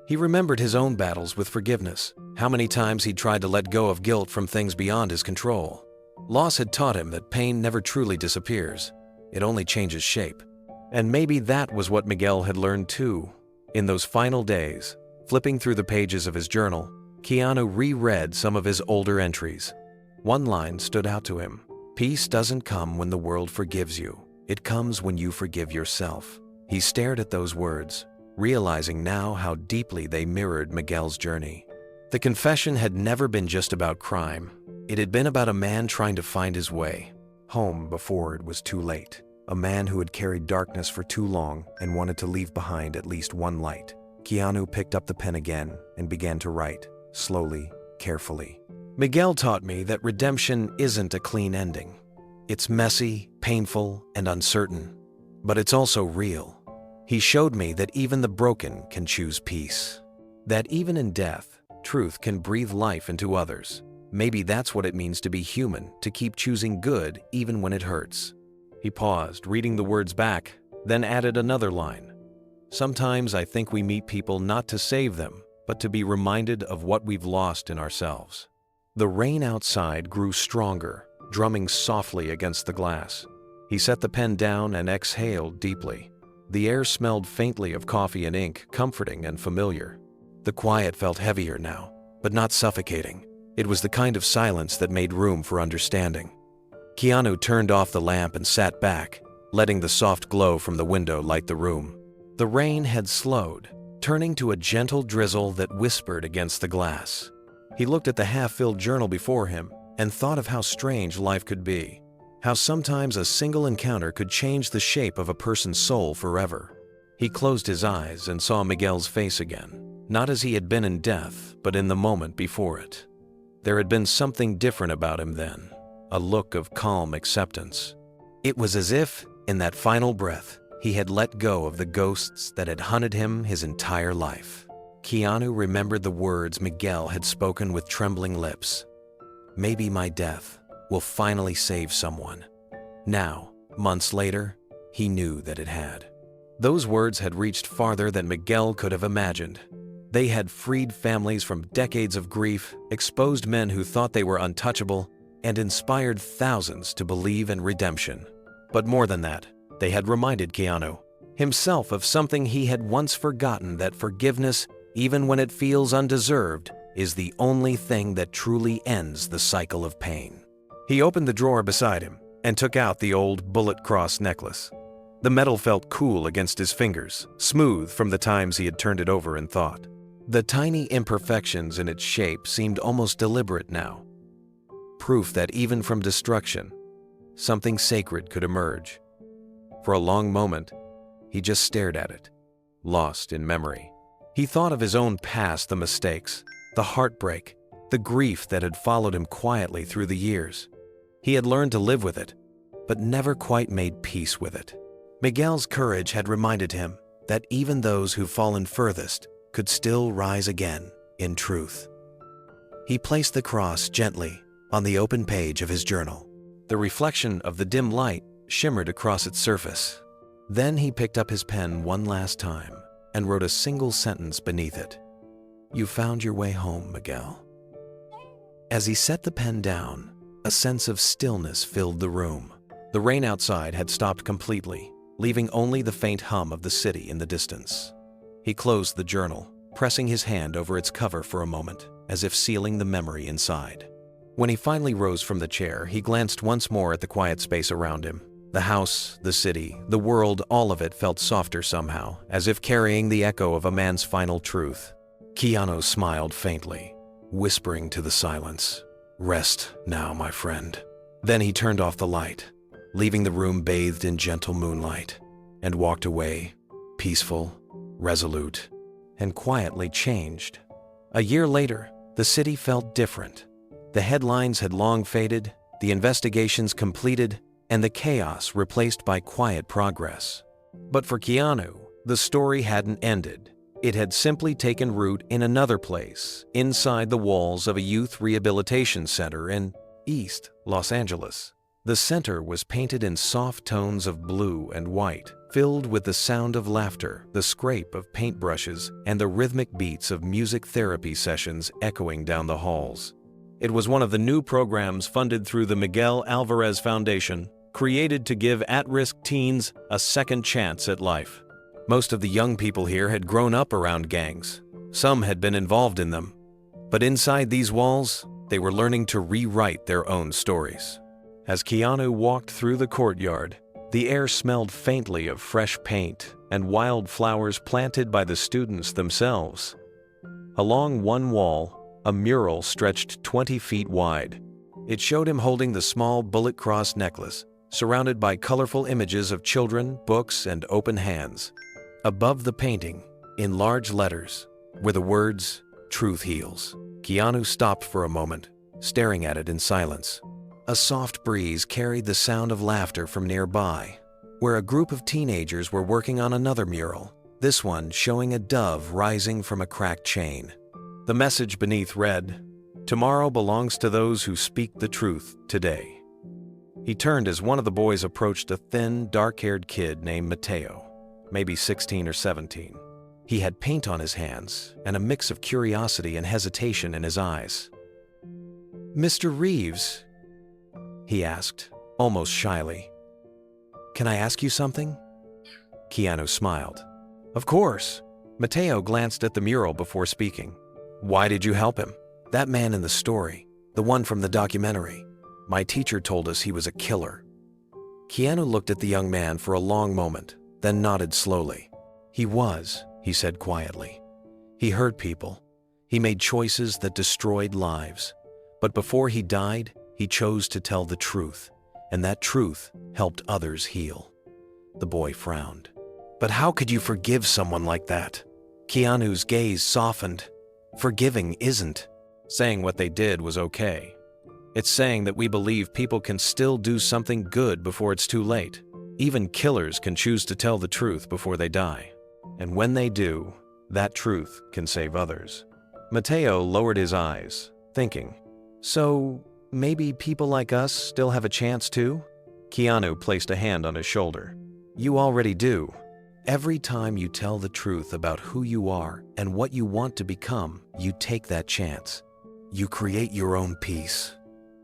He remembered his own battles with forgiveness, how many times he'd tried to let go of guilt from things beyond his control. Loss had taught him that pain never truly disappears. It only changes shape. And maybe that was what Miguel had learned too. In those final days, flipping through the pages of his journal, Keanu reread some of his older entries. One line stood out to him. "Peace doesn't come when the world forgives you. It comes when you forgive yourself." He stared at those words, realizing now how deeply they mirrored Miguel's journey. The confession had never been just about crime. It had been about a man trying to find his way home before it was too late. A man who had carried darkness for too long and wanted to leave behind at least one light. Keanu picked up the pen again and began to write, slowly, carefully. Miguel taught me that redemption isn't a clean ending. It's messy, painful, and uncertain, but it's also real. He showed me that even the broken can choose peace. That even in death, truth can breathe life into others. Maybe that's what it means to be human, to keep choosing good even when it hurts. He paused, reading the words back, then added another line. "Sometimes I think we meet people not to save them, but to be reminded of what we've lost in ourselves." The rain outside grew stronger, drumming softly against the glass. He set the pen down and exhaled deeply. The air smelled faintly of coffee and ink, comforting and familiar. The quiet felt heavier now, but not suffocating. It was the kind of silence that made room for understanding. Keanu turned off the lamp and sat back, letting the soft glow from the window light the room. The rain had slowed, turning to a gentle drizzle that whispered against the glass. He looked at the half-filled journal before him and thought of how strange life could be. How sometimes a single encounter could change the shape of a person's soul forever. He closed his eyes and saw Miguel's face again, not as he had been in death, but in the moment before it. There had been something different about him then, a look of calm acceptance. It was as if, in that final breath, he had let go of the ghosts that had hunted him his entire life. Keanu remembered the words Miguel had spoken with trembling lips. "Maybe my death will finally save someone." Now, months later, he knew that it had. Those words had reached farther than Miguel could have imagined. They had freed families from decades of grief, exposed men who thought they were untouchable, and inspired thousands to believe in redemption. But more than that, they had reminded Keanu himself of something he had once forgotten, that forgiveness, even when it feels undeserved, is the only thing that truly ends the cycle of pain. He opened the drawer beside him and took out the old bullet cross necklace. The metal felt cool against his fingers, smooth from the times he had turned it over in thought. The tiny imperfections in its shape seemed almost deliberate now. Proof that even from destruction, something sacred could emerge. For a long moment, he just stared at it, lost in memory. He thought of his own past, the mistakes, the heartbreak, the grief that had followed him quietly through the years. He had learned to live with it, but never quite made peace with it. Miguel's courage had reminded him that even those who've fallen furthest could still rise again in truth. He placed the cross gently on the open page of his journal. The reflection of the dim light shimmered across its surface. Then he picked up his pen one last time and wrote a single sentence beneath it. "You found your way home, Miguel." As he set the pen down, a sense of stillness filled the room. The rain outside had stopped completely, leaving only the faint hum of the city in the distance. He closed the journal, pressing his hand over its cover for a moment, as if sealing the memory inside. When he finally rose from the chair, he glanced once more at the quiet space around him. The house, the city, the world, all of it felt softer somehow, as if carrying the echo of a man's final truth. Keanu smiled faintly, whispering to the silence, "Rest now, my friend." Then he turned off the light, leaving the room bathed in gentle moonlight, and walked away, peaceful, resolute, and quietly changed. A year later, the city felt different. The headlines had long faded, the investigations completed, and the chaos replaced by quiet progress. But for Keanu, the story hadn't ended. It had simply taken root in another place, inside the walls of a youth rehabilitation center in East Los Angeles. The center was painted in soft tones of blue and white, filled with the sound of laughter, the scrape of paintbrushes, and the rhythmic beats of music therapy sessions echoing down the halls. It was one of the new programs funded through the Miguel Alvarez Foundation, created to give at-risk teens a second chance at life. Most of the young people here had grown up around gangs. Some had been involved in them. But inside these walls, they were learning to rewrite their own stories. As Keanu walked through the courtyard, the air smelled faintly of fresh paint and wild flowers planted by the students themselves. Along one wall, a mural stretched 20 feet wide. It showed him holding the small bullet cross necklace, surrounded by colorful images of children, books, and open hands. Above the painting, in large letters, were the words, "Truth Heals." Keanu stopped for a moment, staring at it in silence. A soft breeze carried the sound of laughter from nearby, where a group of teenagers were working on another mural, this one showing a dove rising from a cracked chain. The message beneath read, "Tomorrow belongs to those who speak the truth today." He turned as one of the boys approached a thin, dark-haired kid named Mateo, maybe 16 or 17. He had paint on his hands and a mix of curiosity and hesitation in his eyes. "Mr. Reeves," he asked, almost shyly, "can I ask you something?" Keanu smiled. "Of course." Mateo glanced at the mural before speaking. "Why did you help him?" "That man in the story, the one from the documentary. My teacher told us he was a killer." Keanu looked at the young man for a long moment, then nodded slowly. "He was," he said quietly. "He hurt people. He made choices that destroyed lives. But before he died, he chose to tell the truth, and that truth helped others heal." The boy frowned. "But how could you forgive someone like that?" Keanu's gaze softened. "Forgiving isn't saying what they did was okay. It's saying that we believe people can still do something good before it's too late. Even killers can choose to tell the truth before they die. And when they do, that truth can save others." Mateo lowered his eyes, thinking, "So maybe people like us still have a chance too?" Keanu placed a hand on his shoulder. "You already do. Every time you tell the truth about who you are and what you want to become, you take that chance. You create your own peace."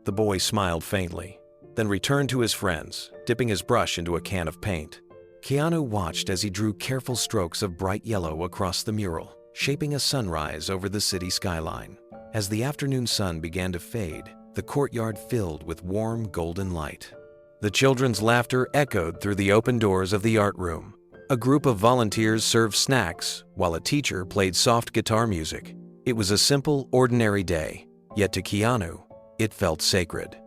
The boy smiled faintly, then returned to his friends, dipping his brush into a can of paint. Keanu watched as he drew careful strokes of bright yellow across the mural, shaping a sunrise over the city skyline. As the afternoon sun began to fade, the courtyard filled with warm golden light. The children's laughter echoed through the open doors of the art room. A group of volunteers served snacks, while a teacher played soft guitar music. It was a simple, ordinary day, yet to Keanu, it felt sacred.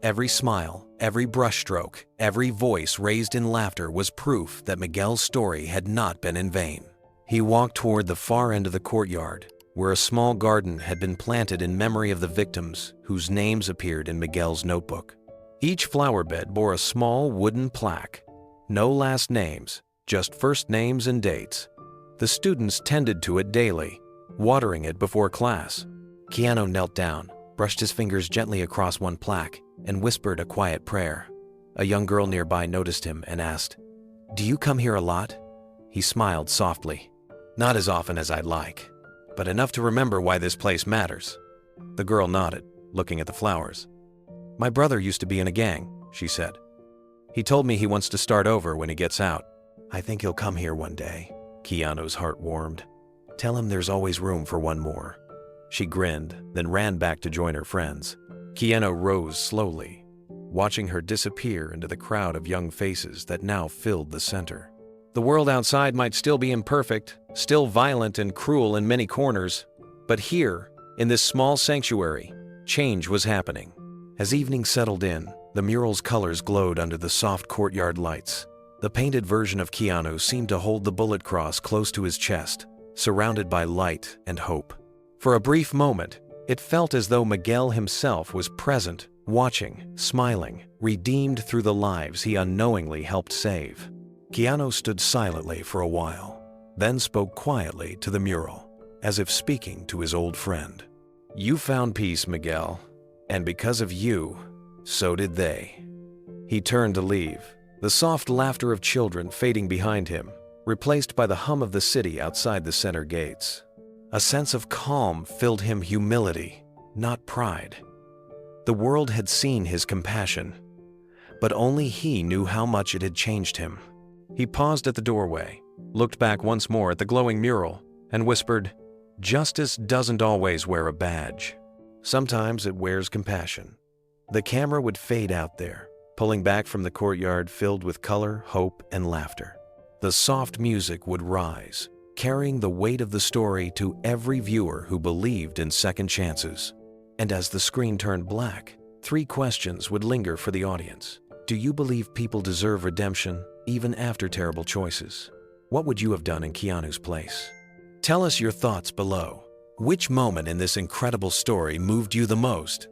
Every smile, every brushstroke, every voice raised in laughter was proof that Miguel's story had not been in vain. He walked toward the far end of the courtyard, where a small garden had been planted in memory of the victims whose names appeared in Miguel's notebook. Each flower bed bore a small wooden plaque. No last names, just first names and dates. The students tended to it daily, watering it before class. Keanu knelt down, brushed his fingers gently across one plaque, and whispered a quiet prayer. A young girl nearby noticed him and asked, "Do you come here a lot?" He smiled softly. "Not as often as I'd like, but enough to remember why this place matters." The girl nodded, looking at the flowers. "My brother used to be in a gang," she said. "He told me he wants to start over when he gets out. I think he'll come here one day." Keanu's heart warmed. "Tell him there's always room for one more." She grinned, then ran back to join her friends. Keanu rose slowly, watching her disappear into the crowd of young faces that now filled the center. The world outside might still be imperfect, still violent and cruel in many corners, but here, in this small sanctuary, change was happening. As evening settled in, the mural's colors glowed under the soft courtyard lights. The painted version of Keanu seemed to hold the bullet cross close to his chest, surrounded by light and hope. For a brief moment, it felt as though Miguel himself was present, watching, smiling, redeemed through the lives he unknowingly helped save. Keanu stood silently for a while, then spoke quietly to the mural, as if speaking to his old friend. "You found peace, Miguel, and because of you, so did they." He turned to leave, the soft laughter of children fading behind him, replaced by the hum of the city outside the center gates. A sense of calm filled him, humility, not pride. The world had seen his compassion, but only he knew how much it had changed him. He paused at the doorway, looked back once more at the glowing mural, and whispered, "Justice doesn't always wear a badge. Sometimes it wears compassion." The camera would fade out there, pulling back from the courtyard filled with color, hope, and laughter. The soft music would rise, carrying the weight of the story to every viewer who believed in second chances. And as the screen turned black, 3 questions would linger for the audience. Do you believe people deserve redemption, even after terrible choices? What would you have done in Keanu's place? Tell us your thoughts below. Which moment in this incredible story moved you the most?